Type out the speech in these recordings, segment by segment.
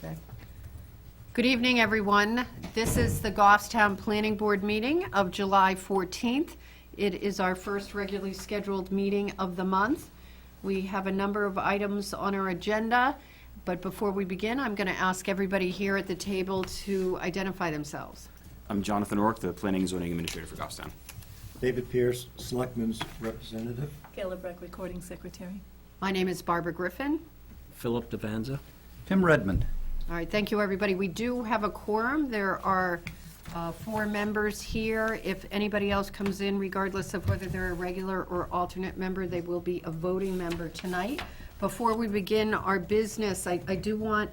Okay. Good evening, everyone. This is the Goffstown Planning Board meeting of July 14th. It is our first regularly scheduled meeting of the month. We have a number of items on our agenda, but before we begin, I'm going to ask everybody here at the table to identify themselves. I'm Jonathan Ork, the Planning and Zoning Administrator for Goffstown. David Pierce, Selectman's Representative. Kayla Breck, Recording Secretary. My name is Barbara Griffin. Philip Devanza. Tim Redmond. All right, thank you, everybody. We do have a quorum. There are 4 members here. If anybody else comes in, regardless of whether they're a regular or alternate member, they will be a voting member tonight. Before we begin our business, I do want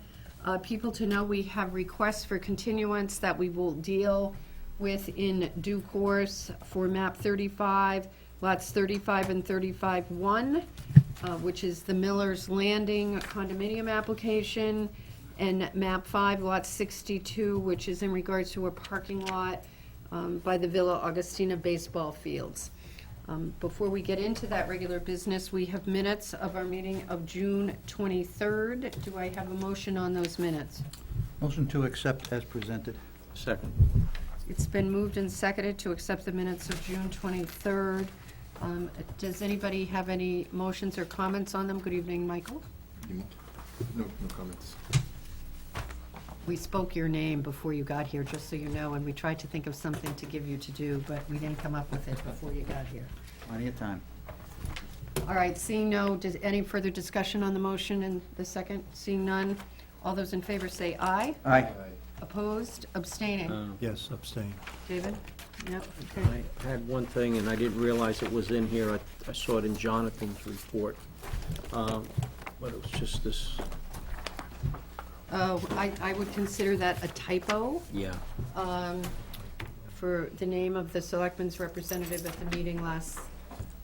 people to know we have requests for continuance that we will deal with in due course for map 35, lots 35 and 35-1, which is the Miller's Landing condominium application, and map 5, lot 62, which is in regards to a parking lot by the Villa Augustina baseball fields. Before we get into that regular business, we have minutes of our meeting of June 23rd. Do I have a motion on those minutes? Motion to accept as presented. Second. It's been moved and seconded to accept the minutes of June 23rd. Does anybody have any motions or comments on them? Good evening, Michael. No comments. We spoke your name before you got here, just so you know, and we tried to think of something to give you to do, but we didn't come up with it before you got here. Plenty of time. All right, seeing no, does any further discussion on the motion and the second? Seeing none, all those in favor say aye. Aye. Opposed, abstaining. Yes, abstain. David? Yep, okay. I had one thing, and I didn't realize it was in here. I saw it in Jonathan's report. But it was just this, Oh, I would consider that a typo. yeah. For the name of the selectman's representative at the meeting last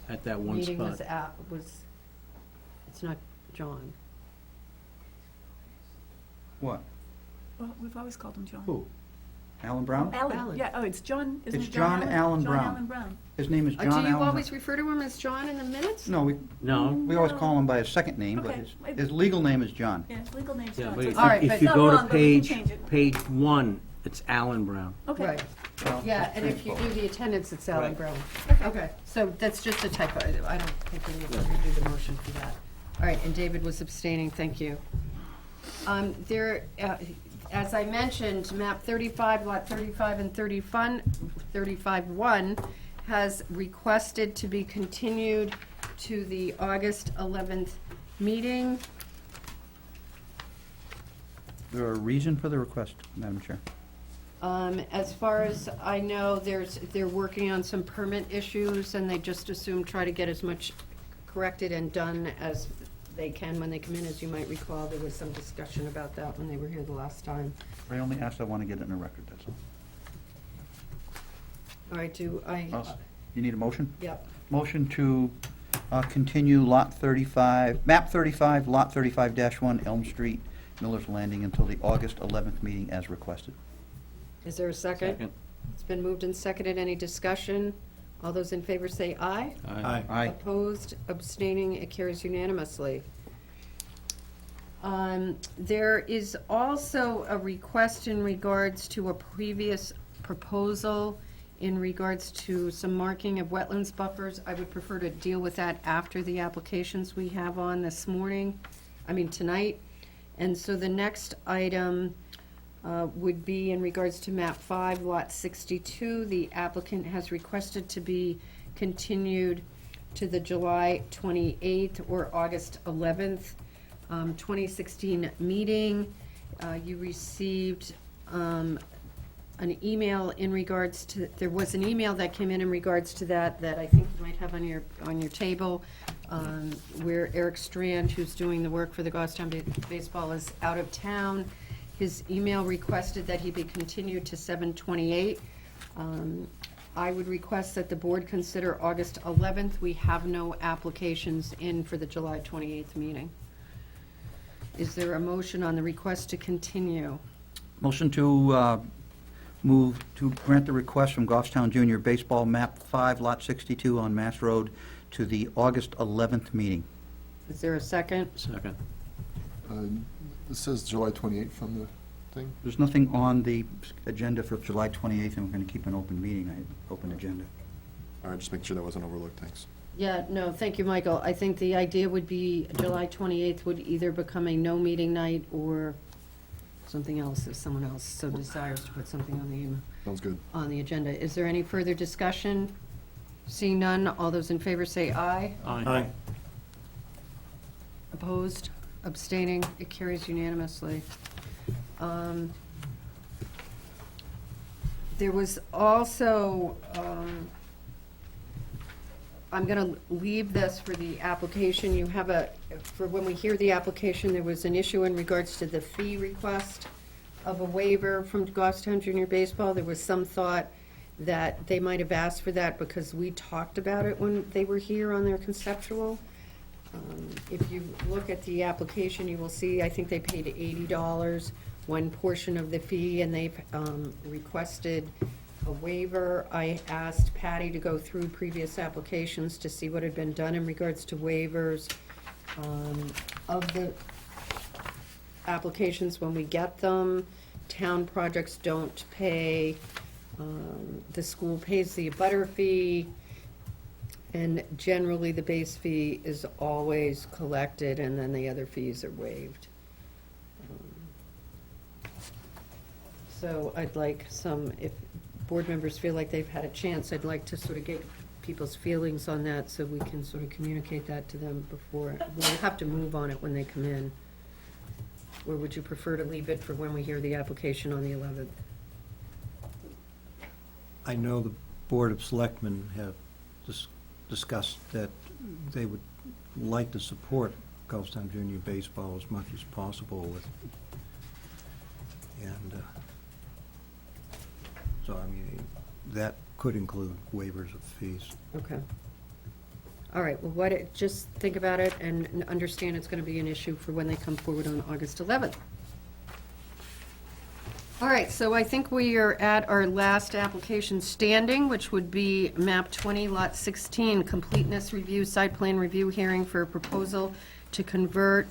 At that one meeting spot. it's not John. What? Well, we've always called him John. Who? Alan Brown? Alan. Alan, yeah, oh, it's John, isn't It's it John John Allen? Allen Brown. John Allen Brown. His name is John Do Allen. you always refer to him as John in the minutes? No, No. we always call him by his second name, but Okay. his legal name is John. Yeah, his legal name's Yeah, John. but so if it's All you, right, if but- you not go wrong, to but we can change page it. 1, it's Alan Brown. Okay. Right, Well, yeah, and if you do the attendance, it's Alan Right. Brown. Okay. Okay, so that's just a typo. I don't think we need to redo the motion for that. All right, and David was abstaining, thank you. As I mentioned, map 35, lot 35 and 35-1 has requested to be continued to the August 11th meeting. Is there a reason for the request, Madam Chair? As far as I know, they're working on some permit issues, and they just assume try to get as much corrected and done as they can when they come in. As you might recall, there was some discussion about that when they were here the last time. I only asked, I want to get it in the record, that's all. All right, You need a motion? yep. Motion to continue lot 35, map 35, lot 35-1, Elm Street, Miller's Landing, until the August 11th meeting as requested. Is there a second? Second. It's been moved and seconded. Any discussion? All those in favor say aye. Aye. Aye. Opposed, abstaining, it carries unanimously. There is also a request in regards to a previous proposal in regards to some marking of wetlands buffers. I would prefer to deal with that after the applications we have on this morning, tonight. And so the next item would be in regards to map 5, lot 62. The applicant has requested to be continued to the July 28th or August 11th, 2016 meeting. You received an email in regards to, there was an email that came in regards to that I think you might have on your table, where Eric Strand, who's doing the work for the Goffstown Baseball, is out of town. His email requested that he be continued to 7/28. I would request that the board consider August 11th. We have no applications in for the July 28th meeting. Is there a motion on the request to continue? Motion to move to grant the request from Goffstown Junior Baseball, map 5, lot 62 on Mass Road, to the August 11th meeting. Is there a second? Second. This says July 28th on the thing. There's nothing on the agenda for July 28th, and we're going to keep an open meeting, open agenda. All right, just make sure that wasn't overlooked, thanks. Yeah, no, thank you, Michael. I think the idea would be July 28th would either become a no meeting night or something else, if someone else so desires to put something Sounds good. on the agenda. Is there any further discussion? Seeing none, all those in favor say aye. Aye. Opposed, abstaining, it carries unanimously. There was also, I'm going to leave this for the application. You have for when we hear the application, there was an issue in regards to the fee request of a waiver from Goffstown Junior Baseball. There was some thought that they might have asked for that because we talked about it when they were here on their conceptual. If you look at the application, you will see, I think they paid $80, one portion of the fee, and they've requested a waiver. I asked Patty to go through previous applications to see what had been done in regards to waivers. Of the applications, when we get them, town projects don't pay. The school pays the abutter fee. And generally, the base fee is always collected, and then the other fees are waived. So I'd like if board members feel like they've had a chance, I'd like to sort of get people's feelings on that, so we can sort of communicate that to them before, we'll have to move on it when they come in. Or would you prefer to leave it for when we hear the application on the 11th? I know the Board of Selectmen have discussed that they would like to support Goffstown Junior Baseball as much as possible and so, I mean, that could include waivers of fees. Okay. All right, well, just think about it and understand it's going to be an issue for when they come forward on August 11th. All right, so I think we are at our last application standing, which would be map 20, lot 16, completeness review, site plan review hearing for a proposal to convert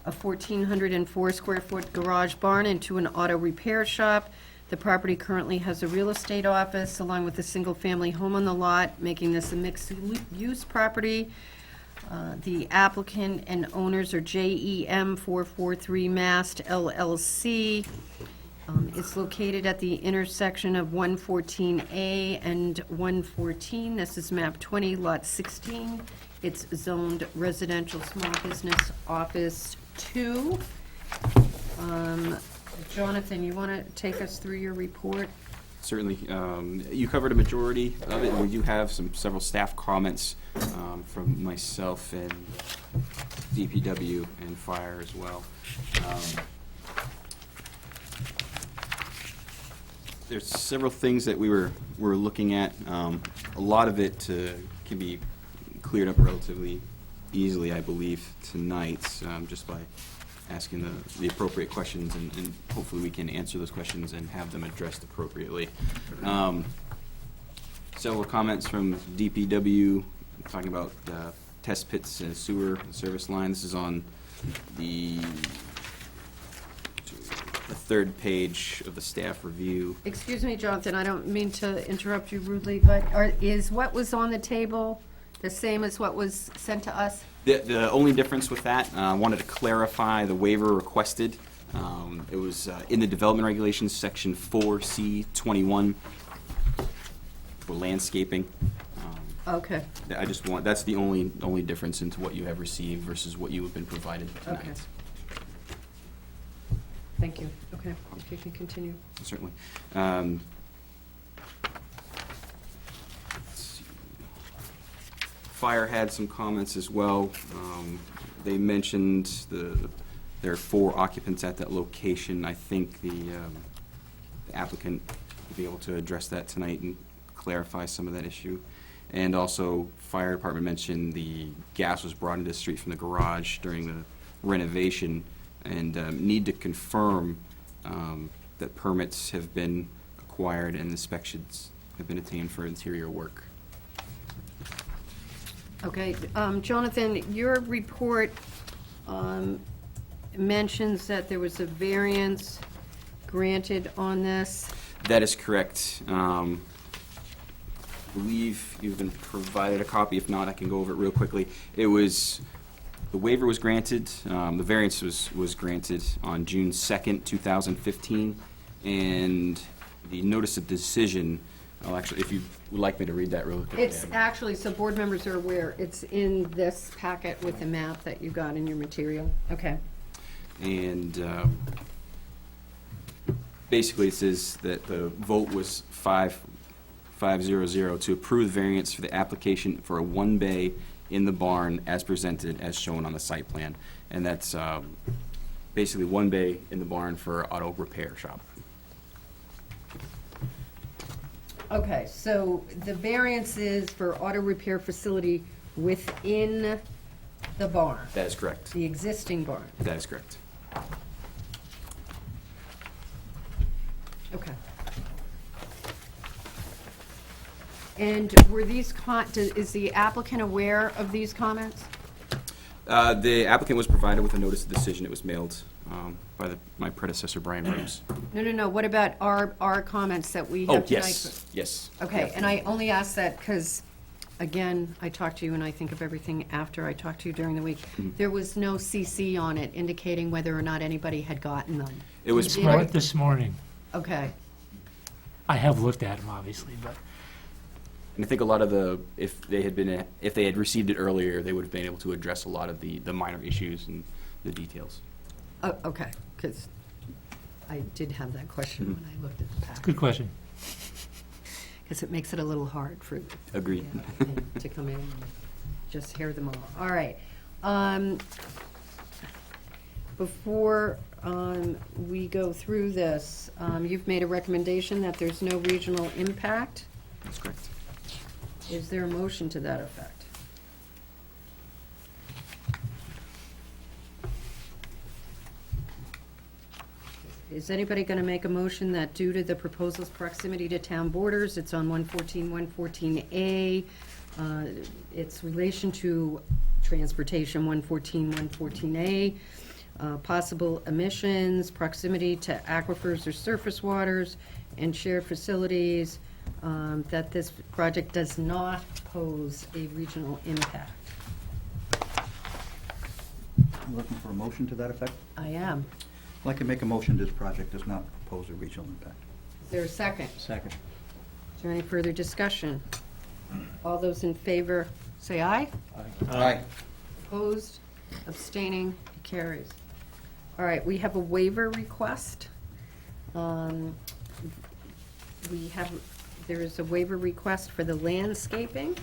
a 1,404 square foot garage barn into an auto repair shop. The property currently has a real estate office along with a single-family home on the lot, making this a mixed-use property. The applicant and owners are JEM 443 Mast LLC. It's located at the intersection of 114A and 114. This is map 20, lot 16. It's zoned residential small business office 2. Jonathan, you want to take us through your report? Certainly. You covered a majority of it, and we do have several staff comments from myself and DPW and fire as well. There's several things that we're looking at. A lot of it can be cleared up relatively easily, I believe, tonight, just by asking the appropriate questions, and hopefully we can answer those questions and have them addressed appropriately. Several comments from DPW talking about test pits and sewer service line. This is on the third page of the staff review. Excuse me, Jonathan, I don't mean to interrupt you rudely, but is what was on the table the same as what was sent to us? The only difference with that, I wanted to clarify the waiver requested. It was in the development regulations, section 4C21 for landscaping. Okay, That's the only difference into what you have received versus what you have been provided tonight. Okay. Thank you. Okay, if you can continue. Certainly. Let's see. Fire had some comments as well. They mentioned there are 4 occupants at that location. I think the applicant will be able to address that tonight and clarify some of that issue. And also, fire department mentioned the gas was brought into the street from the garage during the renovation, and need to confirm that permits have been acquired and inspections have been obtained for interior work. Okay, Jonathan, your report mentions that there was a variance granted on this. That is correct. Believe you've been provided a copy. If not, I can go over it real quickly. The waiver was granted, the variance was granted on June 2nd, 2015, and the notice of decision, I'll actually, if you would like me to read that real quick. It's actually, so board members are aware, it's in this packet with the map that you got in your material. Okay. And basically, it says that the vote was 5-0-0 to approve the variance for the application for a one-bay in the barn as presented, as shown on the site plan. And that's basically one bay in the barn for auto repair shop. Okay, so the variance is for auto repair facility within the barn, That is correct. the existing barn. That is correct. Okay. And were these is the applicant aware of these comments? The applicant was provided with a notice of decision. It was mailed by my predecessor, Brian Rose. No, what about our comments that we have Oh, tonight? yes. Okay, and I only ask that because, again, I talk to you and I think of everything after I talk to you during the week. There was no CC on it indicating whether or not anybody had gotten them. It was Did Right this morning. Okay, I have looked at them, obviously, but And I think a lot of if they had received it earlier, they would have been able to address a lot of the minor issues and the details. oh, okay, because I did have that question when I looked at the packet. good question. Because it makes it a little hard for Agreed. to come in and just hear them all. All right. Before we go through this, you've made a recommendation that there's no regional impact. That's correct. Is there a motion to that effect? Is anybody going to make a motion that due to the proposal's proximity to town borders, it's on 114A, its relation to transportation, 114A, possible emissions, proximity to aquifers or surface waters, and shared facilities, that this project does not pose a regional impact? Looking for a motion to that effect? I am. I'd like to make a motion this project does not propose a regional impact. Is there a second? Second. Is there any further discussion? All those in favor, say aye. Aye. Opposed, abstaining, it carries. All right, we have a waiver request. There is a waiver request for the landscaping.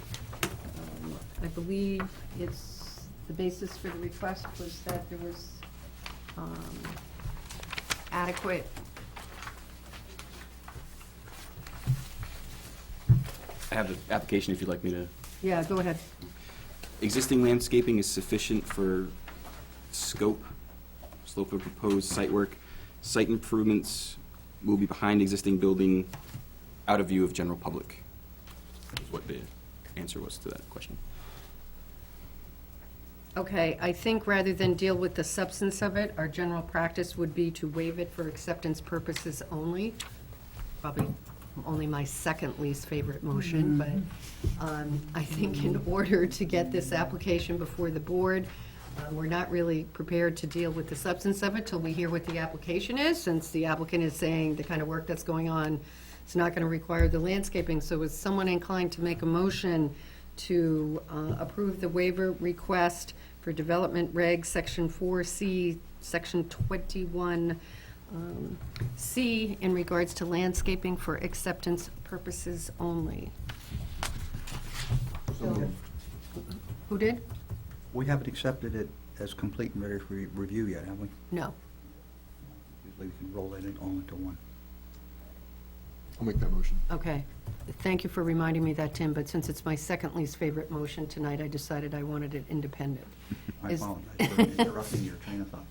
I believe the basis for the request was that there was adequate. I have the application if you'd like me to. Yeah, go ahead. Existing landscaping is sufficient for slope of proposed site work. Site improvements will be behind existing building, out of view of general public. Is what the answer was to that question. Okay, I think rather than deal with the substance of it, our general practice would be to waive it for acceptance purposes only. Probably only my second least favorite motion, but I think in order to get this application before the board, we're not really prepared to deal with the substance of it till we hear what the application is, since the applicant is saying the kind of work that's going on is not going to require the landscaping. So is someone inclined to make a motion to approve the waiver request for Development Reg Section 4C, Section 21C, in regards to landscaping for acceptance purposes only? Who did? We haven't accepted it as complete and ready for review yet, have we? No. Usually we can roll it all into one. I'll make that motion. Okay. Thank you for reminding me that, Tim, but since it's my second least favorite motion tonight, I decided I wanted it independent. I Is- apologize for interrupting your train of thought.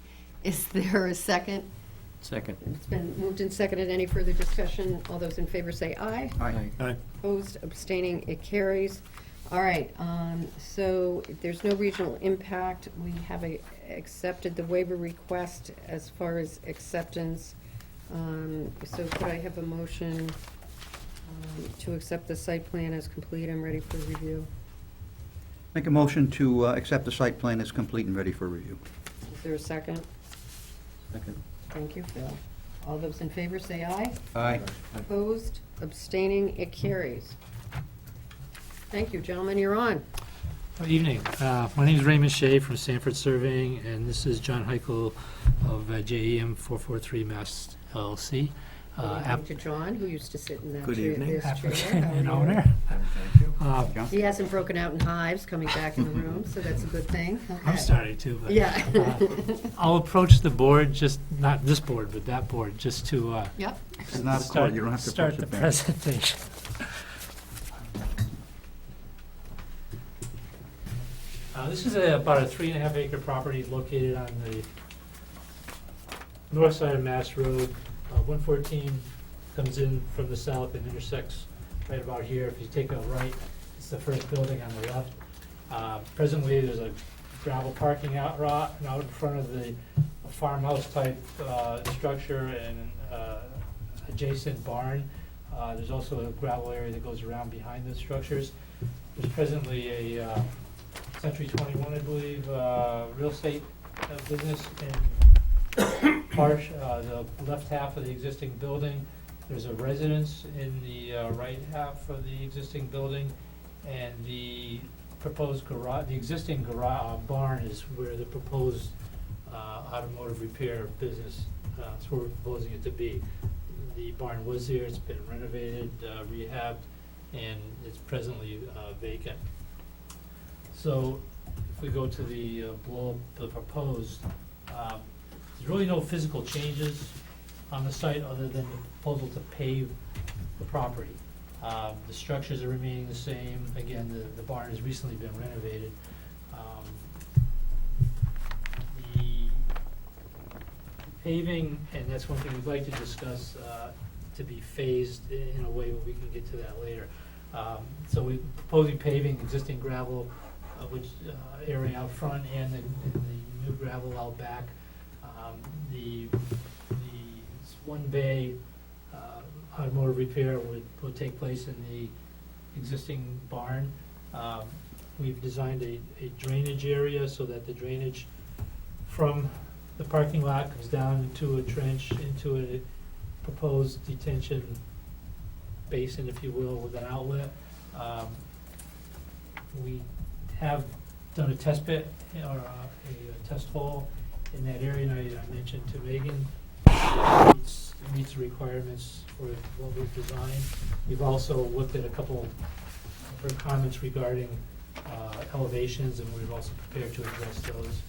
Is there a second? Second. It's been moved and seconded. Any further discussion? All those in favor say aye. Aye. Opposed, abstaining, it carries. All right, so if there's no regional impact, we have accepted the waiver request as far as acceptance. So could I have a motion to accept the site plan as complete and ready for review? Make a motion to accept the site plan as complete and ready for review. Is there a second? Second. Thank you, Phil. All those in favor say aye. Aye. Opposed, abstaining, it carries. Thank you, gentlemen, you're on. Good evening. My name is Raymond Shea from Sanford Surveying, and this is John Heichel of JEM 443 Mass LLC. Good evening to John, who used to sit in that Good chair. evening. this chair. Applicant How are and you? owner. He hasn't broken out in hives coming back in the room, so that's a good thing. I'm Okay. starting to, but Yeah. I'll approach the board, just, not this board, but that board, just to Yep. It's not a start court, you don't have to start push the it back. presentation. This is about a 3.5 acre property located on the north side of Mass Road. 114 comes in from the south and intersects right about here. If you take a right, it's the first building on the left. Presently, there's a gravel parking out in front of the farmhouse type structure and adjacent barn. There's also a gravel area that goes around behind those structures. There's presently a Century 21, I believe, real estate business in the left half of the existing building. There's a residence in the right half of the existing building, and the proposed garage, the existing garage barn is where the proposed automotive repair business, that's where we're proposing it to be. The barn was there, it's been renovated, rehabbed, and it's presently vacant. So if we go to the below the proposed, there's really no physical changes on the site other than the proposal to pave the property. The structures are remaining the same. Again, the barn has recently been renovated. The paving, and that's one thing we'd like to discuss, to be phased in a way where we can get to that later. So we're proposing paving existing gravel, which area out front and the new gravel out back. The one bay automotive repair would take place in the existing barn. We've designed a drainage area so that the drainage from the parking lot comes down into a trench, into a proposed detention basin, if you will, with an outlet. We have done a test pit, or a test hole in that area, and I mentioned to Megan, it meets the requirements for what we've designed. We've also looked at a couple of her comments regarding elevations, and we've also prepared to address those.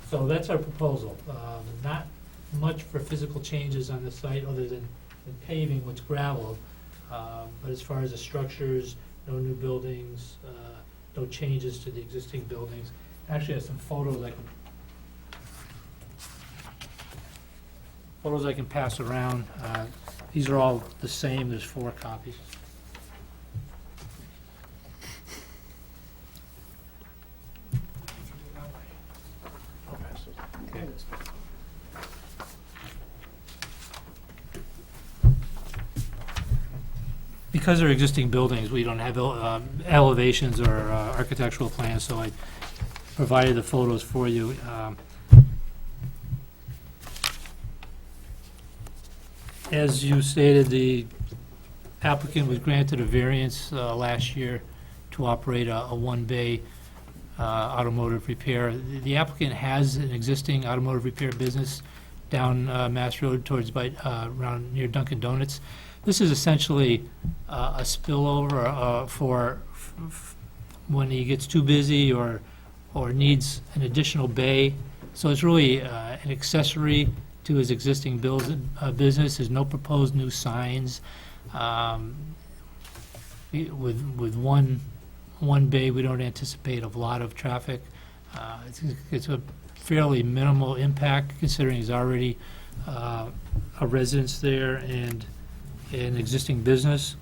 So that's our proposal. Not much for physical changes on the site other than paving, what's gravel. But as far as the structures, no new buildings, no changes to the existing buildings. Actually, I have some photos I can pass around. These are all the same. There's 4 copies. Okay. Because they're existing buildings, we don't have elevations or architectural plans, so I provided the photos for you. As you stated, the applicant was granted a variance last year to operate a one-bay automotive repair. The applicant has an existing automotive repair business down Mass Road towards around near Dunkin' Donuts. This is essentially a spillover for when he gets too busy or needs an additional bay. So it's really an accessory to his existing business. There's no proposed new signs. With one bay, we don't anticipate a lot of traffic. It's a fairly minimal impact considering he's already a residence there and an existing business.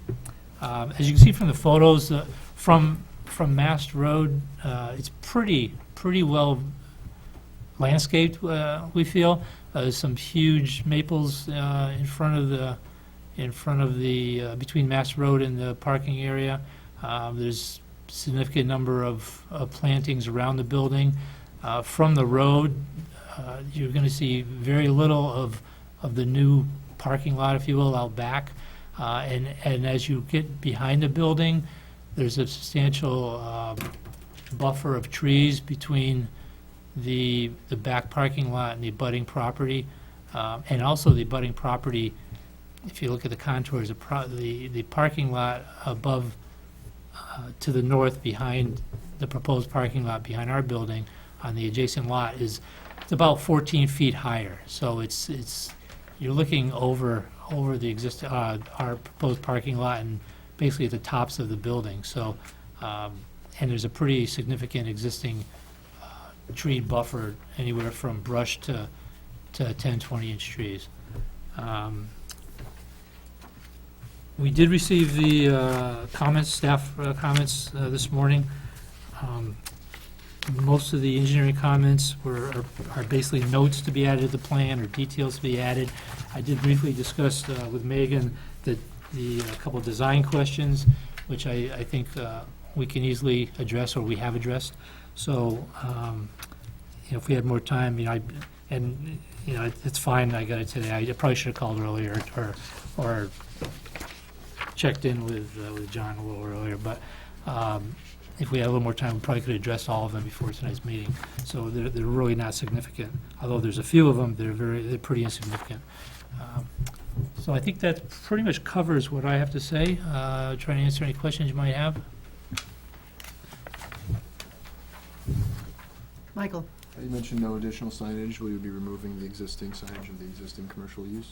As you can see from the photos, from Mast Road, it's pretty pretty well landscaped, we feel. There's some huge maples in front of the, between Mass Road and the parking area. There's significant number of plantings around the building. From the road, you're going to see very little of the new parking lot, if you will, out back. And as you get behind the building, there's a substantial buffer of trees between the back parking lot and the abutting property. And also the abutting property, if you look at the contours, the parking lot above, to the north behind the proposed parking lot behind our building on the adjacent lot it's about 14 feet higher. So you're looking over the existing, our proposed parking lot and basically at the tops of the building. So, and there's a pretty significant existing tree buffer, anywhere from brush to 10, 20-inch trees. We did receive the staff comments this morning. Most of the engineering comments are basically notes to be added to the plan or details to be added. I did briefly discuss with Megan the couple of design questions, which I think we can easily address, or we have addressed. So, if we had more time, it's fine, I got it today. I probably should have called earlier or checked in with John a little earlier, but if we had a little more time, we probably could address all of them before tonight's meeting. So they're really not significant, although there's a few of them, they're pretty insignificant. So I think that pretty much covers what I have to say. Trying to answer any questions you might have. Michael? You mentioned no additional signage. Will you be removing the existing signage of the existing commercial use?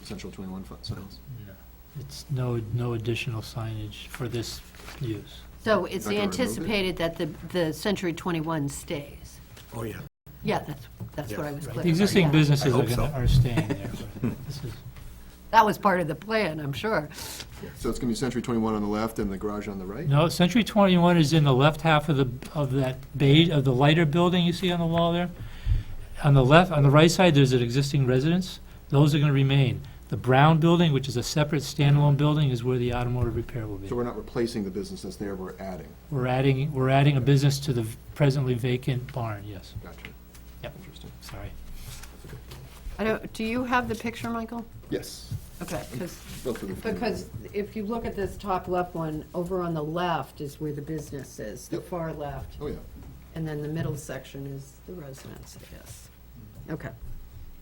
Central 21 signs? No. It's no additional signage for this use. So it's Not gonna remove it? anticipated that the Century 21 stays? Oh, yeah. Yeah, that's what I was Right. clear The existing about, yeah. businesses I hope so. are staying there. But this is, That was part of the plan, I'm sure. So it's going to be Century 21 on the left and the garage on the right? no, Century 21 is in the left half of that beige, of the lighter building you see on the wall there. On the right side, there's an existing residence. Those are going to remain. The brown building, which is a separate standalone building, is where the automotive repair will be. So we're not replacing the business that's there, we're adding. We're adding a business to the presently vacant barn, yes. Gotcha. Yep. Interesting. Sorry. Do you have the picture, Michael? Yes. Okay, Both of them. because if you look at this top left one, over on the left is where the business is, the Yep. far left. Oh, yeah. And then the middle section is the residence, I guess. Okay.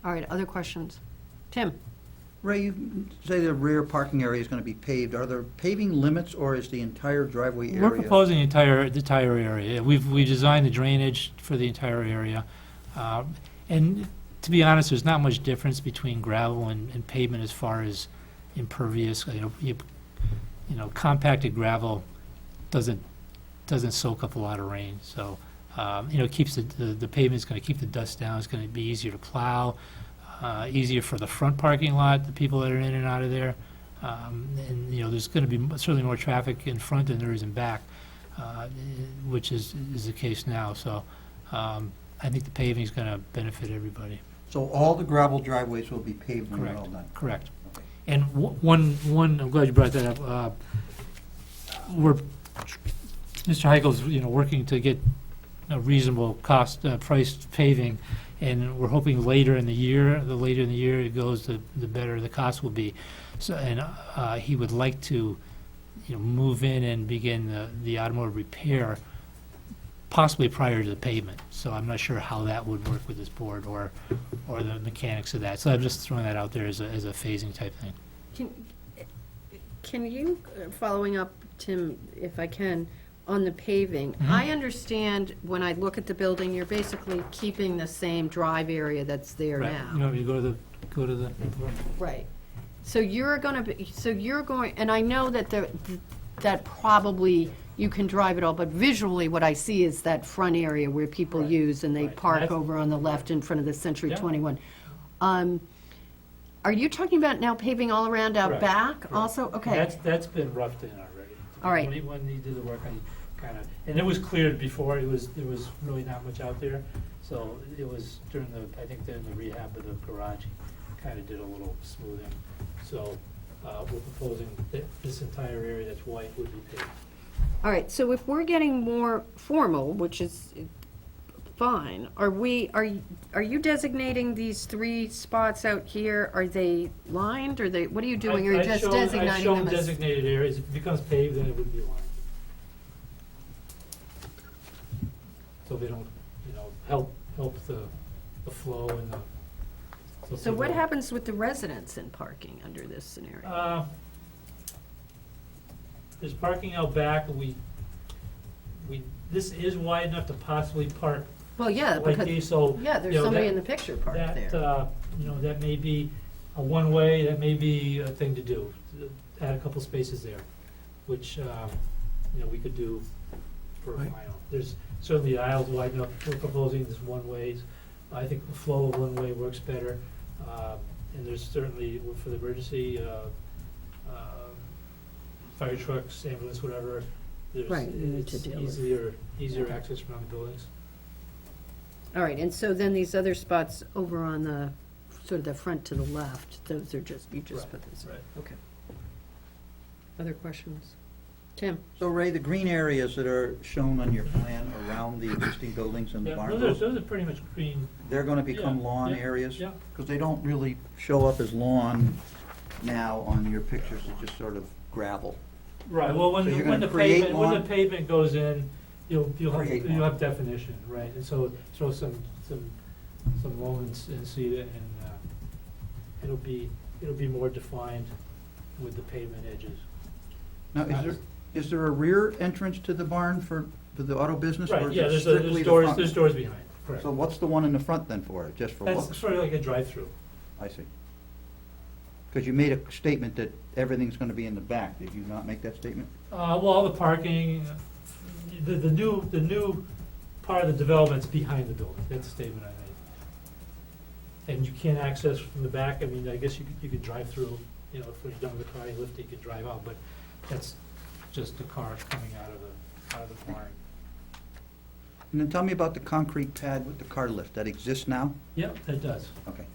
All right, other questions? Tim? Ray, you say the rear parking area is going to be paved. Are there paving limits, or is the entire driveway area? We're proposing the entire area. We designed the drainage for the entire area. And to be honest, there's not much difference between gravel and pavement as far as impervious. Compacted gravel doesn't soak up a lot of rain. So, it keeps the pavement's going to keep the dust down. It's going to be easier to plow. Easier for the front parking lot, the people that are in and out of there. And there's going to be certainly more traffic in front than there is in back, which is the case now. So I think the paving is going to benefit everybody. So all the gravel driveways will be paved when they're all Correct. done? Correct. And one, I'm glad you brought that up. Mr. Heichel's, working to get a reasonable priced paving, and we're hoping later in the year, the later in the year it goes, the better the cost will be. So, and he would like to, move in and begin the automotive repair possibly prior to the pavement. So I'm not sure how that would work with this board or the mechanics of that. So I'm just throwing that out there as a phasing type thing. Can you, following up, Tim, if I can, on the paving, Mhm. I understand when I look at the building, you're basically keeping the same drive area that's there Right. now. You go to the. Right. So you're going, and I know that that probably you can drive it all, but visually what I see is that front area where people Right. use and they Right. park That's- over on the left in front of the Century Yeah. 21. Are you talking about now paving all around out Correct. back Correct. also? Okay. That's been roughed in already. All right. When you do the work, I kind of, and it was cleared before, there was really not much out there. So it was during I think during the rehab of the garage, kind of did a little smoothing. So we're proposing that this entire area that's white would be paved. All right, so if we're getting more formal, which is fine, are you designating these 3 spots out here? Are they lined, or what are you doing? Or are you just I've designating shown them as? designated areas. If it becomes paved, then it would be lined. So they don't, help the flow and the. So what happens with the residents in parking under this scenario? There's parking out back, this is wide enough to possibly park Well, yeah, like because, these, so. yeah, there's you know, somebody that- in the picture parked That, there. that may be a one-way, that may be a thing to do, add a couple spaces there, which, we could do for, Right. there's certainly the aisles wide enough, we're proposing this one-ways. I think the flow of one-way works better, and there's certainly, for the emergency, fire trucks, ambulance, whatever, Right, you need to it's deal with. easier access around the buildings. All right, and so then these other spots over on the, sort of the front to the left, those are just, you just Right, put those in? right. Okay. Other questions? Tim? So Ray, the green areas that are shown on your plan around the existing buildings and the Yeah, barn, those are pretty much green. they're gonna become Yeah, lawn yeah, areas? yeah. Because they don't really show up as lawn now on your pictures, it's just sort of gravel. Right, well, So you're gonna create when the lawn? pavement goes in, you'll Create lawn. have definition, right? And so throw some lawns and seed it, and it'll be more defined with the pavement edges. Now, is there a rear entrance to the barn for the auto business? or Right, is yeah, it there's strictly the doors, front? there's doors behind, correct. So what's the one in the front then for, just for That's looks? sort of like a drive-through. I see. Because you made a statement that everything's gonna be in the back, did you not make that statement? Well, all the parking, the new part of the development's behind the building, that's the statement I made. And you can't access from the back, I mean, I guess you could drive through, if you're done with the car, you lift it, you could drive out, but that's just the car coming out of the barn. And then tell me about the concrete pad with the car lift, that exists now? Yep, that does. Okay.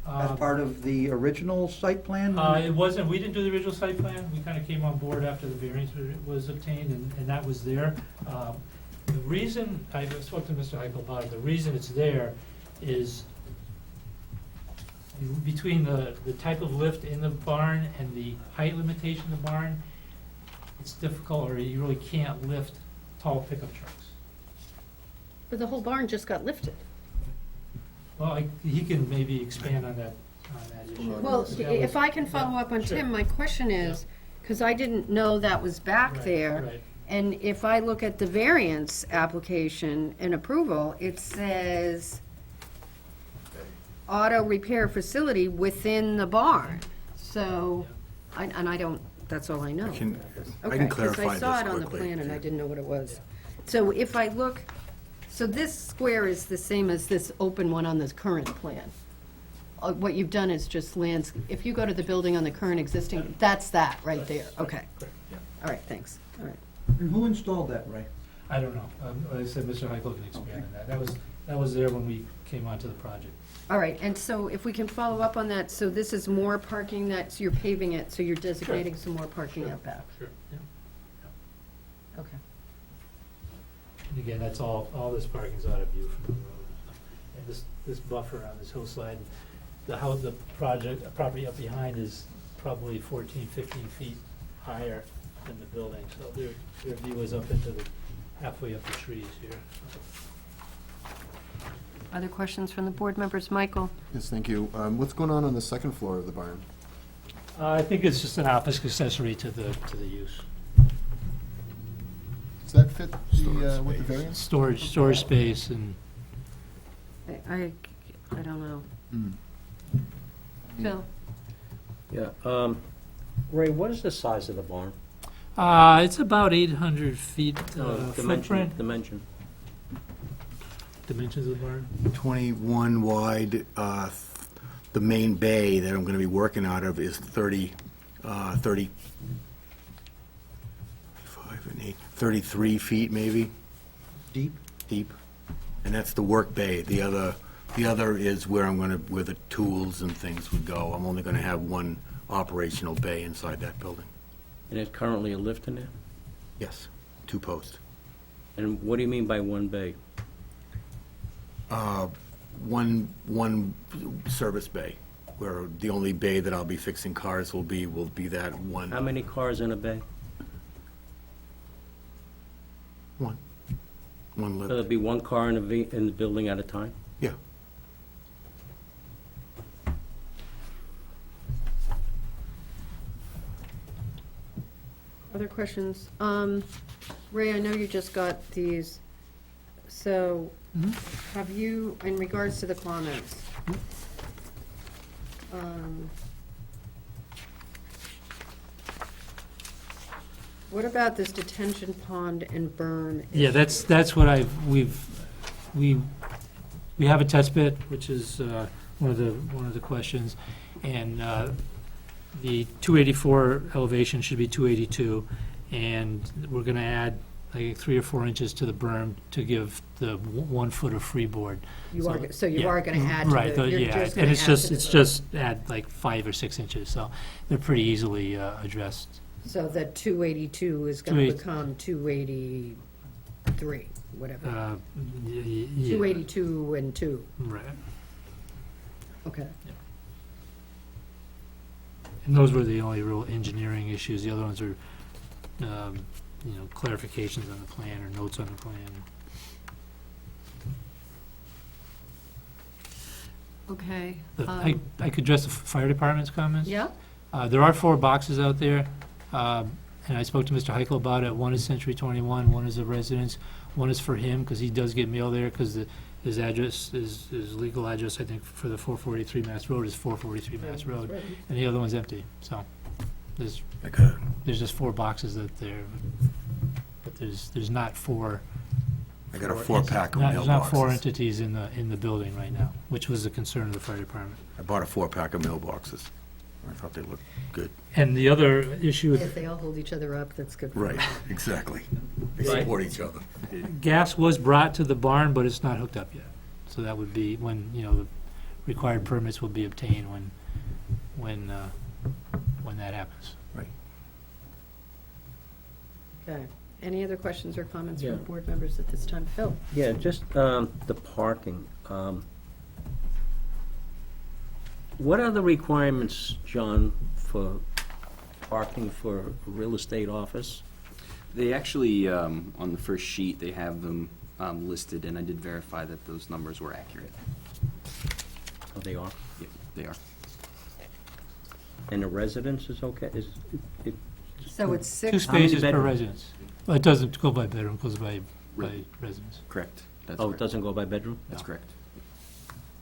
As Um, part of the original site plan? It wasn't, we didn't do the original site plan, we kind of came on board after the variance was obtained, and that was there. The reason, I spoke to Mr. Heichel about it, the reason it's there is between the type of lift in the barn and the height limitation in the barn, it's difficult, or you really can't lift tall pickup trucks. But the whole barn just got lifted. Well, he can maybe expand on that issue. Well, That was- if I can follow up on Sure. Tim, my question is, because I didn't know that was back Right, there. right. And if I look at the variance application and approval, it says auto repair facility within the barn. So, and I don't, that's all I know. I can Okay, clarify because I saw this it on the quickly. plan and I didn't know what it was. So if I look, so this square is the same as this open one on this current plan. What you've done is just if you go to the building on the current existing, that's that right there, okay. Correct, yeah. All right, thanks, all right. And who installed that, Ray? I don't know. Like I said, Mr. Heichel can expand on that. That was there when we came onto the project. All right, and so if we can follow up on that, so this is more parking you're paving it, so you're designating some more parking out back? Sure, yeah. Okay. And again, that's all this parking's out of view from the road. And this buffer on this hillside, the property up behind is probably 14, 15 feet higher than the building. So their view is up into halfway up the trees here. Other questions from the board members? Michael? Yes, thank you. What's going on the second floor of the barn? I think it's just an office accessory to the use. Does that fit Storage with the space. variance? Storage space and I don't know. Hmm. Phil? Yeah, Ray, what is the size of the barn? it's about 800 feet footprint. Dimension. Dimensions of the barn? 21 wide. The main bay that I'm going to be working out of is 35 and 8, 33 feet maybe, Deep? deep. And that's the work bay. The other is where where the tools and things would go. I'm only gonna have one operational bay inside that building. And there's currently a lift in there? Yes, 2 posts. And what do you mean by one bay? One service bay, where the only bay that I'll be fixing cars will be that one. How many cars in a bay? One. One So lift. there'll be one car in the building at a time? Yeah. Other questions? Ray, I know you just got these, so have you, in regards to the comments? What about this detention pond and burn? Yeah, that's what we have a test pit, which is one of the questions, and the 284 elevation should be 282, and we're going to add like 3 or 4 inches to the berm to give the 1 foot of freeboard. So you yeah, are going to add to the... Right, you're yeah, just gonna and it's add just, to it's the- just add like 5 or 6 inches, so they're pretty easily addressed. So that 282 is going to 280 become 283, whatever. Yeah, 282 and 2, right. okay. And those were the only real engineering issues. The other ones are, clarifications on the plan or notes on the plan. Okay. I could address the fire department's comments. Yeah? There are 4 boxes out there, and I spoke to Mr. Heichel about it. One is Century 21, one is a residence, one is for him, because he does get mail there, because his address, his legal address, I think, for the 443 Mass Road is 443 Mass Road, and the other one's empty, so there's just 4 boxes out there, but there's not 4. I got a 4-pack of There's not 4 mailboxes. entities in the building right now, which was a concern of the fire department. I bought a 4-pack of mailboxes. I thought they looked good. And the other issue with If they all hold each other up, that's good for Right, them. exactly. They Right. support each other. gas was brought to the barn, but it's not hooked up yet. So that would be when, the required permits will be obtained when that happens. Right. Okay. Any other questions or comments Yeah. from board members at this time? Phil? Yeah, just the parking. What are the requirements, John, for parking for a real estate office? They actually, on the first sheet, they have them listed, and I did verify that those numbers were accurate. Oh, they are? Yeah, they are. And the residence is okay? So it's 6... 2 How many spaces per bedrooms? residence. Well, it doesn't go by bedroom, it goes by Right. residence. Correct. That's Oh, it correct. doesn't go by bedroom? That's No. correct.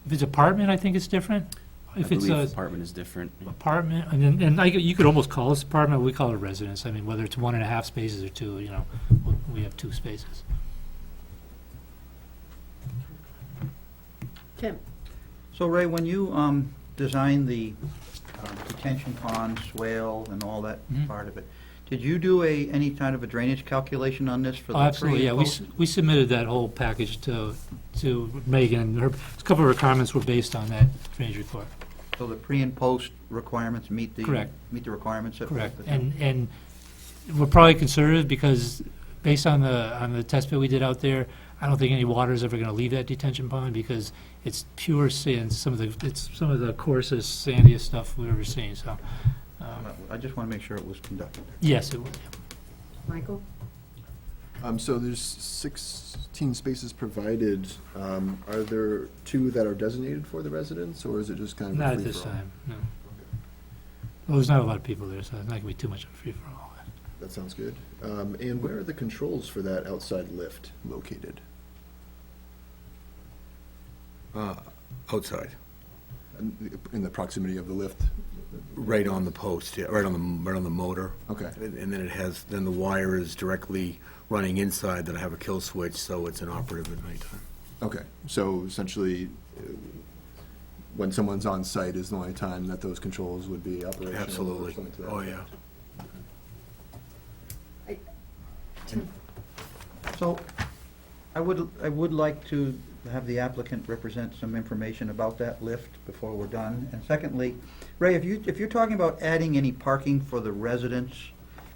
If it's apartment, I think it's different. If I it's believe a apartment is different. apartment, you could almost call this apartment, we call it a residence. I mean, whether it's 1.5 spaces or 2, we have 2 spaces. Tim? So Ray, when you designed the detention pond, swale, and all that Mhm. part of it, did you do any kind of a drainage calculation on this for the Oh, pre absolutely, and yeah, post? we submitted that whole package to Megan, and a couple of her comments were based on that drainage report. So the pre and post requirements meet the... Correct. Meet the requirements? Correct, and we're probably conservative, because based on the test pit we did out there, I don't think any water is ever gonna leave that detention pond, because it's pure sand, it's some of the coarsest, sandiest stuff we've ever seen, so, I just want to make sure it was conducted. yes, it would. Michael? So there's 16 spaces provided. Are there 2 that are designated for the residents, or is it just kind of a Not at this free-for-all? time, no. Well, there's not a lot of people there, so it's not gonna be too much of a free-for-all. That sounds good. And where are the controls for that outside lift located? Outside, In the proximity of the lift? right on the post, yeah, right on the motor. Okay. And then then the wire is directly running inside that I have a kill switch, so it's inoperative at nighttime. Okay, so essentially, when someone's on site is the only time that those controls would be operational? or Absolutely. something to that Oh, effect? yeah. So, I would like to have the applicant represent some information about that lift before we're done. And secondly, Ray, if you're talking about adding any parking for the residents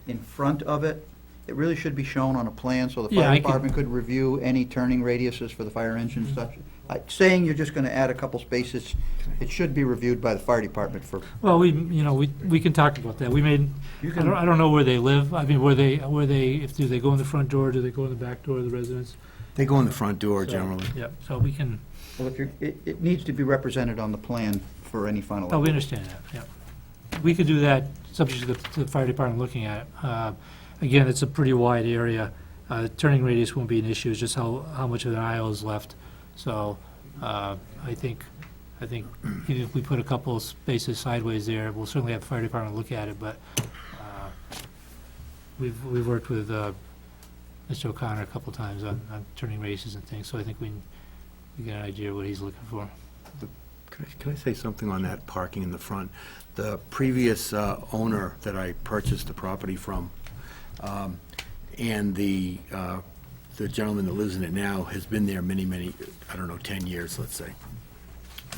in front of it, it really should be shown on a plan so the Yeah, fire I can- department could review any turning radiuses for the fire engine and such. Saying you're just gonna add a couple spaces, it should be reviewed by the fire department for, Well, we can talk about that. We made, you I don't know where they live. I mean, do they go in the front door, do they go in the back door of the residence? They go in the front door So, generally. Yep, so we can, well, if it needs to be represented on the plan for any final. we understand that, yeah. We could do that, subject to the fire department looking at it. Again, it's a pretty wide area. Turning radius won't be an issue, it's just how much of an aisle is left. So, I think even if we put a couple of spaces sideways there, we'll certainly have the fire department look at it, but we've worked with Mr. O'Connor a couple times on turning radiuses and things, so I think we get an idea of what he's looking for. Can I say something on that parking in the front? The previous owner that I purchased the property from, and the gentleman that lives in it now has been there many, I don't know, 10 years, let's say.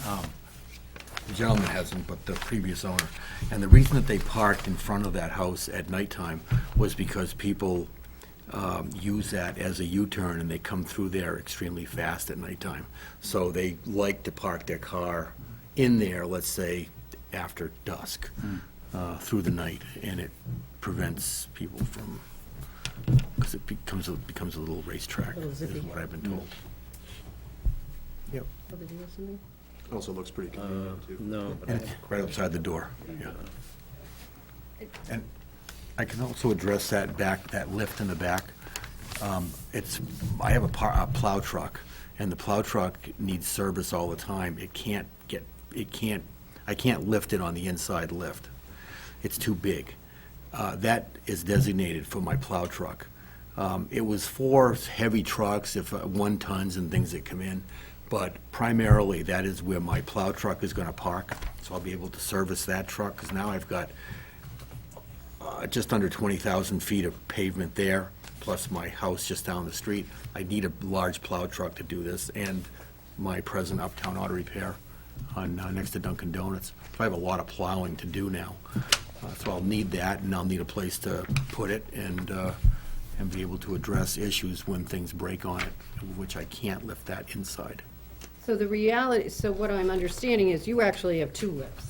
The gentleman hasn't, but the previous owner. And the reason that they parked in front of that house at nighttime was because people use that as a U-turn, and they come through there extremely fast at nighttime. So they like to park their car in there, let's say, after dusk, through the night, and it prevents people from, because it becomes a little racetrack, is what I've been told. Yep. Also looks pretty convenient, too. No, but And it's right outside the door, yeah. And I can also address that lift in the back. I have a plow truck, and the plow truck needs service all the time. I can't lift it on the inside lift. It's too big. That is designated for my plow truck. It was for heavy trucks, if 1 tons and things that come in, but primarily that is where my plow truck is gonna park, so I'll be able to service that truck, because now I've got just under 20,000 feet of pavement there, plus my house just down the street. I need a large plow truck to do this, and my present Uptown Auto Repair on, next to Dunkin' Donuts. So I have a lot of plowing to do now. So I'll need that, and I'll need a place to put it, and be able to address issues when things break on it, which I can't lift that inside. So what I'm understanding is you actually have 2 lifts.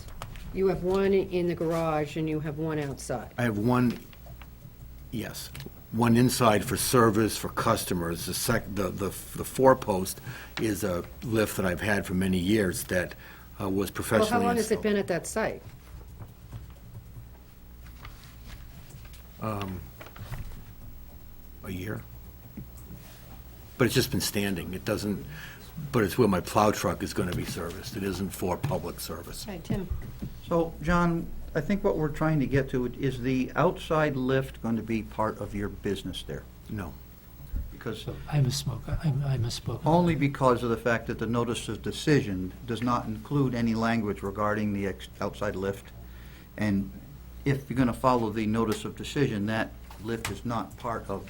You have one in the garage and you have one outside. I have one, yes, one inside for service for customers. The 4-post is a lift that I've had for many years that was Well, professionally how long has it installed. been at that site? A year. But it's just been standing. It doesn't, but it's where my plow truck is going to be serviced. It isn't for public service. Okay, Tim? So, John, I think what we're trying to get to, is the outside lift going to be part of your business there? No. Because, I misspoke, I misspoke. only because of the fact that the notice of decision does not include any language regarding the outside lift. And if you're going to follow the notice of decision, that lift is not part of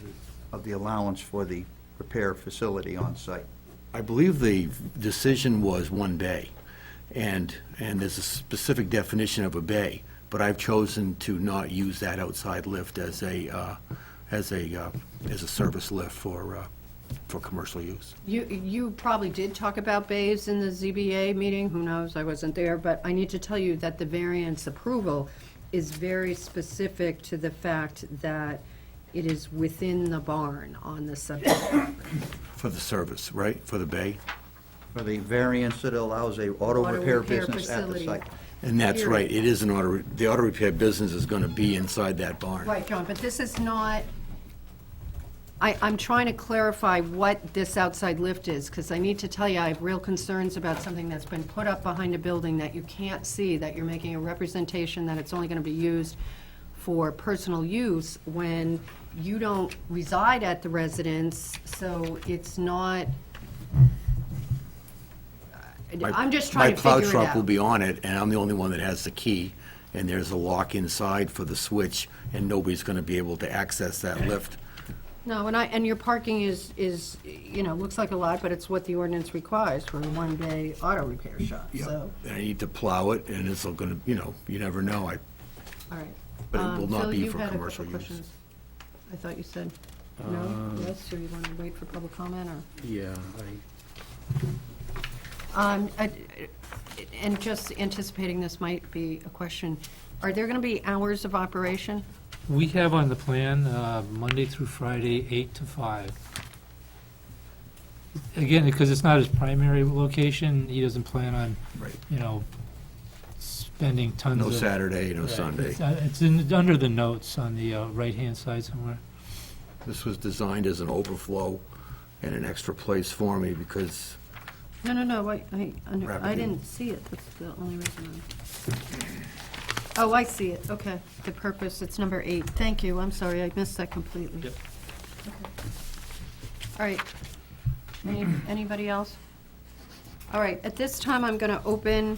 the allowance for the repair facility on site. I believe the decision was 1 bay, and there's a specific definition of a bay, but I've chosen to not use that outside lift as a service lift for commercial use. You probably did talk about bays in the ZBA meeting, who knows, I wasn't there, but I need to tell you that the variance approval is very specific to the fact that it is within the barn on the subject property. For the service, right? For the bay? For the variance that allows a auto repair business at the facility. site. And that's Period. right, it is the auto repair business is going to be inside that barn. Right, John, but this is not, I'm trying to clarify what this outside lift is, because I need to tell you, I have real concerns about something that's been put up behind a building that you can't see, that you're making a representation that it's only going to be used for personal use when you don't reside at the residence, so it's not, I'm just trying to figure it My plow truck will out. be on it, and I'm the only one that has the key, and there's a lock inside for the switch, and nobody's going to be able to access that lift No, and your parking is, looks like a lot, but it's what the ordinance requires for a one-day auto repair shop, so, And I need to plow it, and it's gonna, you never know. all right. But it will not Phil, be you for had a commercial couple use. questions. I thought you said no, yes, or you want to wait for public comment, or? Yeah, And just anticipating this might be a question, are there going to be hours of operation? We have on the plan, Monday through Friday, 8 to 5. Again, because it's not his primary location, he doesn't plan on, Right. spending tons No of. Saturday, no Right. Sunday. It's under the notes on the right-hand side somewhere. This was designed as an overflow and an extra place for me because No, I Revenue. didn't see it, that's the only reason Oh, I see it, okay, the purpose, it's number 8, thank you, I'm sorry, I missed that completely. Yep. Okay. All right, anybody else? All right, at this time, I'm going to open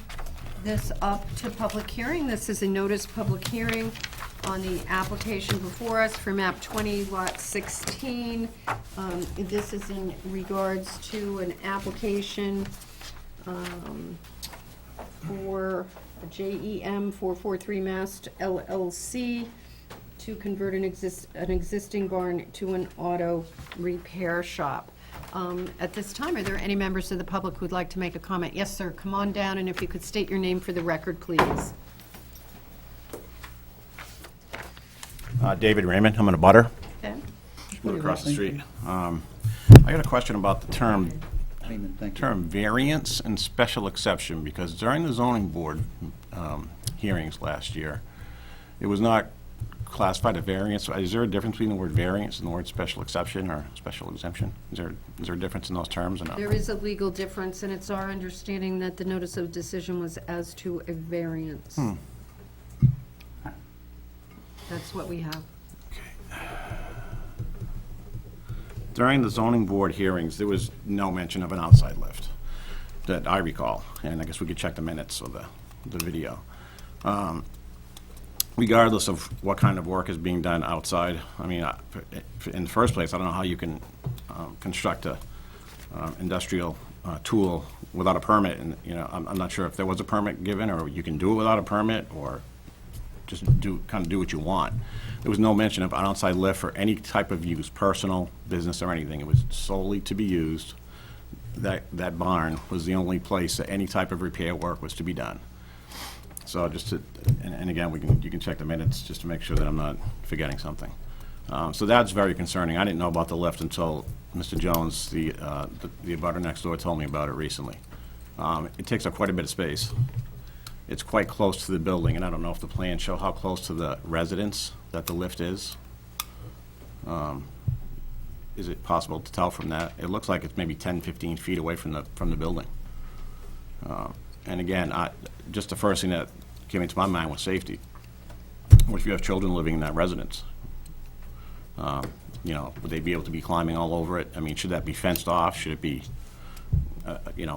this up to public hearing. This is a notice public hearing on the application before us for map 20, lot 16. This is in regards to an application for JEM 443 Mast LLC to convert an existing barn to an auto repair shop. At this time, are there any members of the public who'd like to make a comment? Yes, sir, come on down, and if you could state your name for the record, please. David Raymond, I'm in a butter, Okay. live across the street. I got a question about the term Raymond, thank you. term variance and special exception, because during the zoning board hearings last year, it was not classified a variance. Is there a difference between the word variance and the word special exception or special exemption? Is there a difference in those terms or not? There is a legal difference, and it's our understanding that the notice of decision was as to a variance. That's what we have. During the zoning board hearings, there was no mention of an outside lift that I recall, and I guess we could check the minutes or the video. Regardless of what kind of work is being done outside, I mean, in the first place, I don't know how you can construct a industrial tool without a permit, and, I'm not sure if there was a permit given, or you can do it without a permit, or just do what you want. There was no mention of an outside lift for any type of use, personal, business, or anything. It was solely to be used. That barn was the only place that any type of repair work was to be done. So and again, you can check the minutes just to make sure that I'm not forgetting something. So that's very concerning. I didn't know about the lift until Mr. Jones, the abutter next door, told me about it recently. It takes up quite a bit of space. It's quite close to the building, and I don't know if the plans show how close to the residence that the lift is. Is it possible to tell from that? It looks like it's maybe 10, 15 feet away from the building. And again, just the first thing that came into my mind was safety. What if you have children living in that residence? Would they be able to be climbing all over it? I mean, should that be fenced off? Should it be,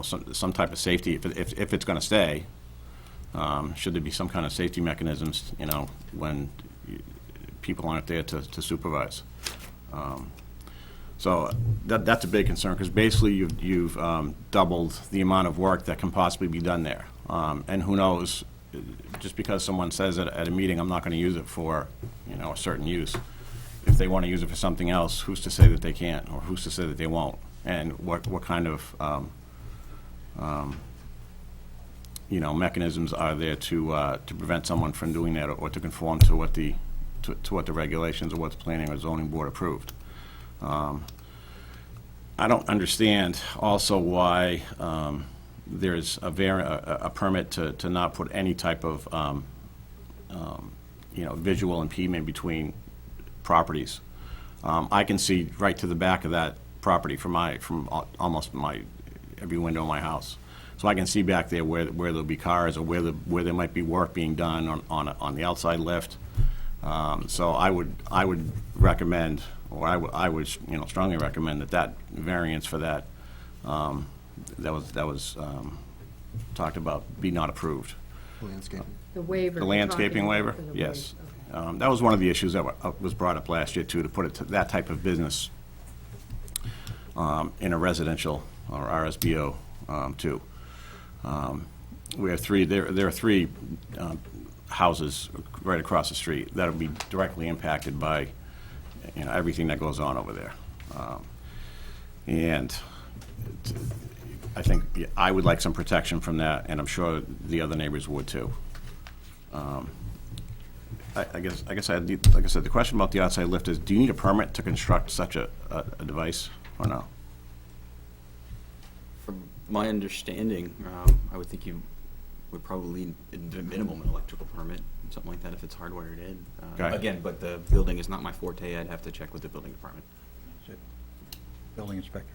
some type of safety if it's going to stay? Should there be some kind of safety mechanisms, when people aren't there to supervise? So that's a big concern, because basically you've doubled the amount of work that can possibly be done there. And who knows, just because someone says at a meeting, I'm not going to use it for, a certain use, if they want to use it for something else, who's to say that they can't, or who's to say that they won't? And what kind of mechanisms are there to prevent someone from doing that, or to conform to what the regulations or what the planning or zoning board approved. I don't understand also why there's a permit to not put any type of visual impediment between properties. I can see right to the back of that property from almost every window of my house. So I can see back there where there'll be cars, or where there might be work being done on the outside lift. So I would recommend, or I would strongly recommend that variance for that was talked about be not approved. Landscaping. The waiver. The we're landscaping talking waiver, about for the yes. waiver. That was one of the issues that was brought up last year, too, to put it to that type of business in a residential or RSBO, too. We have three, there are three houses right across the street that will be directly impacted by, everything that goes on over there. And I think I would like some protection from that, and I'm sure the other neighbors would, too. I guess like I said, the question about the outside lift is, do you need a permit to construct such a device, or no? From my understanding, I would think you would probably need a minimum an electrical permit, something like that, if it's hardwired in. Okay. Again, but the building is not my forte. I'd have to check with the building department. Building inspector.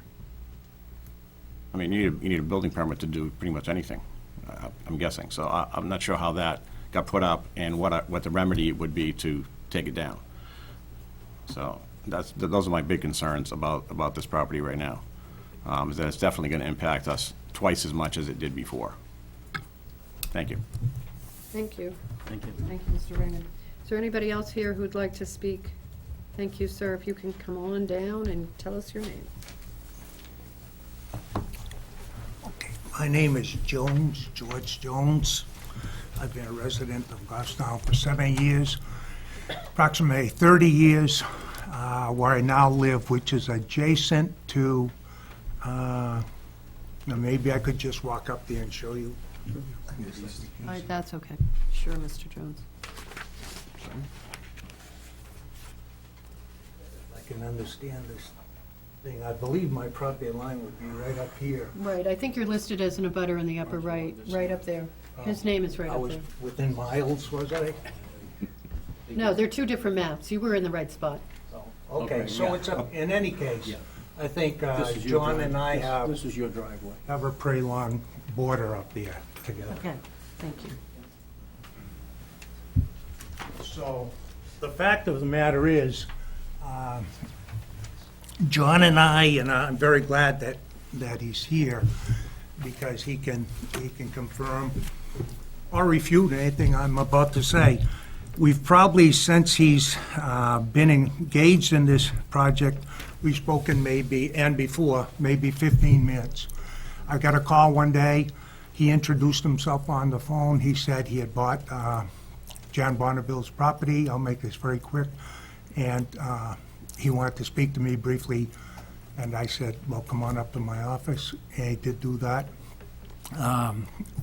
I mean, you need a building permit to do pretty much anything, I'm guessing. So I'm not sure how that got put up and what the remedy would be to take it down. So those are my big concerns about this property right now, is that it's definitely going to impact us twice as much as it did before. Thank you. Thank you. Thank you. Thank you, Mr. Raymond. Is there anybody else here who'd like to speak? Thank you, sir. If you can come on down and tell us your name. My name is Jones, George Jones. I've been a resident of Goffstown for 7 years, approximately 30 years, where I now live, which is adjacent to, now maybe I could just walk up there and show you. All right, that's okay. Sure, Mr. Jones. I can understand this thing. I believe my property line would be right up here. Right, I think you're listed as an abutter in the upper right, right up there. His name is right I up was there. within miles, was I? No, they're two different maps. You were in the right spot. Okay, so it's up, in any case, I think This is your John and I driveway. have This is your driveway. a pretty long border up there together. Okay, thank you. So, the fact of the matter is, John and I'm very glad that he's here, because he can confirm or refute anything I'm about to say. We've probably, since he's been engaged in this project, we've spoken maybe, and before, maybe 15 minutes. I got a call one day. He introduced himself on the phone. He said he had bought John Bonneville's property. I'll make this very quick. And he wanted to speak to me briefly, and I said, well, come on up to my office, and he did do that.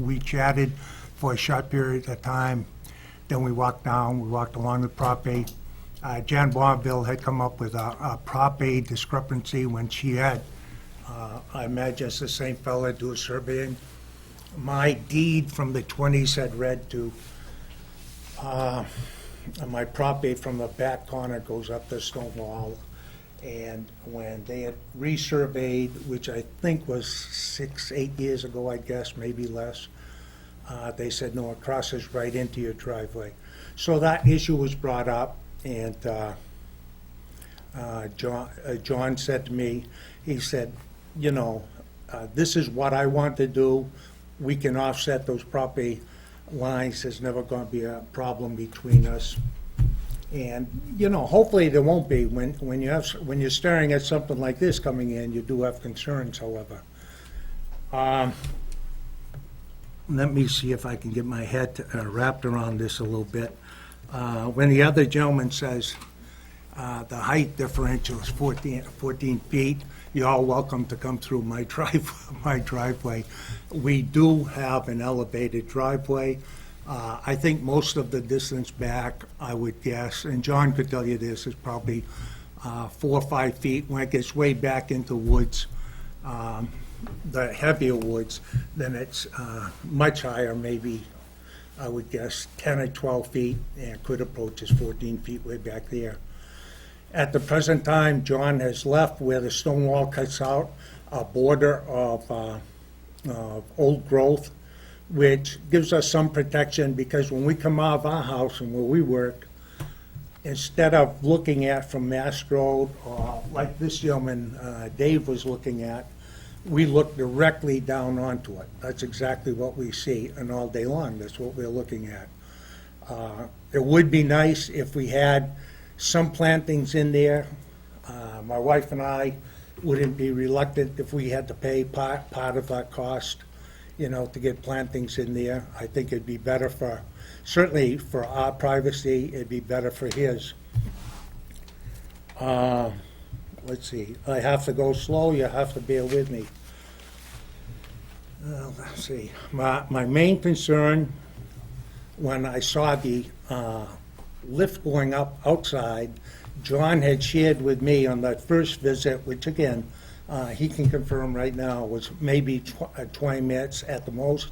We chatted for a short period of time, then we walked along the property. Jan Bonneville had come up with a property discrepancy when she had, I imagine it's the same fella do a surveying. My deed from the 20s had read to my property from the back corner goes up the stone wall. And when they had resurveyed, which I think was 6-8 years ago, I guess, maybe less, they said, no, it crosses right into your driveway. So that issue was brought up, and John said to me, he said, this is what I want to do. We can offset those property lines. There's never going to be a problem between us. And, hopefully there won't be. When you're staring at something like this coming in, you do have concerns, however. Let me see if I can get my head wrapped around this a little bit. When the other gentleman says the height differential is 14 feet, you're all welcome to come through my driveway. We do have an elevated driveway. I think most of the distance back, I would guess, and John could tell you this, is probably 4 or 5 feet. When it gets way back into woods, the heavier woods, then it's much higher, maybe, I would guess, 10 or 12 feet, and could approach as 14 feet way back there. At the present time, John has left where the stone wall cuts out a border of old growth, which gives us some protection, because when we come out of our house and where we work, instead of looking at from Mass Road, or like this gentleman, Dave, was looking at, we look directly down onto it. That's exactly what we see, and all day long, that's what we're looking at. It would be nice if we had some plantings in there. My wife and I wouldn't be reluctant if we had to pay part of that cost, to get plantings in there. I think it'd be better certainly for our privacy, it'd be better for his. Let's see, I have to go slow, you have to bear with me. Let's see, my main concern, when I saw the lift going up outside, John had shared with me on that first visit, which again, he can confirm right now, was maybe 20 minutes at the most.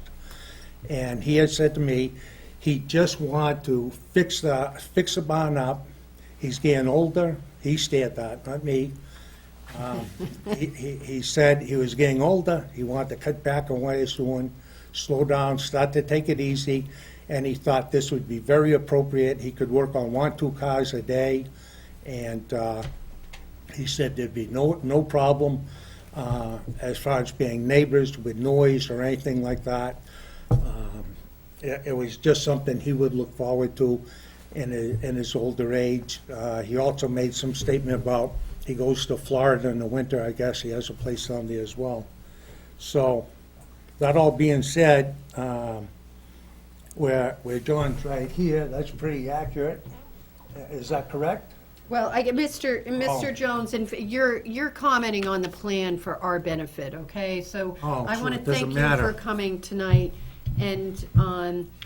And he had said to me, he just wanted to fix the barn up. He's getting older. He stated that, not me. He said he was getting older. He wanted to cut back on what he's doing, slow down, start to take it easy. And he thought this would be very appropriate. He could work on 1-2 cars a day. And he said there'd be no problem as far as being neighbors with noise or anything like that. It was just something he would look forward to in his older age. He also made some statement about he goes to Florida in the winter. I guess he has a place down there as well. So that all being said, where John's right here, that's pretty accurate. Is that correct? Well, Mr. Oh. Jones, and you're commenting on the plan for our benefit, okay? So Oh, I so want to it doesn't thank you matter. for coming tonight. And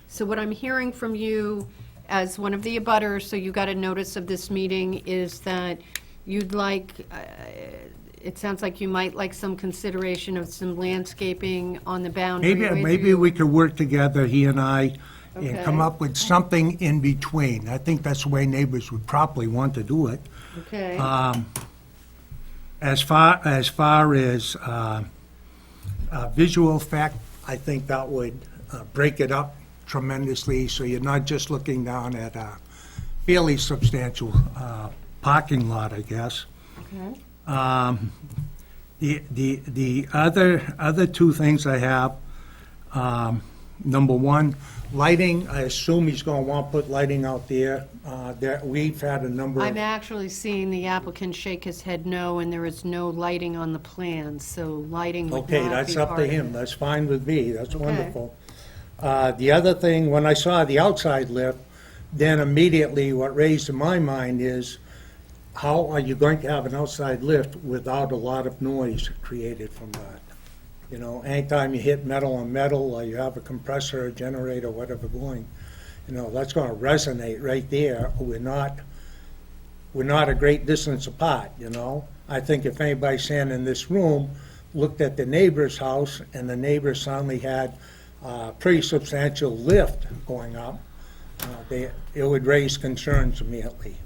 so what I'm hearing from you as one of the abutters, so you got a notice of this meeting, is that you'd like, it sounds like you might like some consideration of some landscaping on the boundary. Maybe we could work together, he and I, and come Okay. up with something in between. I think that's the way neighbors would probably want to do it. Okay, As far as visual effect, I think that would break it up tremendously, so you're not just looking down at a fairly substantial parking lot, I guess. okay. The other two things I have, number one, lighting, I assume he's going to want to put lighting out there. We've had a number I'm of, actually seeing the applicant shake his head no, and there is no lighting on the plan, so lighting would not be okay, that's up part to of him, it. that's fine with me, that's Okay. wonderful. The other thing, when I saw the outside lift, then immediately what raised in my mind is, how are you going to have an outside lift without a lot of noise created from that? Anytime you hit metal on metal, or you have a compressor, a generator, whatever going, that's going to resonate right there. We're not a great distance apart, I think if anybody standing in this room looked at the neighbor's house, and the neighbor suddenly had a pretty substantial lift going up, it would raise concerns immediately.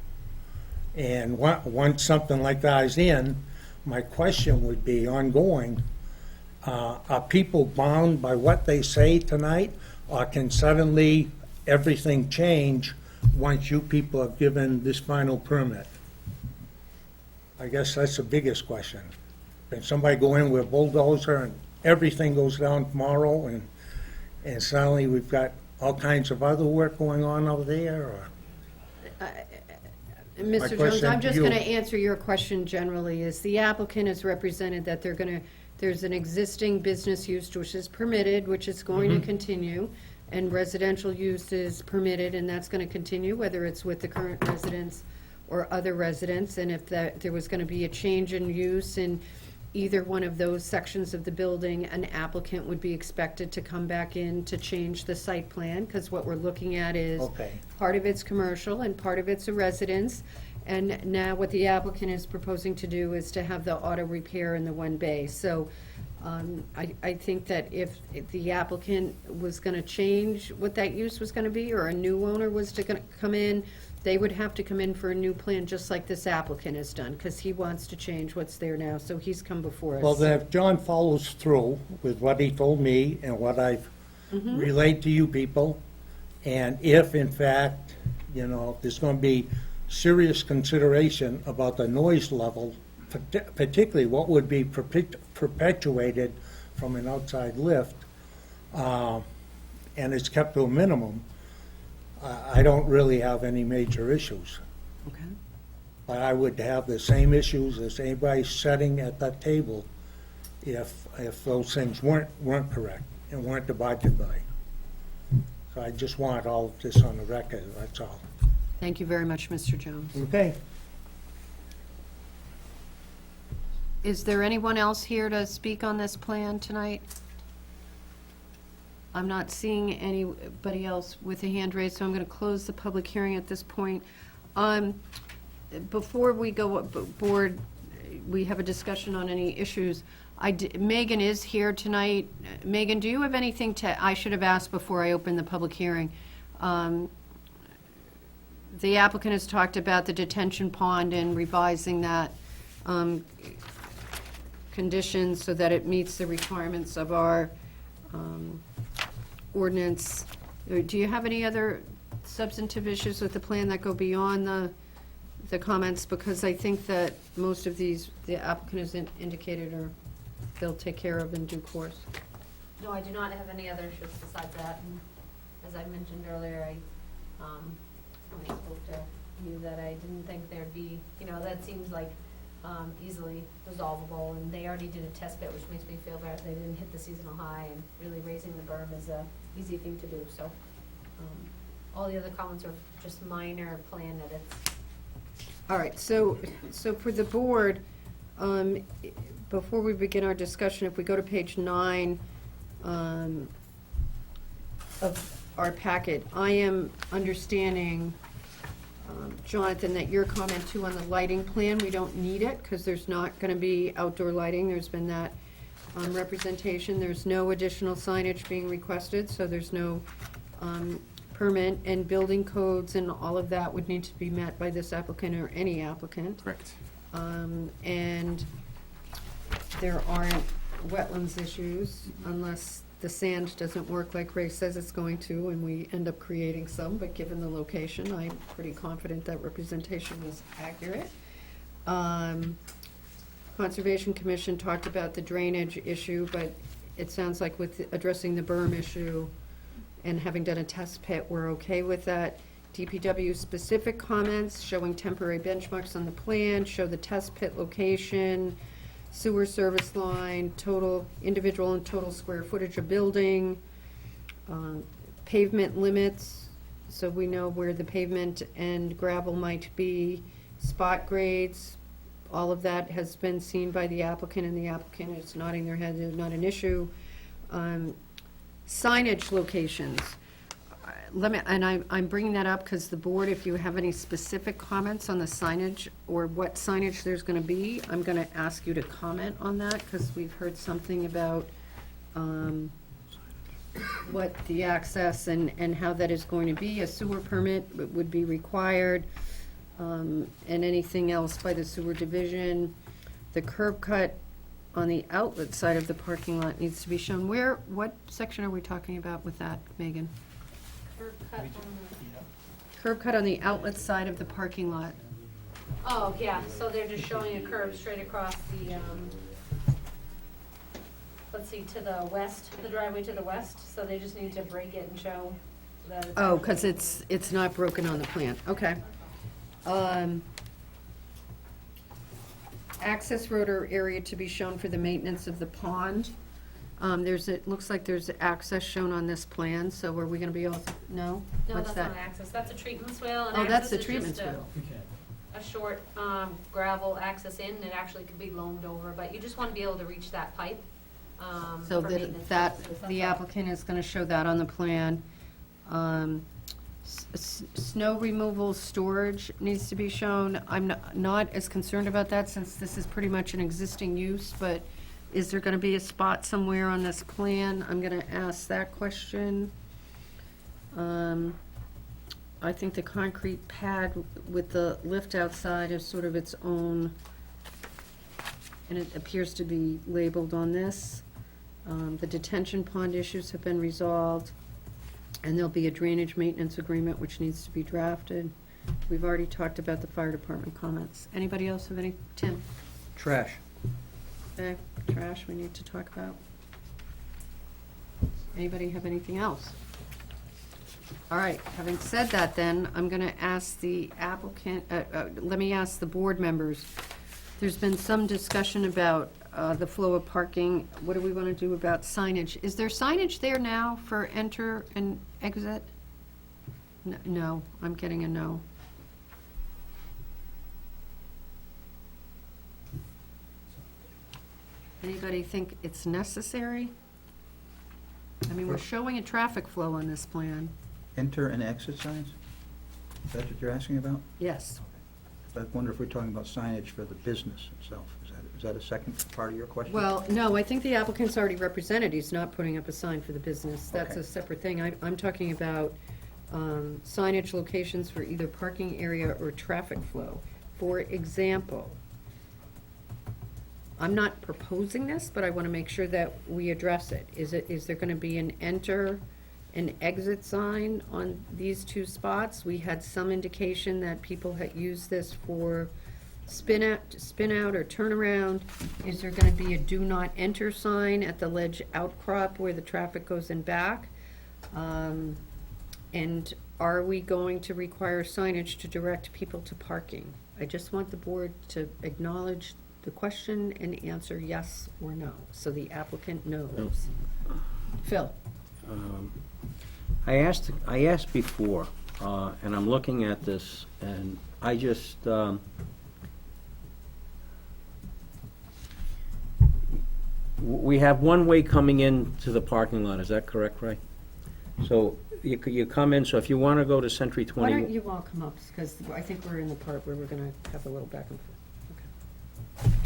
And once something like that is in, my question would be ongoing, are people bound by what they say tonight, or can suddenly everything change once you people have given this final permit? I guess that's the biggest question. Can somebody go in with a bulldozer and everything goes down tomorrow, and suddenly we've got all kinds of other work going on over there, or? Mr. Jones, question I'm to just you. going to answer your question generally, is the applicant has represented that there's an existing business use which is permitted, which is going Mm-hmm. to continue, and residential use is permitted, and that's going to continue, whether it's with the current residents or other residents, and if there was going to be a change in use in either one of those sections of the building, an applicant would be expected to come back in to change the site plan, because what we're looking at is Okay. part of it's commercial and part of it's a residence. And now what the applicant is proposing to do is to have the auto repair in the one bay. So I think that if the applicant was going to change what that use was going to be, or a new owner was to come in, they would have to come in for a new plan, just like this applicant has done, because he wants to change what's there now, so he's come before us. Well, then if John follows through with what he told me and what I've relayed to you people, and if in fact, there's going to be serious consideration about the noise level, particularly what would be perpetuated from an outside lift, and it's kept to a minimum, I don't really have any major issues. Okay. But I would have the same issues as anybody sitting at that table if those things weren't correct and weren't abided by. So I just want all of this on the record, that's all. Thank you very much, Mr. Jones. Okay. Is there anyone else here to speak on this plan tonight? I'm not seeing anybody else with a hand raised, so I'm going to close the public hearing at this point. Before we go board, we have a discussion on any issues. Megan is here tonight. Megan, do you have anything I should have asked before I opened the public hearing? The applicant has talked about the detention pond and revising that condition so that it meets the requirements of our ordinance. Do you have any other substantive issues with the plan that go beyond the comments? Because I think that most of these, the applicant has indicated they'll take care of in due course. No, I do not have any other issues besides that. And as I mentioned earlier, when I spoke to you, that I didn't think there'd be, that seems like easily resolvable. And they already did a test pit, which makes me feel better. They didn't hit the seasonal high, and really raising the berm is a easy thing to do. So all the other comments are just minor plan edits. All right, so for the board, before we begin our discussion, if we go to page 9 of our packet, I am understanding, Jonathan, that your comment too on the lighting plan, we don't need it because there's not going to be outdoor lighting. There's been that representation. There's no additional signage being requested, so there's no permit, and building codes and all of that would need to be met by this applicant or any applicant. Correct. And there aren't wetlands issues unless the sand doesn't work like Ray says it's going to, and we end up creating some, but given the location, I'm pretty confident that representation was accurate. Conservation Commission talked about the drainage issue, but it sounds like with addressing the berm issue and having done a test pit, we're okay with that. DPW specific comments showing temporary benchmarks on the plan, show the test pit location, sewer service line, total, individual and total square footage of building, pavement limits, so we know where the pavement and gravel might be, spot grades, all of that has been seen by the applicant, and the applicant is nodding their head, it's not an issue. Signage locations. I'm bringing that up because the board, if you have any specific comments on the signage or what signage there's going to be, I'm going to ask you to comment on that because we've heard something about what the access and how that is going to be. A sewer permit would be required, and anything else by the sewer division. The curb cut on the outlet side of the parking lot needs to be shown. What section are we talking about with that, Megan? Curb cut on the outlet side of the parking lot. Oh, yeah, so they're just showing a curve straight across the, let's see, to the west, the driveway to the west, so they just need to break it and show that it's. Oh, because it's not broken on the plan, okay. Access road or area to be shown for the maintenance of the pond. It looks like there's access shown on this plan, so are we gonna be able to, no? No, What's that's that? not access, that's a treatment swale, and Oh, that's access the is treatment just swale. a short, gravel access in, it actually could be loamed over, but you just wanna be able to reach that pipe, So for maintenance that, purposes. That's the all. applicant is gonna show that on the plan. Snow removal storage needs to be shown. I'm not as concerned about that since this is pretty much an existing use, but is there gonna be a spot somewhere on this plan? I'm gonna ask that question. I think the concrete pad with the lift outside is sort of its own, and it appears to be labeled on this. The detention pond issues have been resolved, and there'll be a drainage maintenance agreement which needs to be drafted. We've already talked about the fire department comments. Anybody else have any? Tim? Trash. Okay, trash we need to talk about. Anybody have anything else? All right, having said that then, I'm going to ask the applicant, let me ask the board members. There's been some discussion about the flow of parking. What do we want to do about signage? Is there signage there now for enter and exit? No, I'm getting a no. Anybody think it's necessary? I mean, we're showing a traffic flow on this plan. Enter and exit signs? Is that what you're asking about? Yes. I wonder if we're talking about signage for the business itself. Is that a second part of your question? Well, no, I think the applicant's already represented. He's not putting up a sign for the business. That's Okay. a separate thing. I'm talking about signage locations for either parking area or traffic flow. For example, I'm not proposing this, but I want to make sure that we address it. Is there going to be an enter and exit sign on these two spots? We had some indication that people had used this for spin out or turnaround. Is there going to be a do not enter sign at the ledge outcrop where the traffic goes in back? And are we going to require signage to direct people to parking? I just want the board to acknowledge the question and answer yes or no, so the applicant knows. Phil? I asked before, and I'm looking at this, and I just, we have one way coming into the parking lot, is that correct, Ray? So you come in, so if you want to go to Century Why 20. don't you all come up, because I think we're in the part where we're gonna have a little back and forth.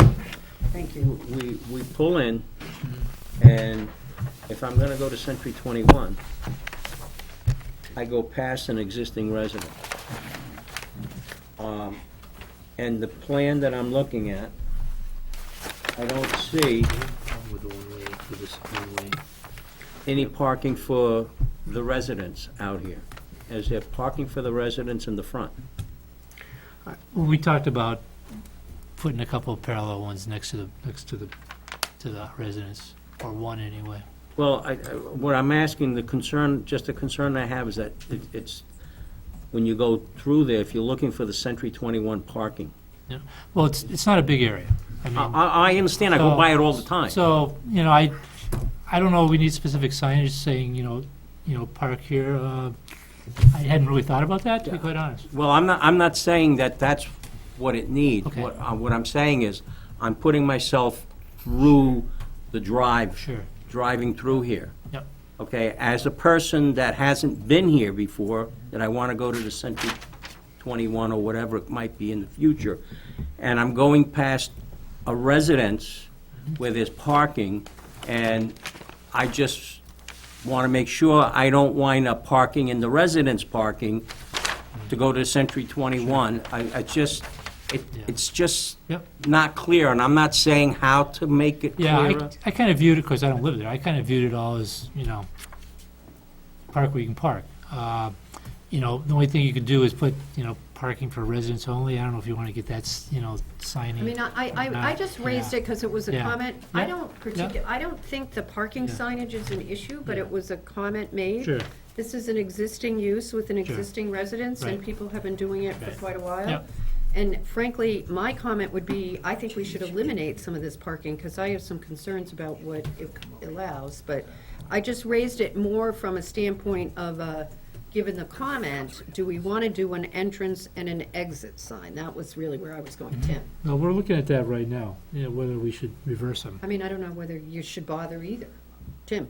Okay. Thank you. We pull in, and if I'm gonna go to Century 21, I go past an existing residence. And the plan that I'm looking at, I don't see any parking for the residents out here. Is there parking for the residents in the front? Well, we talked about putting a couple of parallel ones next to the residence, or one anyway. Well, what I'm asking, the concern I have is that it's, when you go through there, if you're looking for the Century 21 parking. Yeah. Well, it's not a big area. I mean, I understand, I go so- by it all the time. So, I don't know, we need specific signage saying, park here. I hadn't really thought about that, to be quite honest. Well, I'm not saying that that's what it needs. Okay. What I'm saying is, I'm putting myself through the drive. Sure. Driving through here. Yep. Okay, as a person that hasn't been here before, that I want to go to the Century 21 or whatever it might be in the future, and I'm going past a residence where there's parking, and I just want to make sure I don't wind up parking in the residence parking to go to Century 21. It's just Yep. not clear, and I'm not saying how to make it Yeah, clearer. I kind of viewed it, because I don't live there, I kind of viewed it all as, park where you can park. The only thing you could do is put, parking for residents only. I don't know if you want to get that, signing. I mean, I just raised it because it was a Yeah. comment. Yeah. I don't think the parking Yeah. signage is an issue, but it was a comment made. Sure. This is an existing use with an Sure. existing residence, and Right. people have been doing it for Right. quite a while. Yep. And frankly, my comment would be, I think we should eliminate some of this parking, because I have some concerns about what it allows. But I just raised it more from a standpoint of, given the comment, do we want to do an entrance and an exit sign? That was really where I was going, Tim. No, we're looking at that right now, whether we should reverse them. I mean, I don't know whether you should bother either. Tim?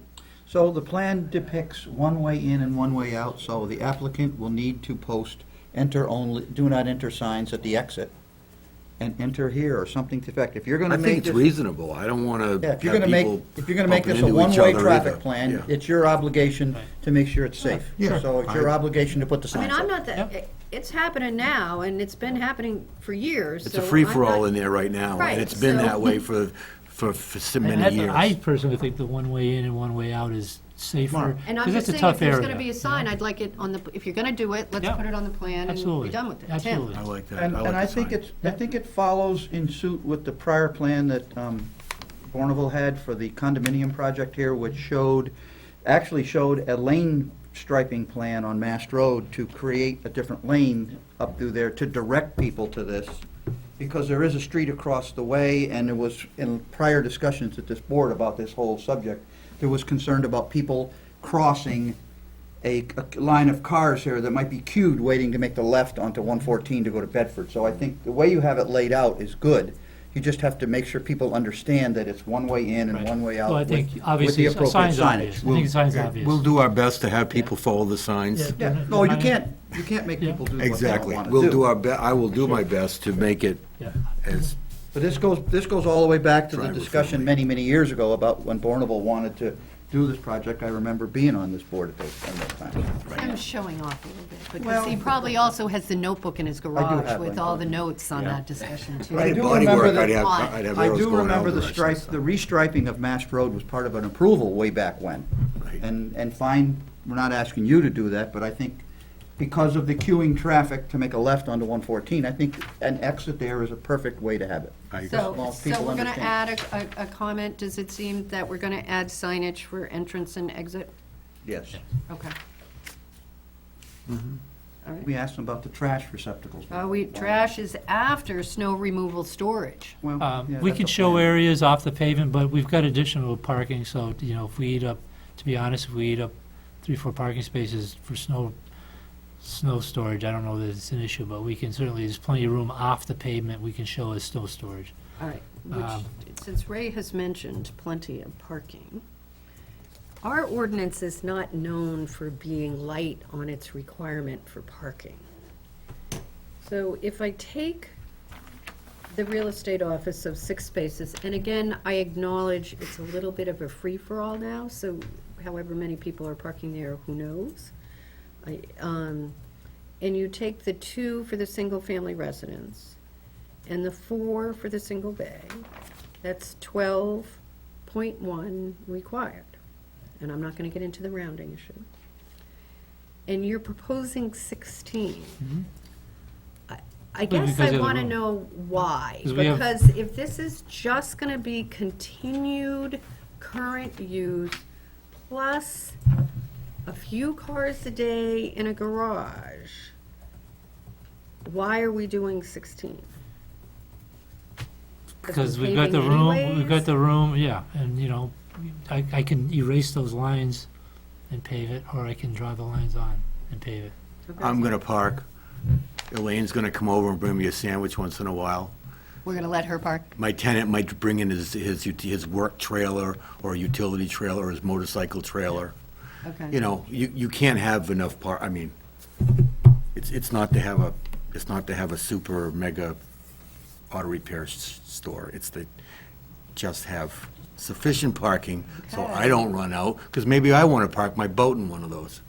So the plan depicts one way in and one way out, so the applicant will need to post enter only, do not enter signs at the exit, and enter here, or something to the effect. If you're gonna I make think it's this. reasonable. I don't want to Yeah, have if you're gonna make, people if you're gonna make bumping this a into each one-way other traffic either. plan, Yeah. it's your obligation Right. to make sure it's safe. Sure. So it's your obligation to put the I signs mean, up. I'm not Yep. that, it's happening now, and it's been happening for years, It's so a I'm free-for-all not- in there right now, Right, and it's been so- that way for so many years. I personally think the one way in and one way out is safer, Mark. And I'm because just it's a saying, tough if there's area. gonna be a sign, I'd like it on the, if you're gonna do it, let's Yeah. put it on the plan and Absolutely. be done with it. Tim? Absolutely. I like that. And like I the think sign. I think it follows in suit with the prior plan that Bourneville had for the condominium project here, which actually showed a lane striping plan on Mast Road to create a different lane up through there to direct people to this, because there is a street across the way, and there was, in prior discussions at this board about this whole subject, there was concern about people crossing a line of cars here that might be queued, waiting to make the left onto 114 to go to Bedford. So I think the way you have it laid out is good. You just have to make sure people understand that it's one way in and Right. one way out Well, I with think with obviously the a appropriate sign's obvious. signage. I think the sign's obvious. We'll do our best to have people follow the signs. Yeah. Yeah, no, you can't make Yeah. people do what they don't Exactly. want to We'll do do. our I will do my best to make it Yeah. as, But this goes all the way back to the Driver discussion friendly. many, many years ago about when Bourneville wanted to do this project. I remember being on this board at those times. Tim's showing off a little bit, because Well- he probably also has the notebook in his garage have with one. all the notes on Yeah. that discussion, too. But I do body remember work, that- I'd have I arrows do going all remember the directions. the restriping of Mast Road was part of an approval way back when. Right. And fine, we're not asking you to do that, but I think because of the queuing traffic to make a left onto 114, I think an exit there is a perfect way to have it. So, Well, so people we're gonna understand. add a comment, does it seem that we're gonna add signage for entrance and exit? Yes. Okay. Mm-hmm. All right. We asked them about the trash receptacles. Trash is after snow removal storage. Well, yeah, We that's could a show plan. areas off the pavement, but we've got additional parking, so, you know, if we eat up, to be honest, if we eat up 3, 4 parking spaces for snow storage, I don't know that it's an issue, but we can certainly, there's plenty of room off the pavement we can show as snow storage. All right, Um, which, since Ray has mentioned plenty of parking, our ordinance is not known for being light on its requirement for parking. So if I take the real estate office of 6 spaces, and again, I acknowledge it's a little bit of a free-for-all now, so however many people are parking there, who knows? And you take the 2 for the single-family residence, and the 4 for the single bay, that's 12.1 required. And I'm not gonna get into the rounding issue. And you're proposing 16. I Well, guess because I of the wanna room. know why. 'Cause we have- Because if this is just gonna be continued current use plus a few cars a day in a garage, why are we doing 16? Because we're we've got the paving room, we've anyways? got the room, yeah, and, you know, I can erase those lines and pave it, or I can draw the lines on and pave it. Okay. I'm gonna park. Elaine's gonna come over and bring me a sandwich once in a while. We're gonna let her park. My tenant might bring in his work trailer or a utility trailer or his motorcycle trailer. Okay. You know, you can't have enough I mean, it's not to have a super mega auto repair store. It's to just have sufficient parking so I Okay. don't run out, because maybe I want to park my boat in one of those.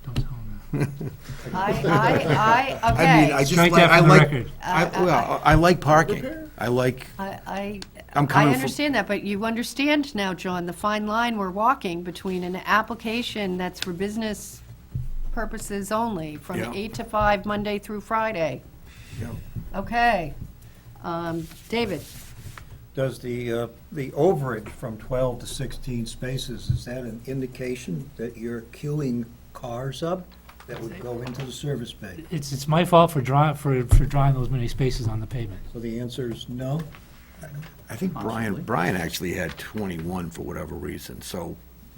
Don't tell them okay. I mean, I just Strike like, that I from the like, record. I like parking. I like, I I'm coming from- understand that, but you understand now, John, the fine line we're walking between an application that's for business purposes only, from Yeah. 8 to 5, Monday through Friday. Yeah. Okay. David? Does the overage from 12 to 16 spaces, is that an indication that you're queuing cars up that would go into the service bay? It's my fault for drawing those many spaces on the pavement. So the answer is no? I think Brian actually had 21 for whatever reason, so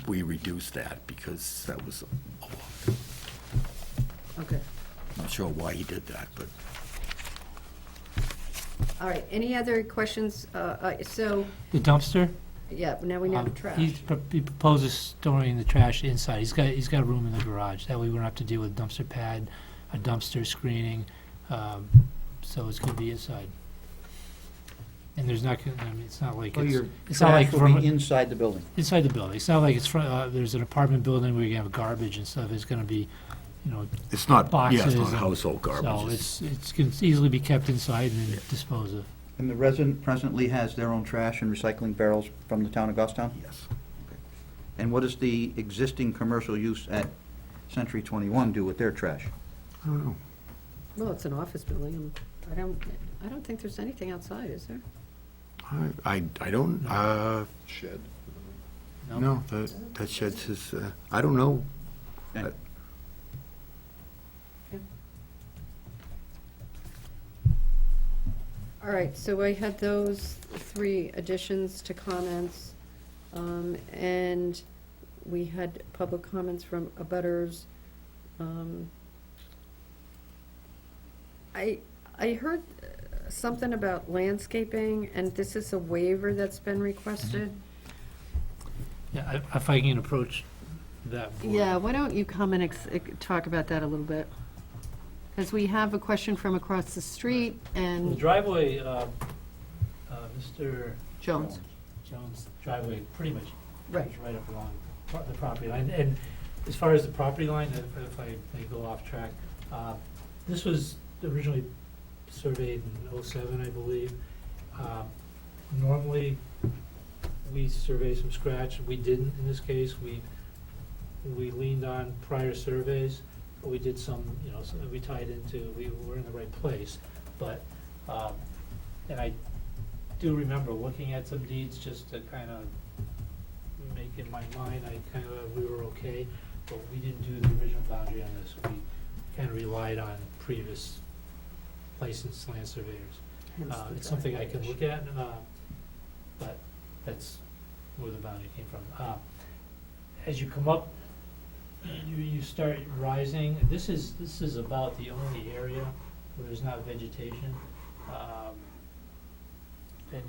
we reduced that because that was, Okay. not sure why he did that, but. All right, any other questions? So, The dumpster, yeah, now we know trash. he proposes storing the trash inside. He's got room in the garage. That way we don't have to deal with dumpster pad, a dumpster screening, so it's gonna be inside. And there's not, I mean, it's not like So your it's not like trash will be from, inside the building. inside the building. It's not like it's there's an apartment building where you have garbage and stuff. It's gonna be, you know, It's not, yeah, it's boxes not and- household so garbage. it's can easily be kept inside and then disposed of. And the resident presently has their own trash and recycling barrels from the town of Goffstown? Yes. And what does the existing commercial use at Century 21 do with their trash? I don't know. Well, it's an office building. I don't think there's anything outside, is there? I don't, Shed. no, that sheds his, I don't know. Okay. All right, so I had those 3 additions to comments, and we had public comments from abutters. I heard something about landscaping, and this is a waiver that's been requested. Yeah, if I can approach that board. Yeah, why don't you come and talk about that a little bit? Because we have a question from across the street, The and driveway, Mr. Jones. Jones' driveway pretty much Right. goes right up along the property line. And as far as the property line, if I may go off track, this was originally surveyed in '07, I believe. Normally, we survey from scratch. We didn't in this case. We leaned on prior surveys. We did some, so we tied into, we were in the right place. But, and I do remember looking at some deeds just to kind of make in my mind, we were okay, but we didn't do the original boundary on this. We kind of relied on previous licensed land surveyors. It's something I can look at, but that's where the boundary came from. As you come up, you start rising. This is about the only area where there's not vegetation. And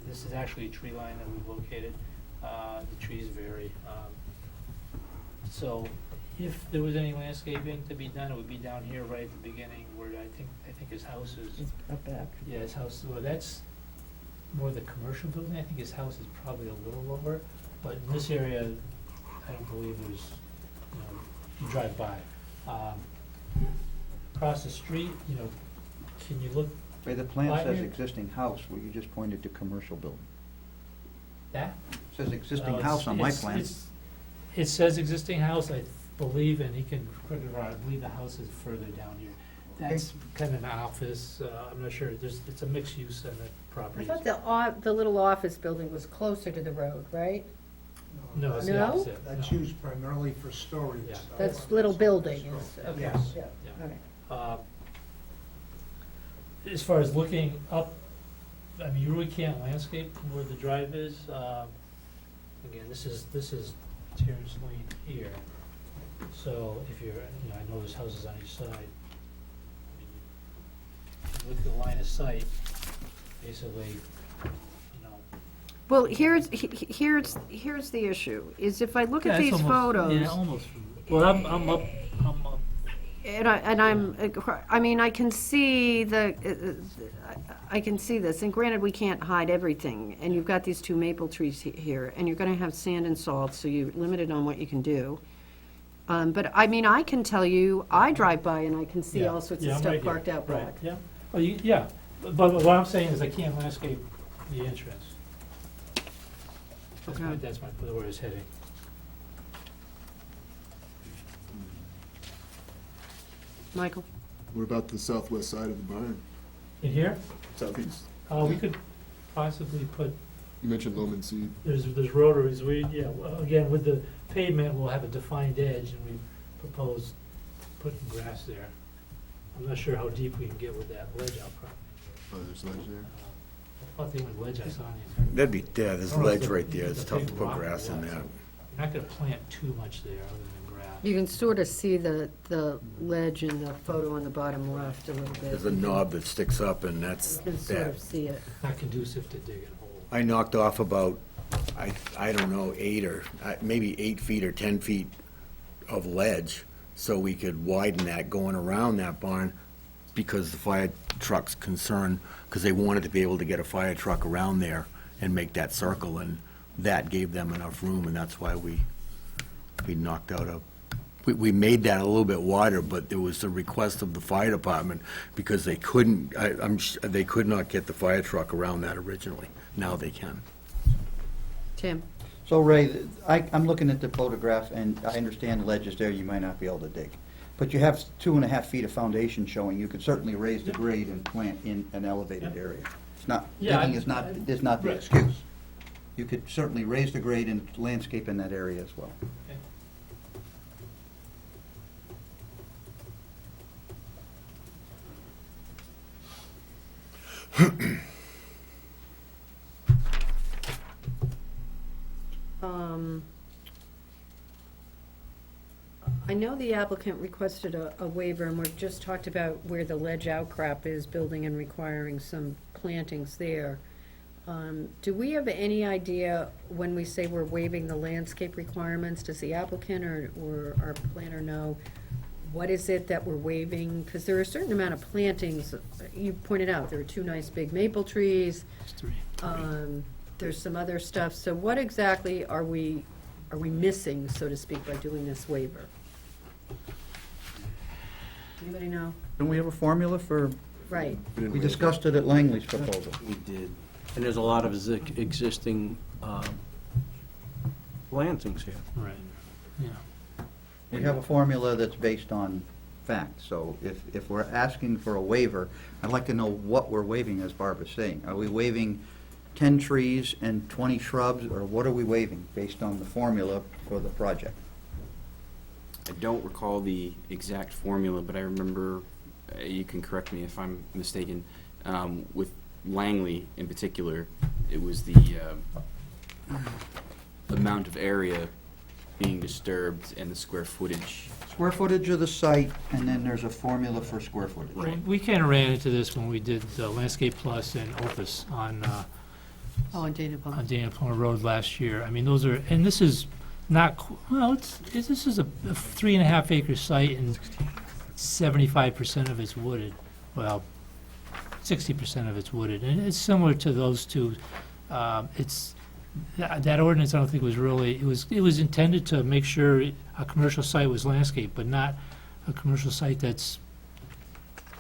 this is actually a tree line that we've located. The trees vary. So if there was any landscaping to be done, it would be down here right at the beginning where I think his house is. Up back. Yeah, his house, well, that's more the commercial building. I think his house is probably a little lower, but in this area, I don't believe there's, you drive by. Across the street, can you look Ray, the plan Why says here? existing house, where you just pointed to commercial building. that? It says existing No, house on my plan. It says existing house, I believe, and he can correct me if I'm wrong, I believe the house is further down here. That's kind of an office, I'm not sure, it's a mixed use on the I property. thought the little office building was closer to the road, right? No, it's the No? opposite. That's No. used primarily for storage. Yeah. That's little building. Okay, Yes. yeah, Yeah. okay. As far as looking up, I mean, you really can't landscape where the drive is. Again, this is Terrace Lane here. So if you're, I know there's houses on each side. I mean, if you look at the line of sight, basically, Well, here's the issue, is if I look at Yeah, it's these almost- photos. Yeah, almost. Well, I'm up. I mean, I can see I can see this, and granted, we can't hide everything, and you've got these 2 maple trees here, and you're gonna have sand and salt, so you're limited on what you can do. But, I mean, I can tell you, I drive by and I can see all sorts of I'm stuff right here. parked out Right, back. yeah. Well, yeah, but what I'm saying is I can't landscape the entrance. Okay. That's where it's heading. Michael? What about the southwest side of the barn? In here, Southeast? we could possibly put, You mentioned loam and seed. there's rotaries, again, with the pavement, we'll have a defined edge, and we propose putting grass there. I'm not sure how deep we can get with that ledge out front. Oh, there's ledge there. I thought the only ledge I saw in here. That'd be, yeah, there's I don't know if ledge the- right there, the it's tough big to put rock or grass in what, there. so You're not gonna plant too much there other than grass. You can sort of see the ledge in the photo on the bottom left a little bit. There's a knob that sticks up, and that's You can sort that. of see it. Not conducive to digging holes. I knocked off about, I don't know, 8 or, maybe 8 feet or 10 feet of ledge, so we could widen that going around that barn, because the fire truck's concerned, because they wanted to be able to get a fire truck around there and make that circle, and that gave them enough room, and that's why we knocked out we made that a little bit wider, but there was a request of the fire department, because they couldn't, they could not get the fire truck around that originally. Now they can. Tim? So Ray, I'm looking at the photograph, and I understand the ledge is there, you might not be able to dig. But you have 2.5 feet of foundation showing, you could certainly raise the grade and plant in an elevated area. It's not, Yeah, digging is not the right. excuse. You could certainly raise the grade and landscape in that area as well. I know the applicant requested a waiver, and we've just talked about where the ledge outcrop is building and requiring some plantings there. Do we have any idea, when we say we're waiving the landscape requirements, does the applicant or our planner know what is it that we're waiving? Because there are a certain amount of plantings, you pointed out, there are 2 nice big maple trees. It's three. There's some other stuff, so what exactly are we missing, so to speak, by doing this waiver? Anybody know? Don't we have a formula for, Right. we discussed it at Langley's proposal. We did. And there's a lot of existing plantings here. Right, yeah. We have a formula that's based on fact, so if we're asking for a waiver, I'd like to know what we're waiving, as Barbara's saying. Are we waiving 10 trees and 20 shrubs, or what are we waiving based on the formula for the project? I don't recall the exact formula, but I remember, you can correct me if I'm mistaken, with Langley in particular, it was the amount of area being disturbed and the square footage. Square footage of the site, and then there's a formula for square footage. Well, we kind of ran into this when we did Landscape Plus and Opus on Oh, and Dana Pond. Dana Plummer Road last year. I mean, those are, and this is not, well, this is a 3.5 acre site, and 75% of it's wooded. Well, 60% of it's wooded, and it's similar to those two. That ordinance, I don't think was really, it was intended to make sure a commercial site was landscaped, but not a commercial site that's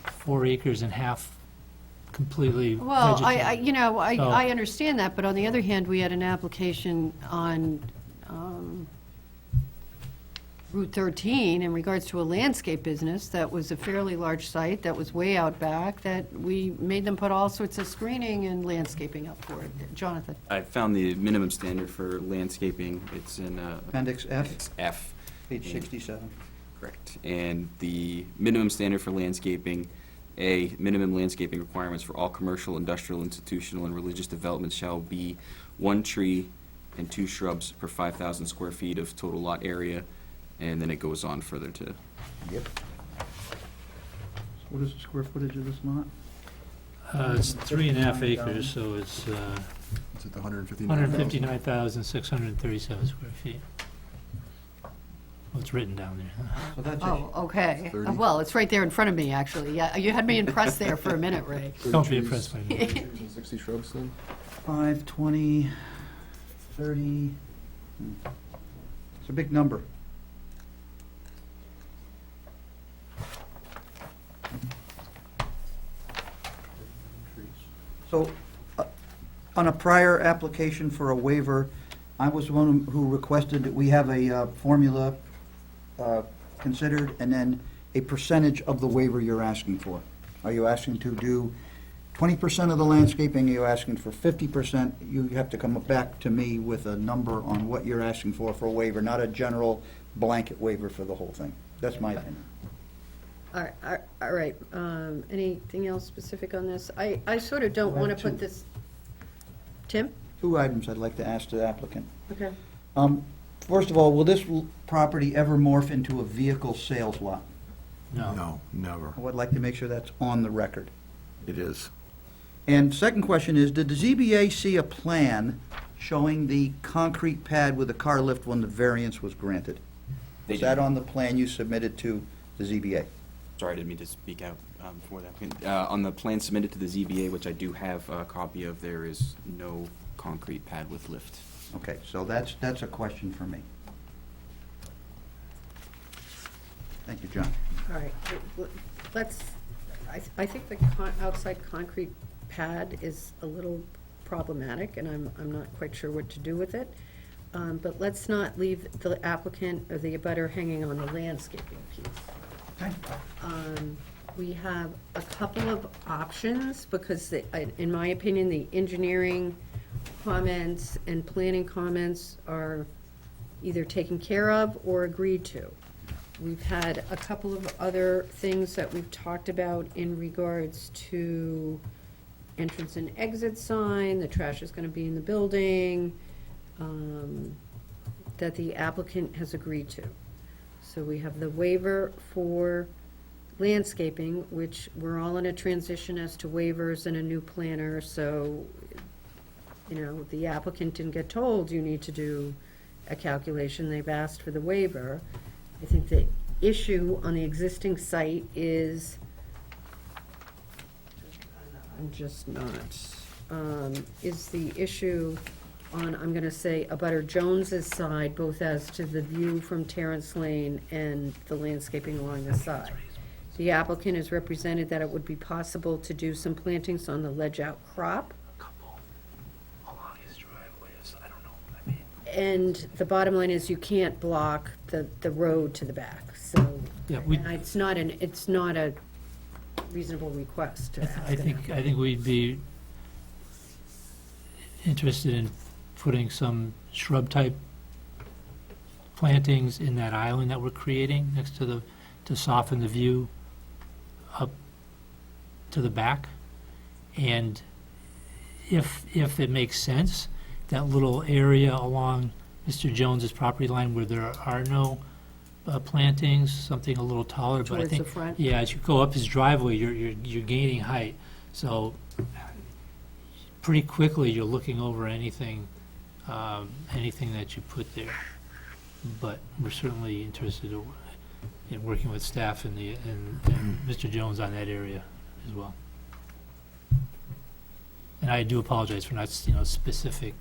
4 acres and half completely Well, vegetated. So- I understand that, but on the other hand, we had an application on Route 13 in regards to a landscape business that was a fairly large site, that was way out back, that we made them put all sorts of screening and landscaping up for it. Jonathan? I found the minimum standard for landscaping, it's in Appendix F, Appendix F. page 67. Correct. And the minimum standard for landscaping, minimum landscaping requirements for all commercial, industrial, institutional, and religious developments shall be 1 tree and 2 shrubs per 5,000 square feet of total lot area. And then it goes on further to, Yep. What is the square footage of this lot? It's 3.5 acres, so it's Is it the 159,000? 159,637 square feet. Well, it's written down there. So that's Oh, okay. 30. Well, it's right there in front of me, actually. Yeah, you had me impressed there for a minute, Ray. 30 Don't be trees, impressed by me. 30 trees and 60 shrubs then? 5, 20, 30. It's a big number. So, on a prior application for a waiver, I was one who requested that we have a formula considered, and then a percentage of the waiver you're asking for. Are you asking to do 20% of the landscaping? Are you asking for 50%? You have to come back to me with a number on what you're asking for a waiver, not a general blanket waiver for the whole thing. That's my opinion. All right. Anything else specific on this? I sort of don't I have want to put two. this, Tim? 2 items I'd like to ask the applicant. Okay. First of all, will this property ever morph into a vehicle sales lot? No. No, never. I would like to make sure that's on the record. It is. And second question is, did the ZBA see a plan showing the concrete pad with a car lift when the variance was granted? They Was that did. on the plan you submitted to the ZBA? sorry, I didn't mean to speak out for that. On the plan submitted to the ZBA, which I do have a copy of, there is no concrete pad with lift. Okay, so that's a question for me. Thank you, John. All right, let's, I think the outside concrete pad is a little problematic, and I'm not quite sure what to do with it. But let's not leave the applicant or the abutter hanging on the landscaping piece. Okay. We have a couple of options, because in my opinion, the engineering comments and planning comments are either taken care of or agreed to. We've had a couple of other things that we've talked about in regards to entrance and exit sign, the trash is gonna be in the building, that the applicant has agreed to. So we have the waiver for landscaping, which we're all in a transition as to waivers and a new planner, so, you know, the applicant didn't get told you need to do a calculation, they've asked for the waiver. I think the issue on the existing site is, I'm just not, is the issue on, I'm gonna say, Abutter Jones's side, both as to the view from Terrace Lane and the landscaping along the side. The applicant has represented that it would be possible to do some plantings on the ledge-out crop. Along his driveways, I don't know, I mean. And the bottom line is you can't block the road to the back, so Yeah, it's not a reasonable request to ask. I think we'd be interested in putting some shrub-type plantings in that island that we're creating next to to soften the view up to the back. And if it makes sense, that little area along Mr. Jones's property line where there are no plantings, something a little taller, but I Towards think. the front? Yeah, as you go up his driveway, you're gaining height, so pretty quickly you're looking over anything that you put there. But we're certainly interested in working with staff and Mr. Jones on that area as well. And I do apologize for not, specific,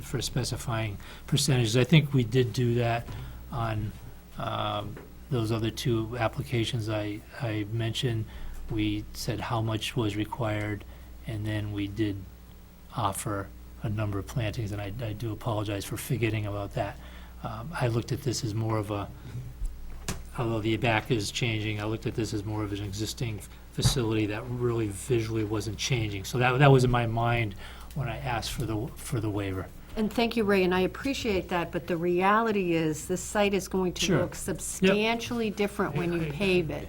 for specifying percentages. I think we did do that on those other two applications I mentioned. We said how much was required, and then we did offer a number of plantings, and I do apologize for forgetting about that. I looked at this as more of a, although the back is changing, I looked at this as more of an existing facility that really visually wasn't changing. So that was in my mind when I asked for the waiver. And thank you, Ray, and I appreciate that, but the reality is, this site is going to Sure. look substantially different when you pave it.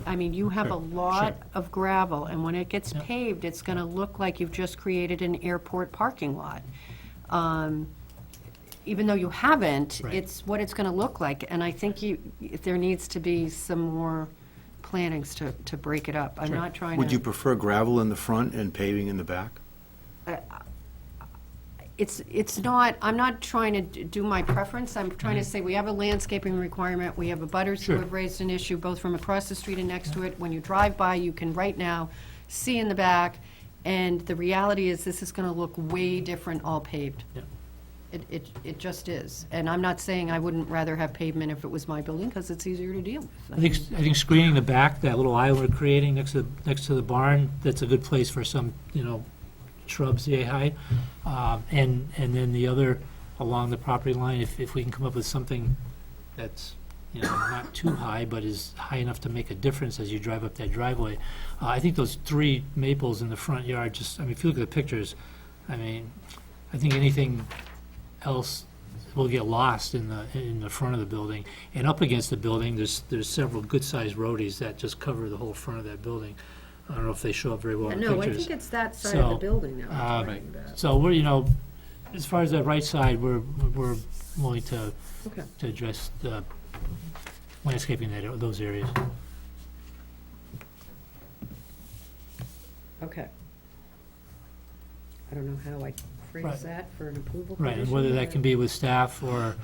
I mean, you have a Sure, lot sure. of gravel, and when it gets Yep. paved, it's gonna look like you've just created an airport parking lot. Even though you haven't, Right. it's what it's gonna look like, and I think there needs to be some more plantings to break it up. I'm Sure. not trying to. Would you prefer gravel in the front and paving in the back? It's not, I'm not trying to do my preference, I'm trying to say, we have a landscaping requirement, we have abutters who Sure. have raised an issue, both from across the street and next to it. When you drive by, you can right now see in the back, and the reality is, this is gonna look way different all paved. Yeah. It just is, and I'm not saying I wouldn't rather have pavement if it was my building, because it's easier to deal with. I think screening the back, that little island we're creating next to the barn, that's a good place for some, shrubs yay high. And then the other, along the property line, if we can come up with something that's, not too high, but is high enough to make a difference as you drive up that driveway. I think those 3 maples in the front yard, if you look at the pictures, I think anything else will get lost in the front of the building. And up against the building, there's several good-sized roadies that just cover the whole front of that building. I don't know if they show up very well in the No, I pictures. think it's that side of the So, building that we're talking about. So we're, as far as that right side, we're willing to Okay. address the landscaping those areas. Okay. I don't know how I phrase Right. that for an approval Right, and condition, whether that but- can be with staff or,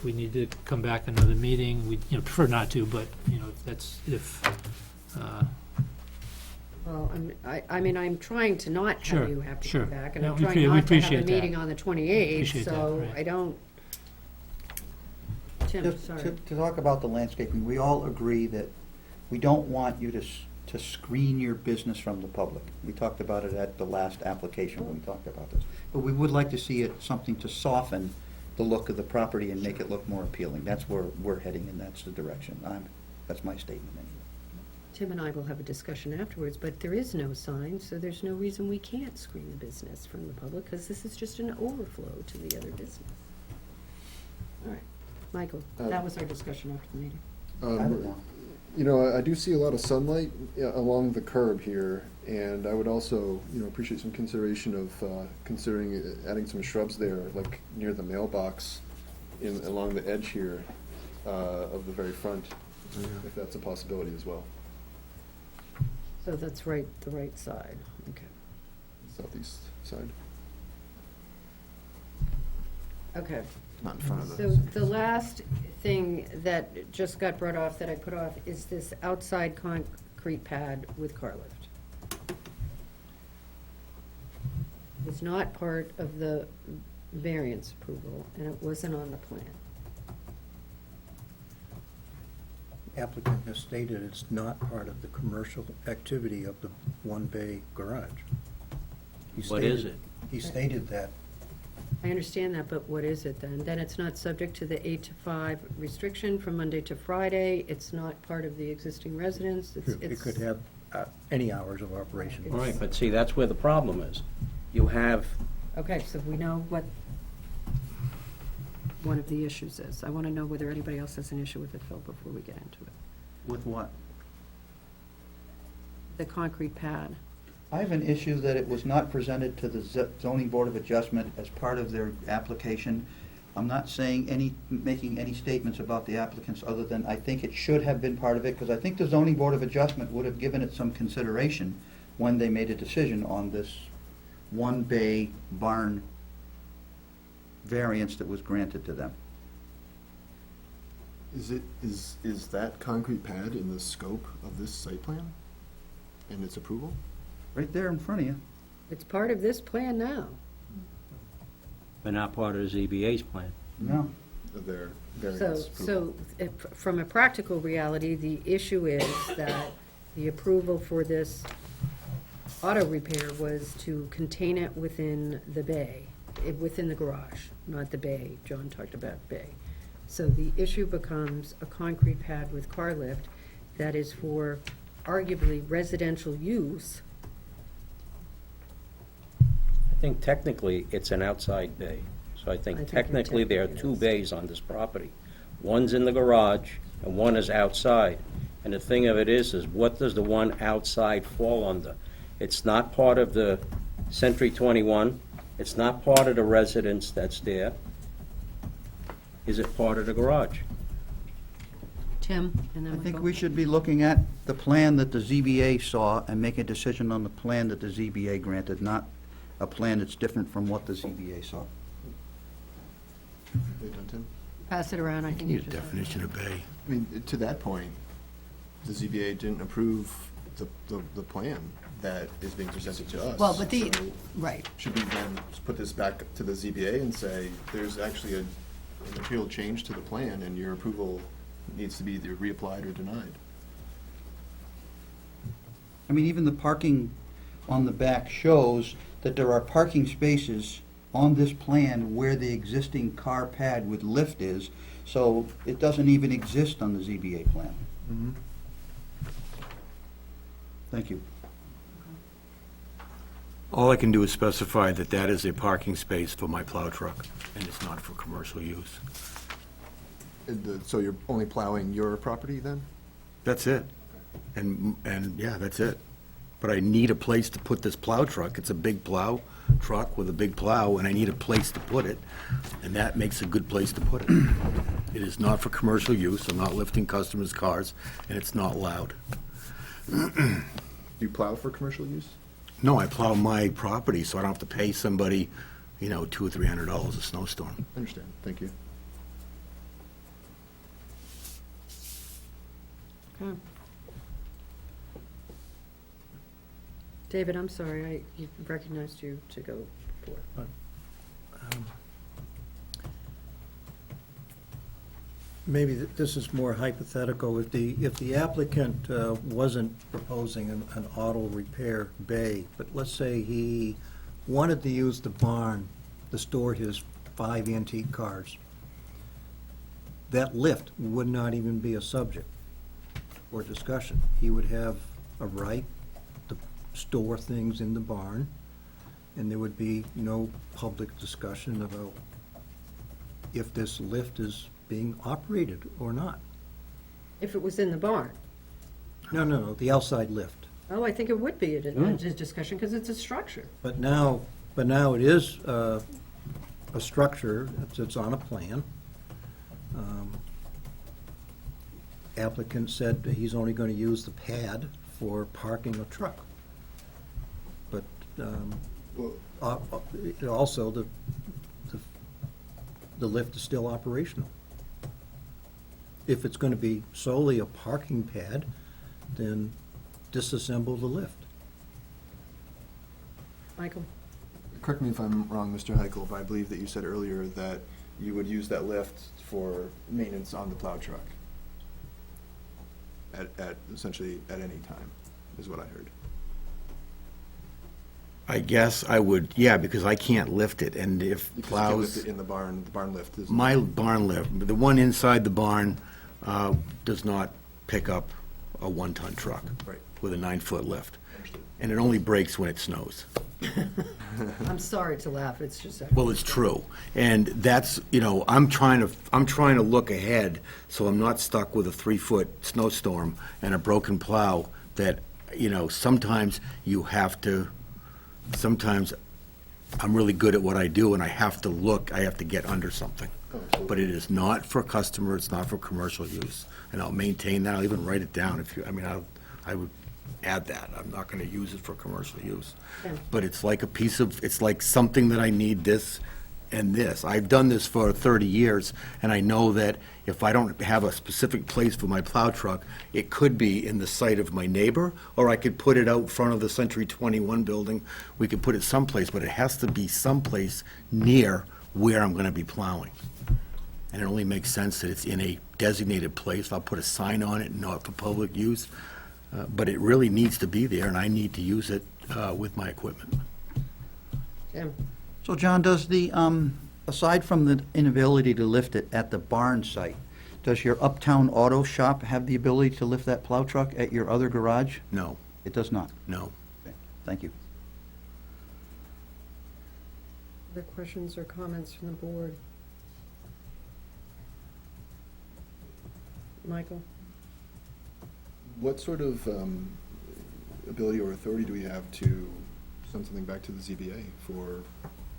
we need to come back another meeting, we, prefer not to, but, Well, I'm trying to not Sure, have you have to sure. come back, and Yeah, I'm we trying not to have appreciate a that. meeting on the 28th, Appreciate that, so right. I don't. Tim, Just sorry. to talk about the landscaping, we all agree that we don't want you to screen your business from the public. We talked about it at the last application when we talked about this. But we would like to see it something to soften the look of the property and make it look more appealing. That's where we're heading, and that's the direction. That's my statement anyway. Tim and I will have a discussion afterwards, but there is no sign, so there's no reason we can't screen the business from the public, because this is just an overflow to the other business. All right, Michael, that was our discussion after the meeting. I don't know. You know, I do see a lot of sunlight along the curb here, and I would also, appreciate some consideration of considering adding some shrubs there, like near the mailbox, along the edge here of the very front, if that's a possibility as well, So that's the right side, okay. southeast side, Okay. not in front of the. So the last thing that just got brought off that I put off is this outside concrete pad with car lift. It's not part of the variance approval, and it wasn't on the plan. Applicant has stated it's not part of the commercial activity of the one-bay garage. He What is stated- it? He stated that. I understand that, but what is it then? Then it's not subject to the 8 to 5 restriction from Monday to Friday, it's not part of the existing residence, It could have any hours of operation. All right, but see, that's where the problem is. You have, Okay, so we know what one of the issues is. I want to know whether anybody else has an issue with it, Phil, before we get into it. With what? The concrete pad. I have an issue that it was not presented to the zoning board of adjustment as part of their application. I'm not saying making any statements about the applicants other than I think it should have been part of it, because I think the zoning board of adjustment would have given it some consideration when they made a decision on this one-bay barn variance that was granted to them. Is that concrete pad in the scope of this site plan and its approval? Right there in front of you. It's part of this plan now. but not part of the ZBA's plan. No. Of their So, variance approval? from a practical reality, the issue is that the approval for this auto repair was to contain it within the bay, within the garage, not the bay. John talked about bay. So the issue becomes a concrete pad with car lift that is for arguably residential use. I think technically, it's an outside bay. So I I think think technically there are technically it two is. bays on this property. One's in the garage and one is outside. And the thing of it is what does the one outside fall under? It's not part of the Century 21. It's not part of the residence that's there. Is it part of the garage? Tim, and then I we'll think go. we should be looking at the plan that the ZBA saw and make a decision on the plan that the ZBA granted, not a plan that's different from what the ZBA saw. Are you done, Tim? Pass it around, I think. Need you a just have- definition of bay. I mean, to that point, the ZBA didn't approve the plan that is being presented to us. Well, but the, So right. should we then put this back to the ZBA and say, there's actually a material change to the plan, and your approval needs to be either reapplied or denied? I mean, even the parking on the back shows that there are parking spaces on this plan where the existing car pad with lift is, so it doesn't even exist on the ZBA plan. Thank you. All I can do is specify that that is a parking space for my plow truck, and it's not for commercial use. So you're only plowing your property then? That's it. And yeah, that's it. But I need a place to put this plow truck. It's a big plow truck with a big plow, and I need a place to put it, and that makes a good place to put it. It is not for commercial use. I'm not lifting customers' cars, and it's not loud. You plow for commercial use? No, I plow my property, so I don't have to pay somebody, $200 or $300 a snowstorm. Understand, thank you. Okay. David, I'm sorry, I recognized you to go before. Maybe this is more hypothetical. If the applicant wasn't proposing an auto repair bay, but let's say he wanted to use the barn to store his 5 antique cars, that lift would not even be a subject or discussion. He would have a right to store things in the barn, and there would be no public discussion about if this lift is being operated or not. If it was in the barn. No, the outside lift. Oh, I think it would be a discussion, because it's a structure. But now it is a structure, it's on a plan. Applicant said that he's only going to use the pad for parking a truck. But Well, also, the lift is still operational. If it's going to be solely a parking pad, then disassemble the lift. Michael? correct me if I'm wrong, Mr. Heichel, but I believe that you said earlier that you would use that lift for maintenance on the plow truck at essentially at any time, is what I heard. I guess I would, yeah, because I can't lift it, and if Because you can't lift plows, it in the barn lift is. my barn lift, the one inside the barn does not pick up a one-ton truck Right. with a 9-foot lift, Understood. and it only breaks when it snows. I'm sorry to laugh, it's just that. Well, it's true, and that's, you know, I'm trying to look ahead, so I'm not stuck with a 3-foot snowstorm and a broken plow that, you know, sometimes I'm really good at what I do, and I have to get under something. absolutely. But it is not for customer, it's not for commercial use, and I'll maintain that, I'll even write it down if you, I would add that, I'm not gonna use it for commercial use. Yeah. But it's like it's like something that I need this and this. I've done this for 30 years, and I know that if I don't have a specific place for my plow truck, it could be in the site of my neighbor, or I could put it out front of the Century 21 building. We could put it someplace, but it has to be someplace near where I'm gonna be plowing. And it only makes sense that it's in a designated place. I'll put a sign on it, not for public use, but it really needs to be there, and I need to use it with my equipment. Jim? So John, does the, aside from the inability to lift it at the barn site, does your Uptown Auto Shop have the ability to lift that plow truck at your other garage? No, It does not. no. Okay, thank you. Other questions or comments from the board? Michael? What sort of ability or authority do we have to send something back to the ZBA for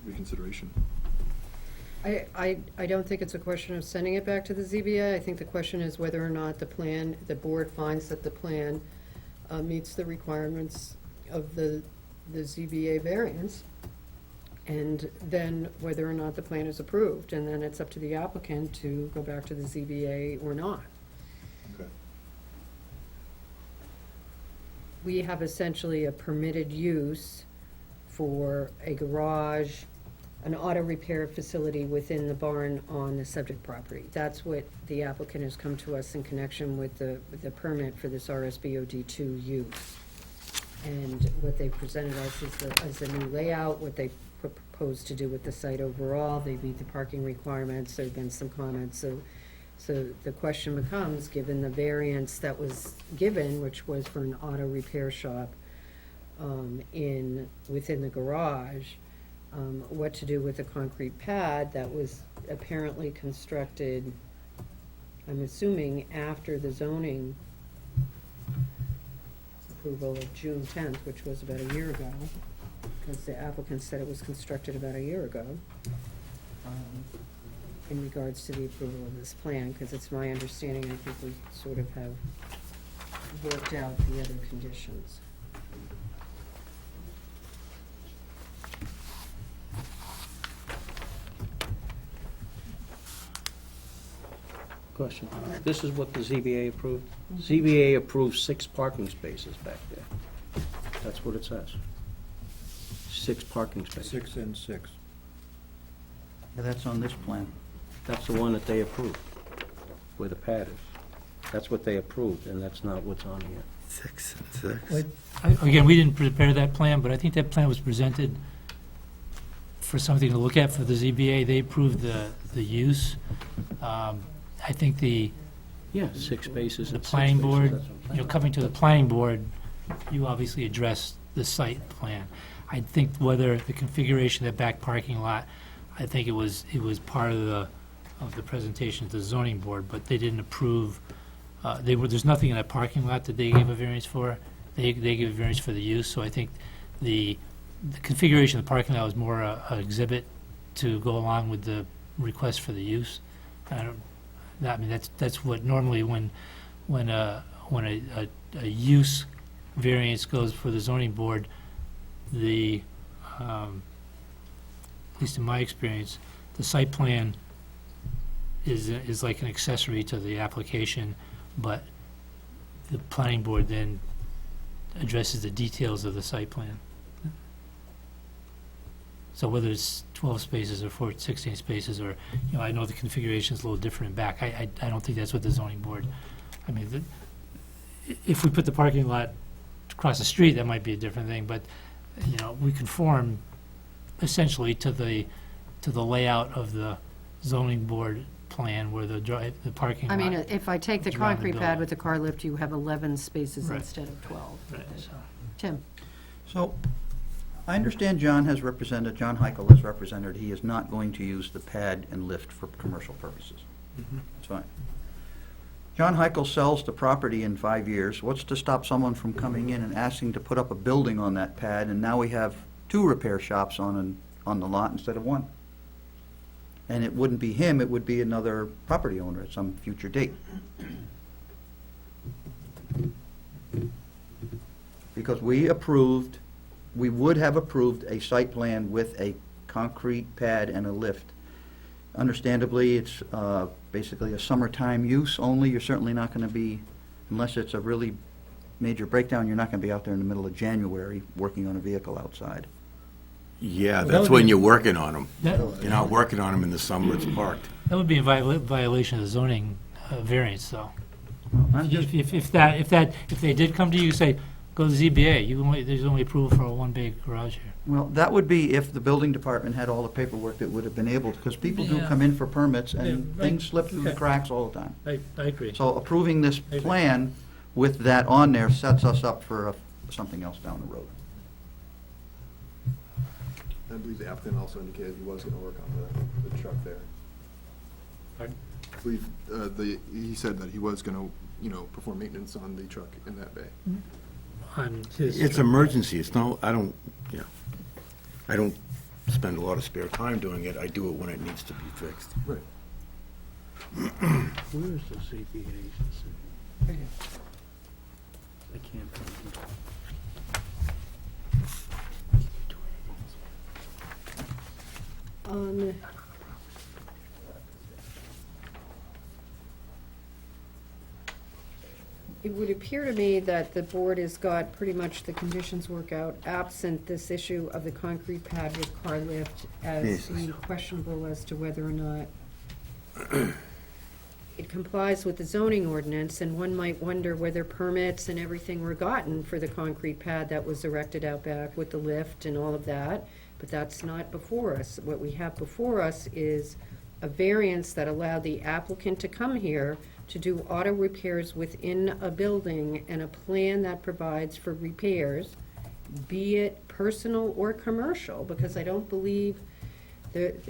reconsideration? I don't think it's a question of sending it back to the ZBA. I think the question is whether or not the board finds that the plan meets the requirements of the ZBA variance, and then whether or not the plan is approved, and then it's up to the applicant to go back to the ZBA or not. Okay. We have essentially a permitted use for a garage, an auto repair facility within the barn on the subject property. That's what the applicant has come to us in connection with the permit for this RSBOD2 use. And what they presented us is a new layout, what they propose to do with the site overall. They meet the parking requirements, there've been some comments, so the question becomes, given the variance that was given, which was for an auto repair shop within the garage, what to do with the concrete pad that was apparently constructed, I'm assuming, after the zoning approval of June 10th, which was about a year ago, because the applicant said it was constructed about a year ago, in regards to the approval of this plan, because it's my understanding, I think we sort of have worked out the other conditions. Question. This is what the ZBA approved? ZBA approved 6 parking spaces back there. That's what it says. 6 parking spaces. 6 and 6. Yeah, that's on this plan. That's the one that they approved, where the pad is. That's what they approved, and that's not what's on here. 6 and 6. Again, we didn't prepare that plan, but I think that plan was presented for something to look at for the ZBA. They approved the use. I think the Yeah, 6 spaces. the and 6 planning spaces, board, that's what I'm you know, saying. coming to the planning board, you obviously addressed the site plan. I think whether the configuration of the back parking lot, I think it was part of the presentation to the zoning board, but they didn't approve there's nothing in that parking lot that they gave a variance for. They gave a variance for the use, so I think the configuration of the parking lot was more an exhibit to go along with the request for the use. I mean, that's what normally when a use variance goes for the zoning board, at least in my experience, the site plan is like an accessory to the application, but the planning board then addresses the details of the site plan. So whether it's 12 spaces or 16 spaces, or, I know the configuration is a little different in back. I don't think that's what the zoning board, I mean, if we put the parking lot across the street, that might be a different thing, but, we conform essentially to the layout of the zoning board plan where the parking lot. I mean, if I take the is around the concrete pad building. with the car lift, you have 11 spaces Right. instead of 12. Right, so. Tim? So, I understand John Heichel has represented, he is not going to use the pad and lift for commercial purposes. That's fine. John Heichel sells the property in 5 years. What's to stop someone from coming in and asking to put up a building on that pad, and now we have 2 repair shops on the lot instead of 1? And it wouldn't be him, it would be another property owner at some future date. Because we would have approved a site plan with a concrete pad and a lift. Understandably, it's basically a summertime use only. You're certainly not going to be, unless it's a really major breakdown, you're not going to be out there in the middle of January working on a vehicle outside. Yeah, that that's would when be- you're working on them. That You're not working on them in the summer, it's parked. that would be in violation of the zoning variance, though. I'm just, If they did come to you, say, go to ZBA, there's only approval for a one big garage here. well, that would be if the building department had all the paperwork that would have been able to, because people do Yeah. come in for permits and Yeah, right. things slip through the Okay. cracks all the time. I agree. So approving this agree. plan with that on there sets us up for something else down the road. I believe the applicant also indicated he was gonna work on the truck there. Pardon? I believe, he said that he was gonna, perform maintenance on the truck in that bay. On his- It's emergency, I don't spend a lot of spare time doing it, I do it when it needs to be fixed. Right. Where is the ZBA? I can't find it. It would appear to me that the board has got pretty much the conditions worked out, absent this issue of the concrete pad with car lift as Yes. being questionable as to whether or not it complies with the zoning ordinance, and one might wonder whether permits and everything were gotten for the concrete pad that was erected out back with the lift and all of that, but that's not before us. What we have before us is a variance that allowed the applicant to come here to do auto repairs within a building, and a plan that provides for repairs, be it personal or commercial, because I don't believe that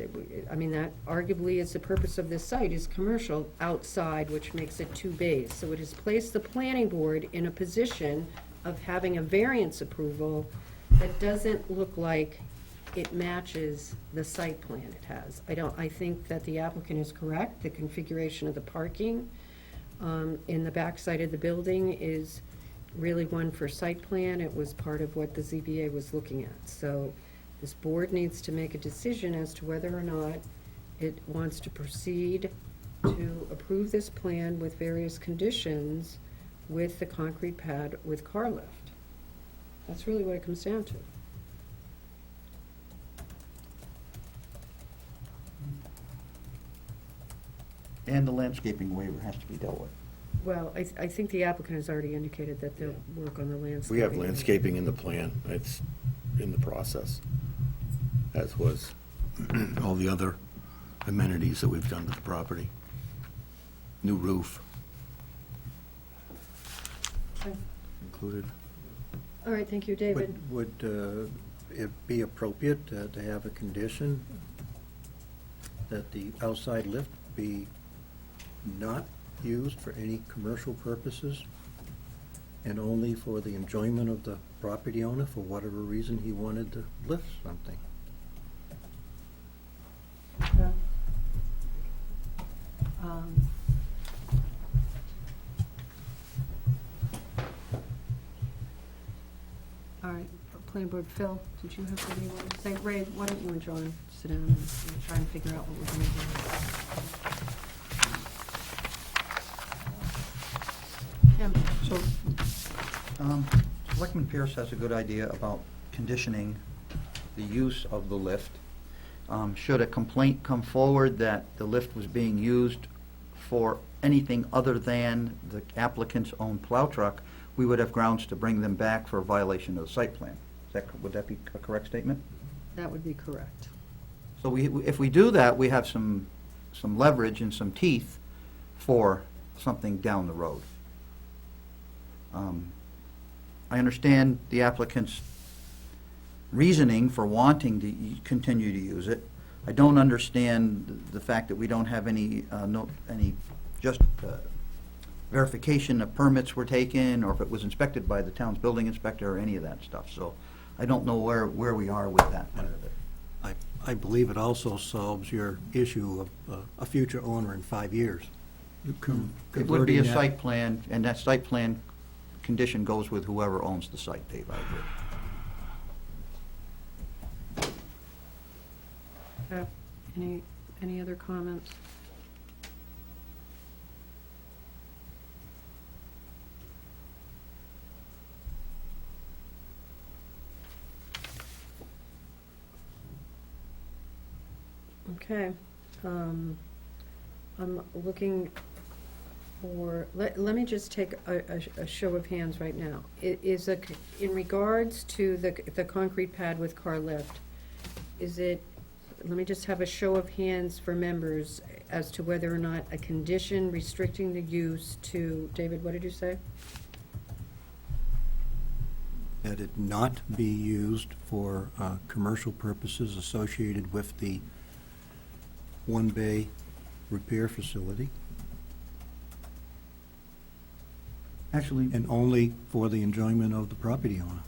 arguably is the purpose of this site, is commercial outside, which makes it 2 bays. So it has placed the planning board in a position of having a variance approval that doesn't look like it matches the site plan it has. I think that the applicant is correct. The configuration of the parking in the backside of the building is really one for site plan. It was part of what the ZBA was looking at. So this board needs to make a decision as to whether or not it wants to proceed to approve this plan with various conditions with the concrete pad with car lift. That's really what it comes down to. And the landscaping waiver has to be dealt with. Well, I think the applicant has already indicated that they'll work on the landscaping. We have landscaping in the plan, it's in the process, as was all the other amenities that we've done to the property. New roof Okay. included. All right, thank you, David. Would it be appropriate to have a condition that the outside lift be not used for any commercial purposes and only for the enjoyment of the property owner for whatever reason he wanted to lift something. Um, All right, planning board, Phil, did you have something you wanted to say? Ray, why don't you and John sit down and try and figure out what we're gonna do? Kim? So, Selectman Pierce has a good idea about conditioning the use of the lift. Should a complaint come forward that the lift was being used for anything other than the applicant's own plow truck, we would have grounds to bring them back for a violation of the site plan. Would that be a correct statement? That would be correct. So if we do that, we have some leverage and some teeth for something down the road. I understand the applicant's reasoning for wanting to continue to use it. I don't understand the fact that we don't have any verification of permits were taken, or if it was inspected by the town's building inspector, or any of that stuff. So I don't know where we are with that part of it. I believe it also solves your issue of a future owner in 5 years. It would be a Converting that- site plan, and that site plan condition goes with whoever owns the site, Dave, I agree. Okay. Any other comments? Okay. I'm looking for, let me just take a show of hands right now. In regards to the concrete pad with car lift, let me just have a show of hands for members as to whether or not a condition restricting the use to, David, what did you say? That it not be used for commercial purposes associated with the one-bay repair facility, Actually, and only for the enjoyment of the property owner.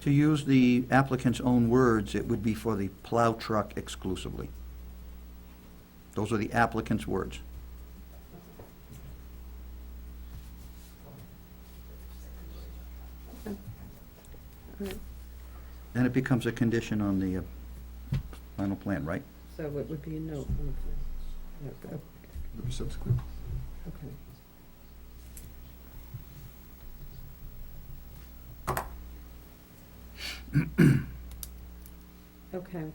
to use the applicant's own words, it would be for the plow truck exclusively. Those are the applicant's words. All right. And it becomes a condition on the final plan, right? So it would be a note on the plan. Maybe subsequent. Okay. Okay,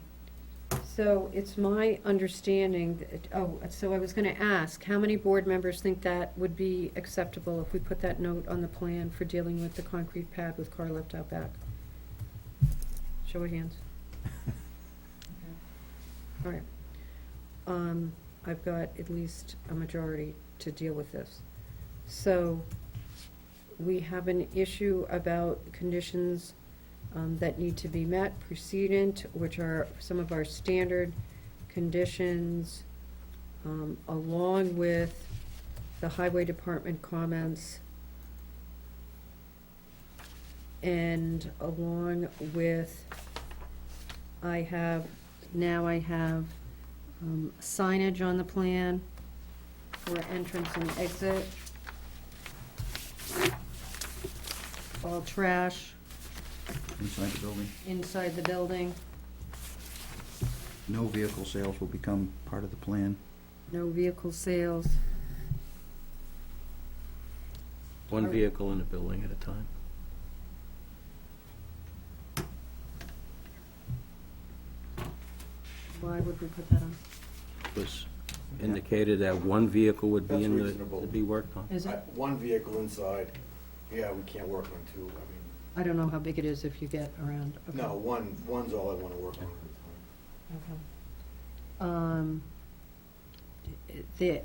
so it's my understanding, so I was gonna ask, how many board members think that would be acceptable if we put that note on the plan for dealing with the concrete pad with car lift out back? Show of hands. All right. I've got at least a majority to deal with this. So, we have an issue about conditions that need to be met precedent, which are some of our standard conditions, along with the highway department comments, and along with, I have signage on the plan for entrance and exit. All trash Inside the building. inside the building, No vehicle sales will become part of the plan. no vehicle sales. One vehicle in a building at a time. Why would we put that on? Was indicated that one vehicle would be That's in the, reasonable. to be worked on. Is it? One vehicle inside, yeah, we can't work on two, I don't know how big it is if you get around. Okay. one's all I want to work on Okay.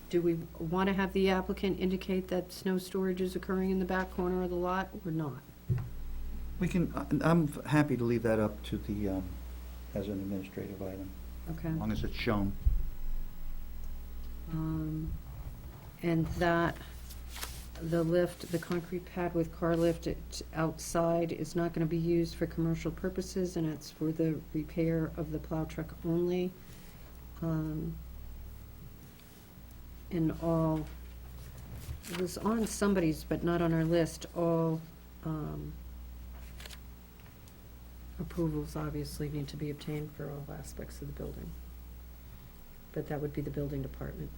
Do we want to have the applicant indicate that snow storage is occurring in the back corner of the lot or not? We can, I'm happy to leave that up to the, as an administrative item, Okay. as long as it's shown. And that, the lift, the concrete pad with car lift outside is not gonna be used for commercial purposes, and it's for the repair of the plow truck only. And all, it was on somebody's, but not on our list, all, approvals obviously need to be obtained for all aspects of the building. But that would be the building department.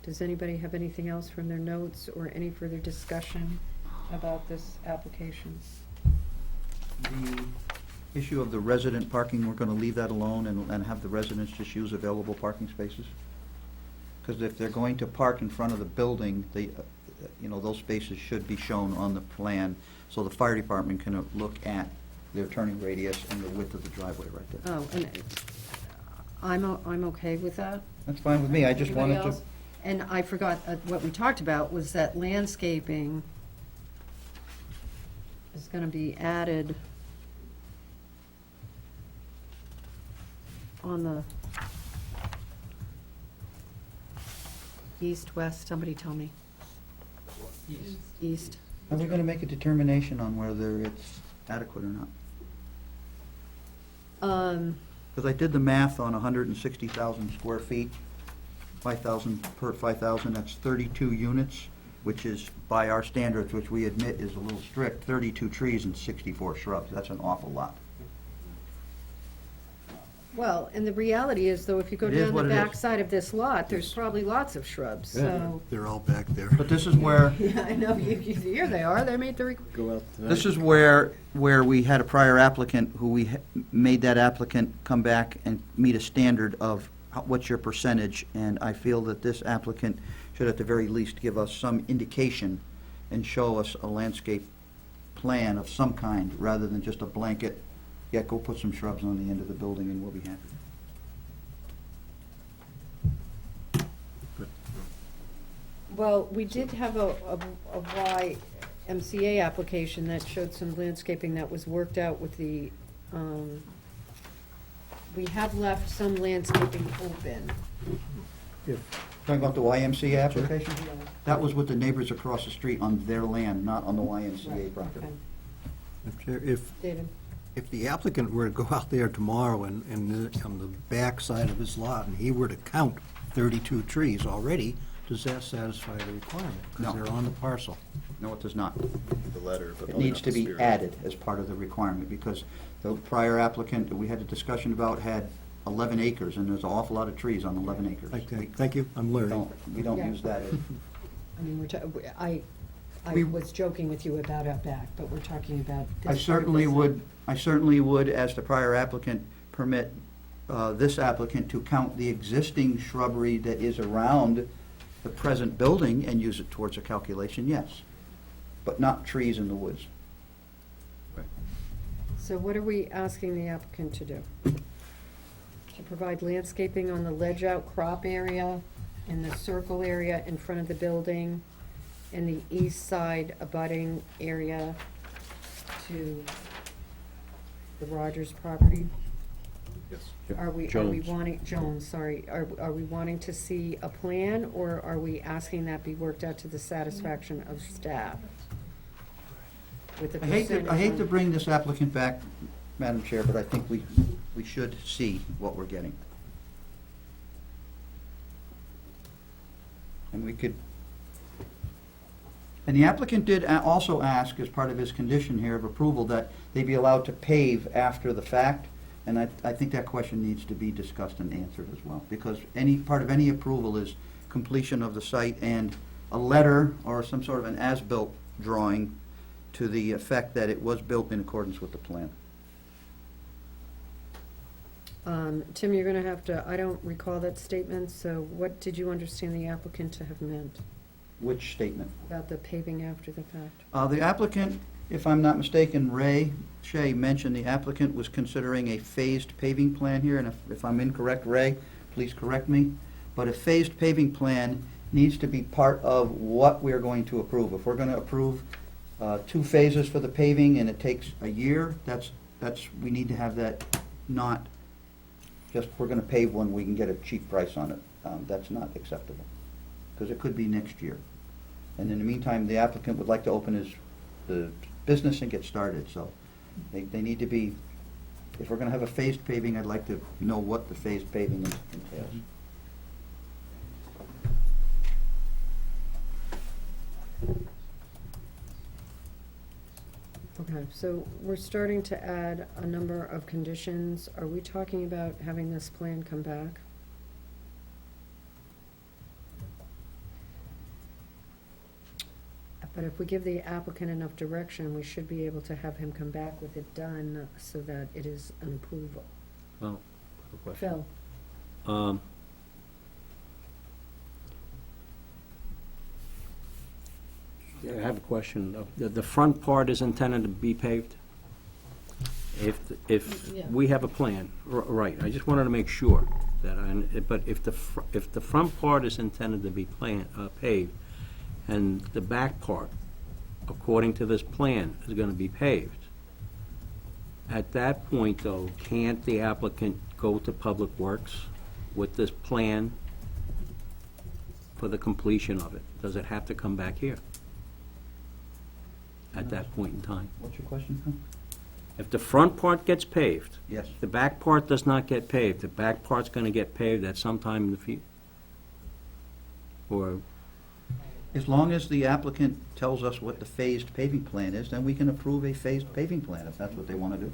Does anybody have anything else from their notes or any further discussion about this application? The issue of the resident parking, we're going to leave that alone and have the residents just use available parking spaces? Because if they're going to park in front of the building, those spaces should be shown on the plan, so the fire department can look at their turning radius and the width of the driveway right there. Oh, and I'm okay with that. That's fine with me, I just Anybody wanted to... else? And I forgot, what we talked about was that landscaping is gonna be added on the east, west, somebody tell me. East. Are we going to make a determination on whether it's adequate or not? Because I did the math on 160,000 square feet, 5,000 per 5,000, that's 32 units, which is, by our standards, which we admit is a little strict, 32 trees and 64 shrubs. That's an awful lot. Well, and the reality is, though, if you go It is down the what it is. back side of this lot, there's probably lots of shrubs, so. They're all back there. But this is where... Yeah, I know, here they are, they made the, Go out tonight. This is where we had a prior applicant who made that applicant come back and meet a standard of what's your percentage, and I feel that this applicant should at the very least give us some indication and show us a landscape plan of some kind, rather than just a blanket, yeah, go put some shrubs on the end of the building and we'll be happy. well, we did have a YMCA application that showed some landscaping that was worked out with the, we have left some landscaping open. Talking about the YMCA application? That was with the neighbors across the street on their land, not on the YMCA property. Okay. David? If the applicant were to go out there tomorrow and on the back side of his lot, and he were to count 32 trees already, does that satisfy the requirement? No. Because they're on the parcel. No, it does not. The letter, but It probably needs not to the be spirit. added as part of the requirement, because the prior applicant that we had a discussion about had 11 acres, and there's an awful lot of trees on 11 acres. Okay, thank you, I'm learning. We don't Yeah. use that as... I mean, I We- was joking with you about Outback, but we're talking about this. I certainly would, as the prior applicant, permit this applicant to count the existing shrubbery that is around the present building and use it towards a calculation, yes. But not trees in the woods. So what are we asking the applicant to do? To provide landscaping on the ledge outcrop area, in the circle area in front of the building, in the east side abutting area to the Rogers property? Yes. Are we Jones. wanting, Jones, sorry, are we wanting to see a plan, or are we asking that be worked out to the satisfaction of staff? With the I hate percentage to on- bring this applicant back, Madam Chair, but I think we should see what we're getting. And we could, and the applicant did also ask, as part of his condition here of approval, that they be allowed to pave after the fact, and I think that question needs to be discussed and answered as well, because part of any approval is completion of the site and a letter or some sort of an as-built drawing to the effect that it was built in accordance with the plan. Tim, you're gonna have to, I don't recall that statement, so what did you understand the applicant to have meant Which statement? about the paving after the fact? The applicant, if I'm not mistaken, Ray Shea mentioned the applicant was considering a phased paving plan here, and if I'm incorrect, Ray, please correct me. But a phased paving plan needs to be part of what we're going to approve. If we're going to approve 2 phases for the paving and it takes a year, we need to have that, not just we're going to pave one, we can get a cheap price on it. That's not acceptable. because it could be next year. And in the meantime, the applicant would like to open the business and get started, so they need to be, if we're gonna have a phased paving, I'd like to know what the phased paving entails. Okay, so we're starting to add a number of conditions. Are we talking about having this plan come back? But if we give the applicant enough direction, we should be able to have him come back with it done so that it is an approval. Well, a question. Phil? I have a question. The front part is intended to be paved? If Yeah. we have a plan, right, I just wanted to make sure that but if the front part is intended to be paved, and the back part, according to this plan, is gonna be paved, at that point, though, can't the applicant go to Public Works with this plan for the completion of it? Does it have to come back here at that point in time? What's your question, Phil? If the front part gets paved, Yes. the back part does not get paved, the back part's gonna get paved at some time in the future? Or, As long as the applicant tells us what the phased paving plan is, then we can approve a phased paving plan, if that's what they want to do.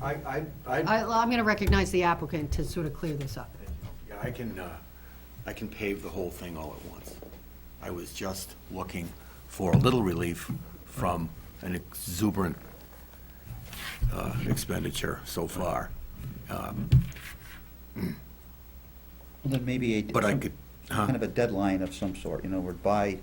I'm going to recognize the applicant to sort of clear this up. Yeah, I can pave the whole thing all at once. I was just looking for a little relief from an exuberant expenditure so far. Well, then maybe But I could, kind of a deadline of some sort, we're by,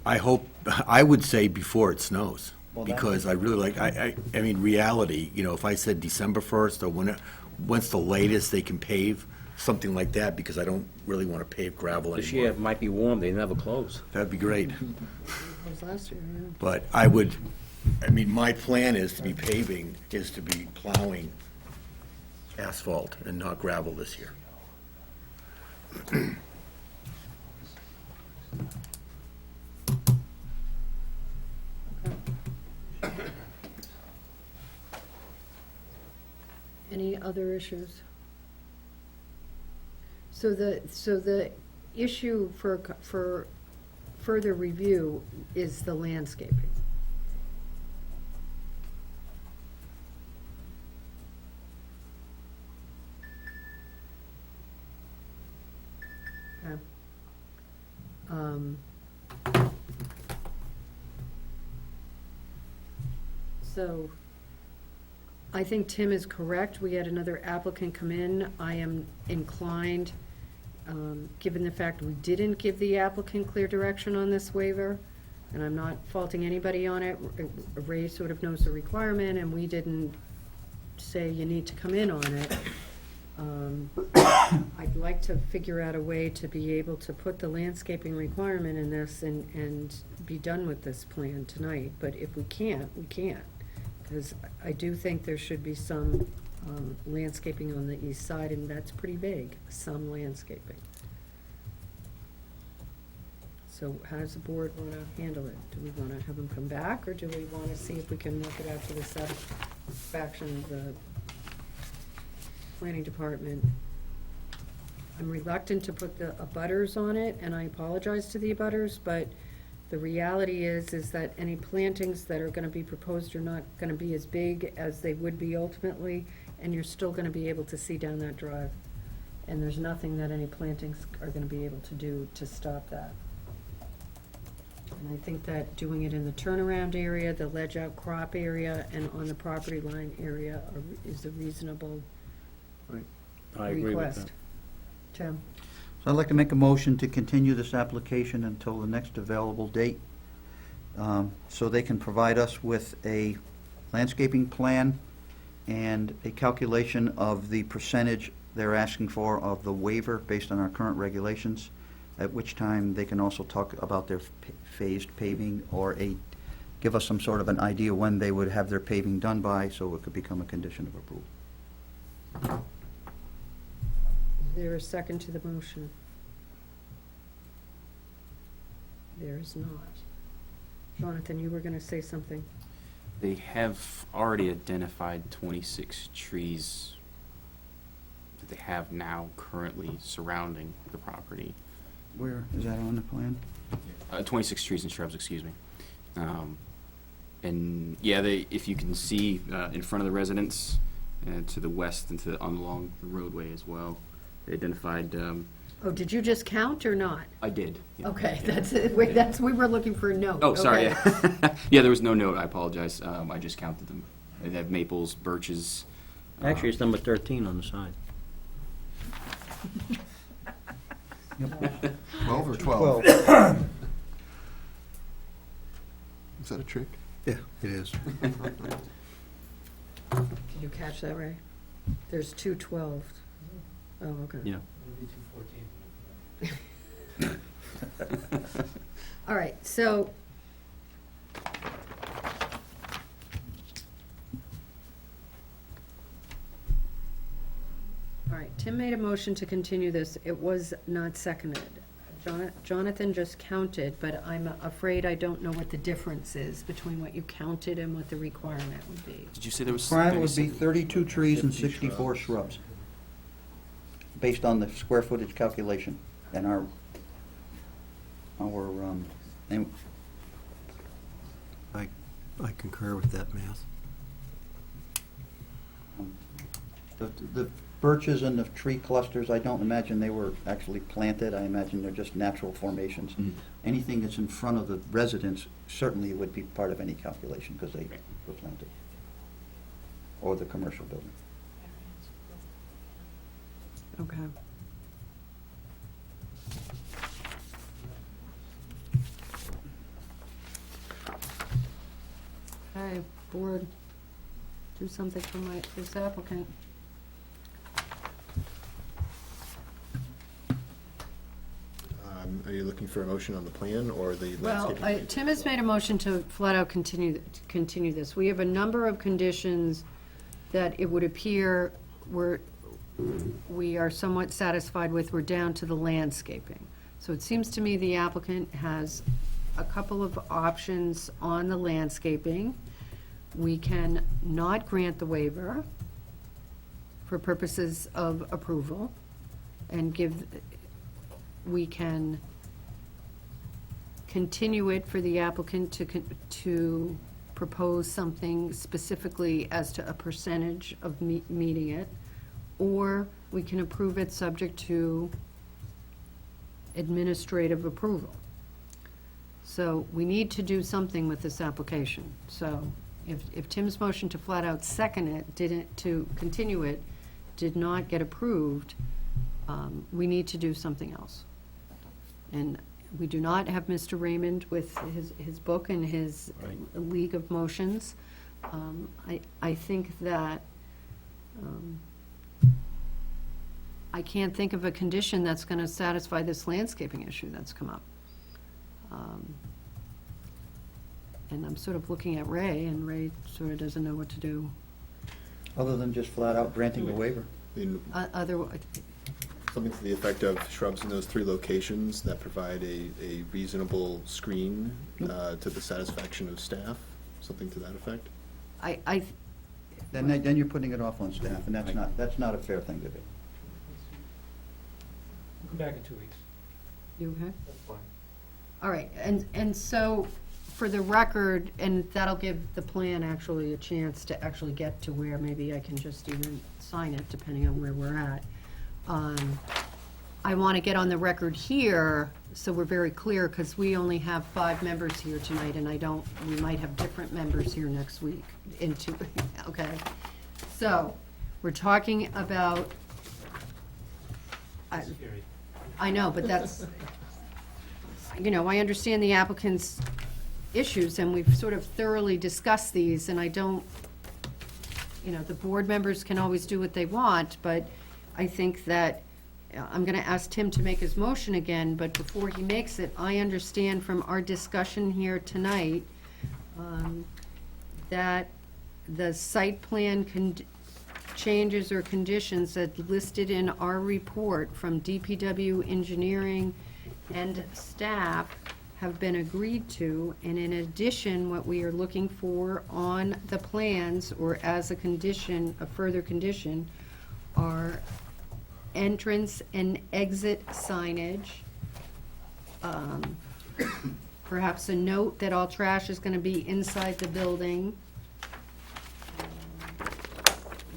I hope, I would say before it snows, Well, that- because I really like, I mean, reality, if I said December 1st, or when's the latest they can pave, something like that, because I don't really want to pave gravel this year anymore. it might be warm, they never close. That'd be great. That was last year, yeah. But my plan is to be paving, is to be plowing asphalt and not gravel this year. Any other issues? So the issue for further review is the landscaping. Okay. So, I think Tim is correct. We had another applicant come in. I am inclined, given the fact we didn't give the applicant clear direction on this waiver, and I'm not faulting anybody on it. Ray sort of knows the requirement, and we didn't say you need to come in on it. I'd like to figure out a way to be able to put the landscaping requirement in this and be done with this plan tonight. But if we can't, we can't. Because I do think there should be some landscaping on the east side, and that's pretty vague, some landscaping. So how does the board want to handle it? Do we want to have them come back, or do we want to see if we can work it out to the satisfaction of the planning department? I'm reluctant to put the abutters on it, and I apologize to the abutters, but the reality is that any plantings that are gonna be proposed are not gonna be as big as they would be ultimately, and you're still gonna be able to see down that drive. And there's nothing that any plantings are gonna be able to do to stop that. And I think that doing it in the turnaround area, the ledge outcrop area, and on the property line area is a reasonable I agree with request. that. Tim? So I'd like to make a motion to continue this application until the next available date, so they can provide us with a landscaping plan and a calculation of the percentage they're asking for of the waiver based on our current regulations, at which time they can also talk about their phased paving, or give us some sort of an idea when they would have their paving done by, so it could become a condition of approval. Is there a second to the motion? there is not. Jonathan, you were going to say something. They have already identified 26 trees that they have now currently surrounding the property. Where, is that on the plan? 26 trees and shrubs, excuse me. And yeah, if you can see in front of the residence, to the west and along the roadway as well, they identified. Oh, did you just count or not? I did. Yeah. Okay, that's it. Wait, we were looking for a note. Oh, sorry. Okay. Yeah. Yeah, there was no note. I apologize. I just counted them. They have maples, birches. Actually, it's number 13 on the side. 12 or 12? Well, Is that a trick? yeah, it is. Did you catch that, Ray? There's 212. Oh, okay. Yeah. Maybe 214. All right, so. All right, Tim made a motion to continue this. It was not seconded. Jonathan just counted, but I'm afraid I don't know what the difference is between what you counted and what the requirement would be. Did you say there was? Requirement would be 36? 32 trees and 50 64 shrubs. shrubs, based on the square footage calculation and and I concur with that math. the birches and the tree clusters, I don't imagine they were actually planted. I imagine they're just natural formations. Mhm. Anything that's in front of the residence certainly would be part of any calculation because they were planted. Or the commercial building. Okay. Okay, board, do something for this applicant. Are you looking for a motion on the plan or the Well, landscaping? Tim has made a motion to flat out continue this. We have a number of conditions that it would appear we are somewhat satisfied with. We're down to the landscaping. So it seems to me the applicant has a couple of options on the landscaping. We can not grant the waiver for purposes of approval and we can continue it for the applicant to propose something specifically as to a percentage of meeting it, or we can approve it subject to administrative approval. So we need to do something with this application. So if Tim's motion to flat out second it, to continue it, did not get approved, we need to do something else. And we do not have Mr. Raymond with his book and his League of Motions. I think that, I can't think of a condition that's gonna satisfy this landscaping issue that's come up. And I'm sort of looking at Ray, and Ray sort of doesn't know what to do. Other than just flat out granting the waiver. I mean, Otherwise, something to the effect of shrubs in those 3 locations that provide a reasonable screen to the satisfaction of staff, something to that effect? Then you're putting it off on staff, and that's not a fair thing to do. Come back in 2 weeks. you okay? That's fine. All right, and so, for the record, and that'll give the plan actually a chance to actually get to where maybe I can just even sign it, depending on where we're at. I want to get on the record here, so we're very clear, because we only have 5 members here tonight, and we might have different members here next week, okay? So, we're talking about, Scary. I know, but that's, I understand the applicant's issues, and we've sort of thoroughly discussed these, and I don't, the board members can always do what they want, but I think that, I'm gonna ask Tim to make his motion again, but before he makes it, I understand from our discussion here tonight, that the site plan changes or conditions that listed in our report from DPW engineering and staff have been agreed to, and in addition, what we are looking for on the plans, or as a condition, a further condition, are entrance and exit signage, perhaps a note that all trash is gonna be inside the building,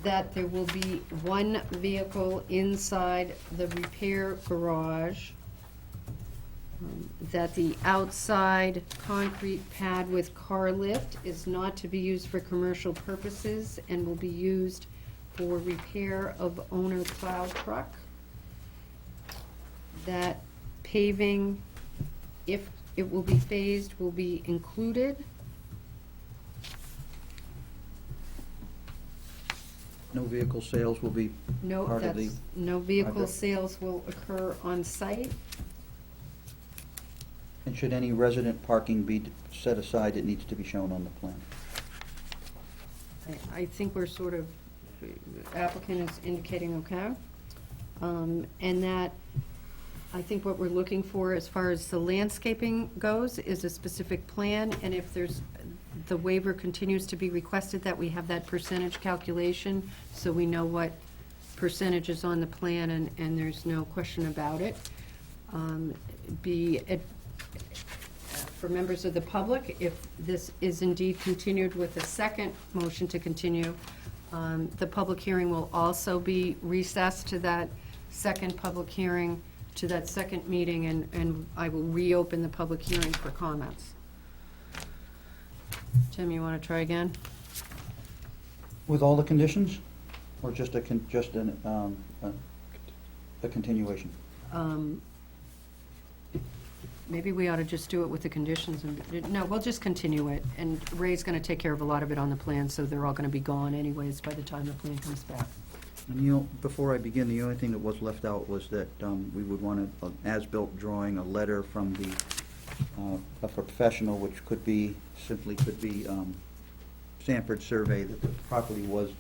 that there will be one vehicle inside the repair garage, that the outside concrete pad with car lift is not to be used for commercial purposes and will be used for repair of owner plow truck, that paving, if it will be phased, will be included. No vehicle sales will be No, part of the... that's, no vehicle project. sales will occur on site. And should any resident parking be set aside, it needs to be shown on the plan. I think we're sort of, applicant is indicating okay. And that, I think what we're looking for as far as the landscaping goes is a specific plan, and if there's, the waiver continues to be requested, that we have that percentage calculation, so we know what percentage is on the plan, and there's no question about it. For members of the public, if this is indeed continued with a second motion to continue, the public hearing will also be recessed to that second public hearing, to that second meeting, and I will reopen the public hearing for comments. Tim, you want to try again? With all the conditions, or just a continuation? Maybe we ought to just do it with the conditions, and, no, we'll just continue it, and Ray's going to take care of a lot of it on the plan, so they're all going to be gone anyways by the time the plan comes back. And before I begin, the only thing that was left out was that we would want an as-built drawing, a letter from a professional, which could be Sanford survey, that the property was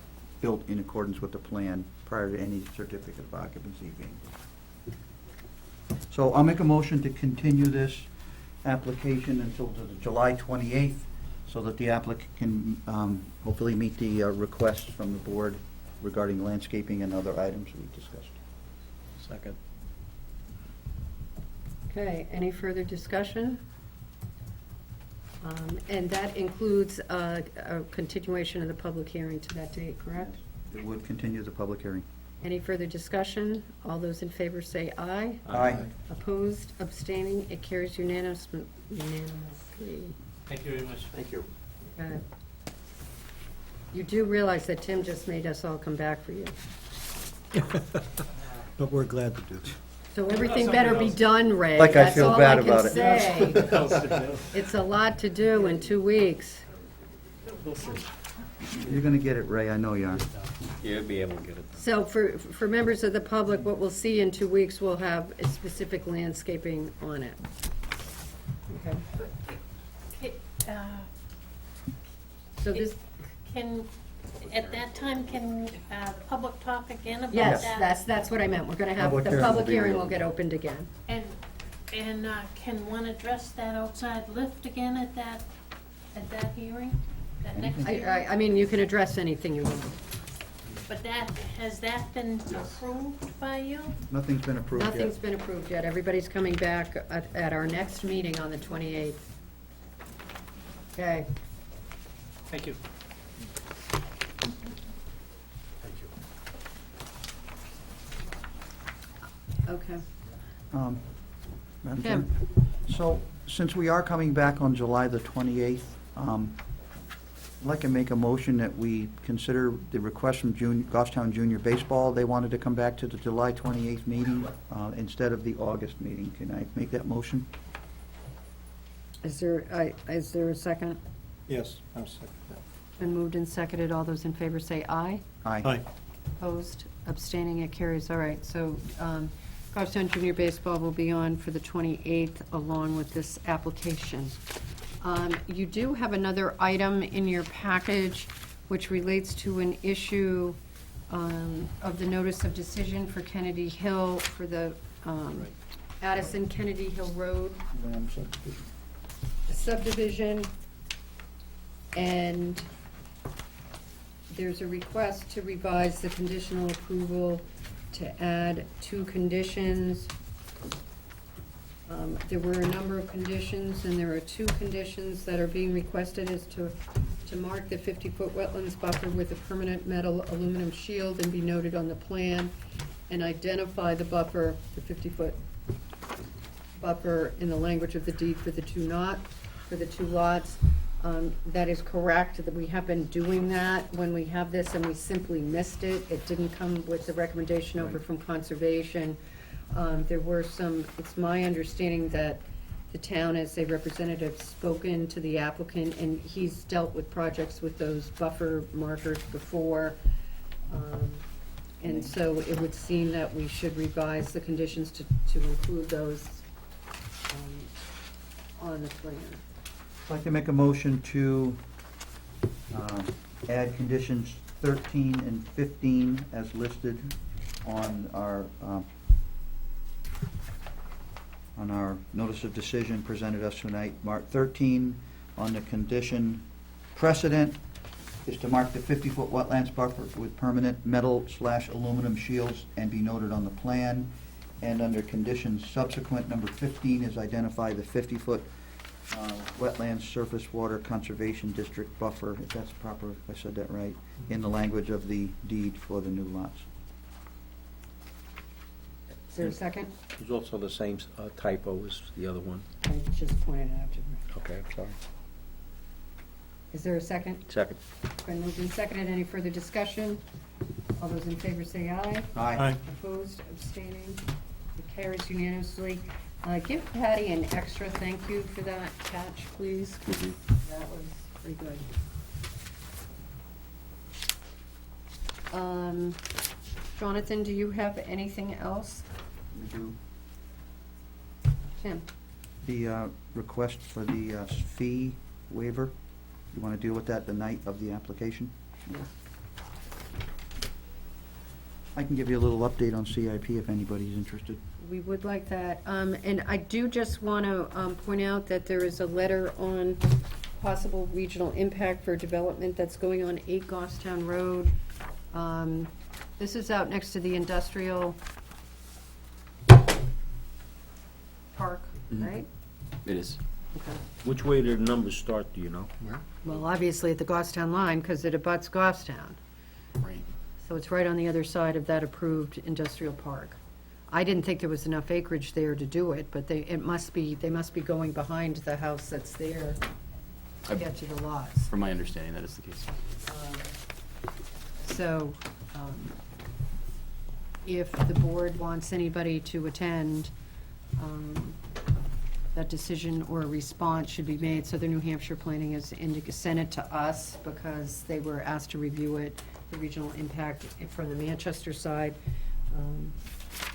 built in accordance with the plan prior to any certificate of occupancy being. So I'll make a motion to continue this application until the July 28th, so that the applicant can hopefully meet the requests from the board regarding landscaping and other items we discussed. Second. Okay, any further discussion? And that includes a continuation of the public hearing to that date, correct? It would continue the public hearing. Any further discussion? All those in favor say aye. Aye. Opposed, abstaining, it carries unanimously. Thank you very much. Thank you. Okay. You do realize that Tim just made us all come back for you. But we're glad to do it. So everything better be done, Ray. Like I feel bad about it. That's all I can say. It's a lot to do in 2 weeks. You're going to get it, Ray, I know you are. You'll be able to get it. So for members of the public, what we'll see in 2 weeks, we'll have a specific landscaping on it. Okay. So this, At that time, can the public talk again about yes, that? that's what I meant. We're gonna have, Public the hearing will public be hearing will reopened. get opened again. And can one address that outside lift again at that hearing? That next hearing? I mean, you can address anything you want. But has that been approved by you? Nothing's been approved yet. Nothing's been approved yet. Everybody's coming back at our next meeting on the 28th. Okay. Thank you. Okay. Madam Tim. Chair? So, since we are coming back on July the 28th, I'd like to make a motion that we consider the request from Goffstown Junior Baseball. They wanted to come back to the July 28th meeting instead of the August meeting. Can I make that motion? Is there a second? Yes, I'll second that. Been moved and seconded. All those in favor say aye. Aye. Opposed, abstaining, it carries. All right, so Goffstown Junior Baseball will be on for the 28th along with this application. You do have another item in your package which relates to an issue of the notice of decision for Kennedy Hill for the Addison Kennedy Hill Road Lamb subdivision. subdivision, and there's a request to revise the conditional approval to add 2 conditions. There were a number of conditions, and there are 2 conditions that are being requested is to mark the 50-foot wetlands buffer with a permanent metal aluminum shield and be noted on the plan, and identify the buffer, the 50-foot buffer in the language of the deed for the 2 lots. That is correct, that we have been doing that when we have this and we simply missed it. It didn't come with the recommendation over from Conservation. There were some, it's my understanding that the town, as a representative, spoken to the applicant, and he's dealt with projects with those buffer markers before. And so it would seem that we should revise the conditions to include those on the plan. I'd like to make a motion to add conditions 13 and 15 as listed on our notice of decision presented us tonight. Mark 13 on the condition precedent is to mark the 50-foot wetlands buffer with permanent metal/aluminum shields and be noted on the plan. And under conditions subsequent, number 15 is identify the 50-foot wetlands surface water conservation district buffer, if that's proper, if I said that right, in the language of the deed for the new lots. Is there a second? There's also the same typo as the other one. I just pointed it out to you. Okay, I'm sorry. Is there a second? Second. Been moved and seconded. Any further discussion? All those in favor say aye. Aye. Opposed, abstaining, it carries unanimously. Give Patty an extra thank you for that catch, please. That was pretty good. Jonathan, do you have anything else? We do. Tim? The request for the fee waiver, you want to deal with that the night of the application? Yes. I can give you a little update on CIP if anybody's interested. We would like that. And I do just want to point out that there is a letter on possible regional impact for development that's going on 8 Goffstown Road. This is out next to the industrial park, right? It is. Okay. Which way did the numbers start, do you know? Well, obviously at the Goffstown line, because it abuts Goffstown. Right. So it's right on the other side of that approved industrial park. I didn't think there was enough acreage there to do it, but they must be going behind the house that's there to get to the lots. From my understanding, that is the case. So, if the board wants anybody to attend, that decision or a response should be made. So the New Hampshire Planning has sent it to us because they were asked to review it, the regional impact from the Manchester side.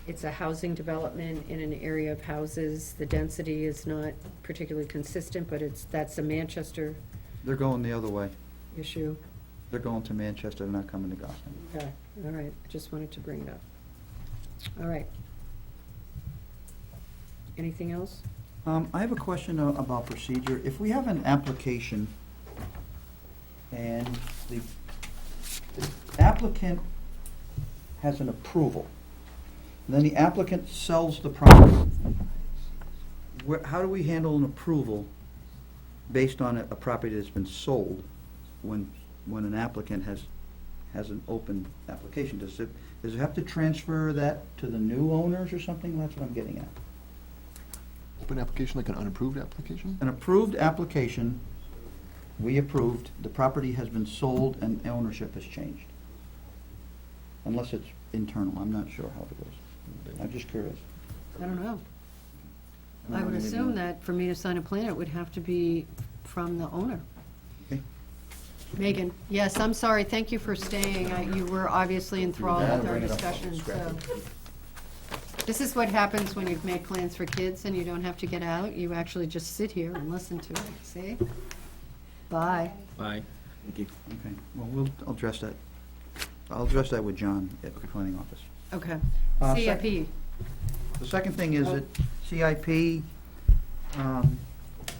It's a housing development in an area of houses. The density is not particularly consistent, but that's a Manchester They're going the other way. issue. They're going to Manchester, they're not coming to Goffstown. Okay, all right, I just wanted to bring it up. All right. Anything else? I have a question about procedure. If we have an application and the applicant has an approval, and then the applicant sells the property, how do we handle an approval based on a property that's been sold when an applicant has an open application? Does it have to transfer that to the new owners or something? That's what I'm getting at. Open application, like an unapproved application? An approved application, we approved, the property has been sold and ownership has changed. Unless it's internal, I'm not sure how it goes. I'm just curious. I don't know. I would assume that for me to sign a plan, it would have to be from the owner. Okay. Megan, yes, I'm sorry, thank you for staying. You were obviously enthralled with our discussion, so. This is what happens when you've made plans for kids and you don't have to get out. You actually just sit here and listen to it, see? Bye. Bye. Thank you. Okay, well, I'll address that. I'll address that with John at the planning office. Okay. CIP. CIP. The second thing is that CIP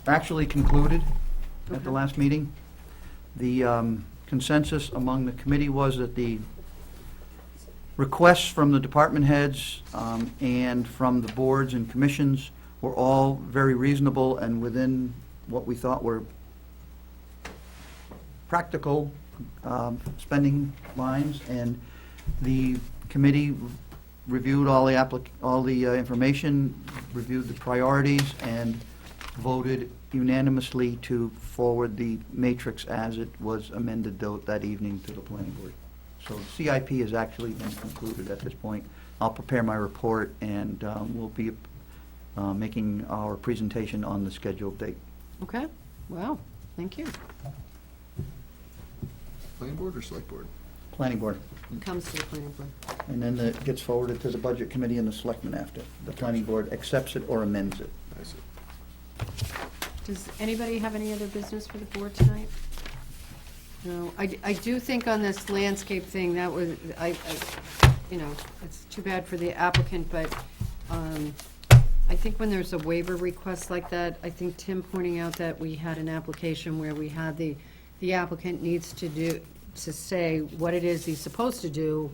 actually concluded at the last meeting. The consensus among the committee was that the requests from the department heads and from the boards and commissions were all very reasonable and within what we thought were practical spending lines, and the committee reviewed all the information, reviewed the priorities, and voted unanimously to forward the matrix as it was amended that evening to the planning board. So the CIP has actually been concluded at this point. I'll prepare my report, and we'll be making our presentation on the scheduled date. Okay, wow, thank you. Planning board or select board? Planning board. It comes to the planning board. And then it gets forwarded to the budget committee and the selectmen after. The planning board accepts it or amends it. I see. Does anybody have any other business for the board tonight? No, I do think on this landscape thing, that was, you know, it's too bad for the applicant, but I think when there's a waiver request like that, I think Tim pointing out that we had an application where we had the applicant needs to say what it is he's supposed to do,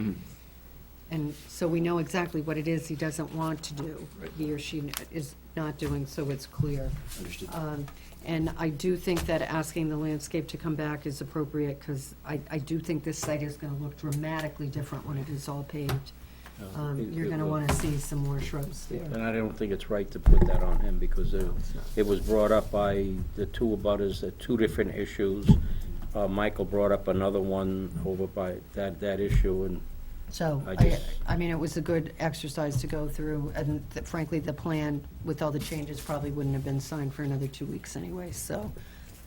and so we know exactly what it is he doesn't want to do, he or she is not doing, so it's clear. Understood. And I do think that asking the landscape to come back is appropriate, because I do think this site is gonna look dramatically different when it is all paved. You're gonna wanna see some more shrubs there. And I don't think it's right to put that on him, because it was brought up by the two abutters, two different issues. Michael brought up another one over by that issue, and So, I mean, it was a good exercise to go through, and frankly, the plan with all the changes probably wouldn't have been signed for another 2 weeks anyway, so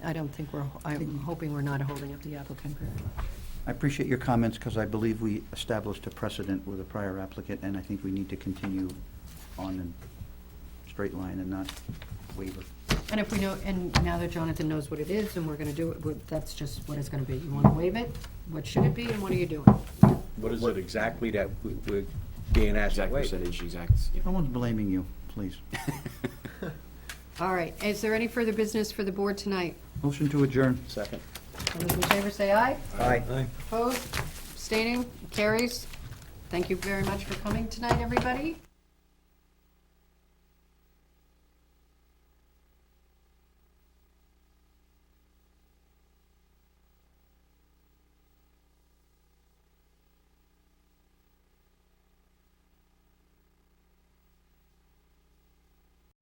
I don't think I'm hoping we're not holding up the applicant very much. I appreciate your comments because I believe we established a precedent with a prior applicant, and I think we need to continue on a straight line and not waver. And if we know, and now that Jonathan knows what it is and we're gonna do it, that's just what it's gonna be. You wanna waive it? What should it be, and what are you doing? what is it exactly that we're being asked to Exact wait? percentage, exact, yeah. No one's blaming you, please. All right, is there any further business for the board tonight? Motion to adjourn. Second. All those in favor say aye. Aye. Opposed? Abstaining? Carries? Thank you very much for coming tonight, everybody.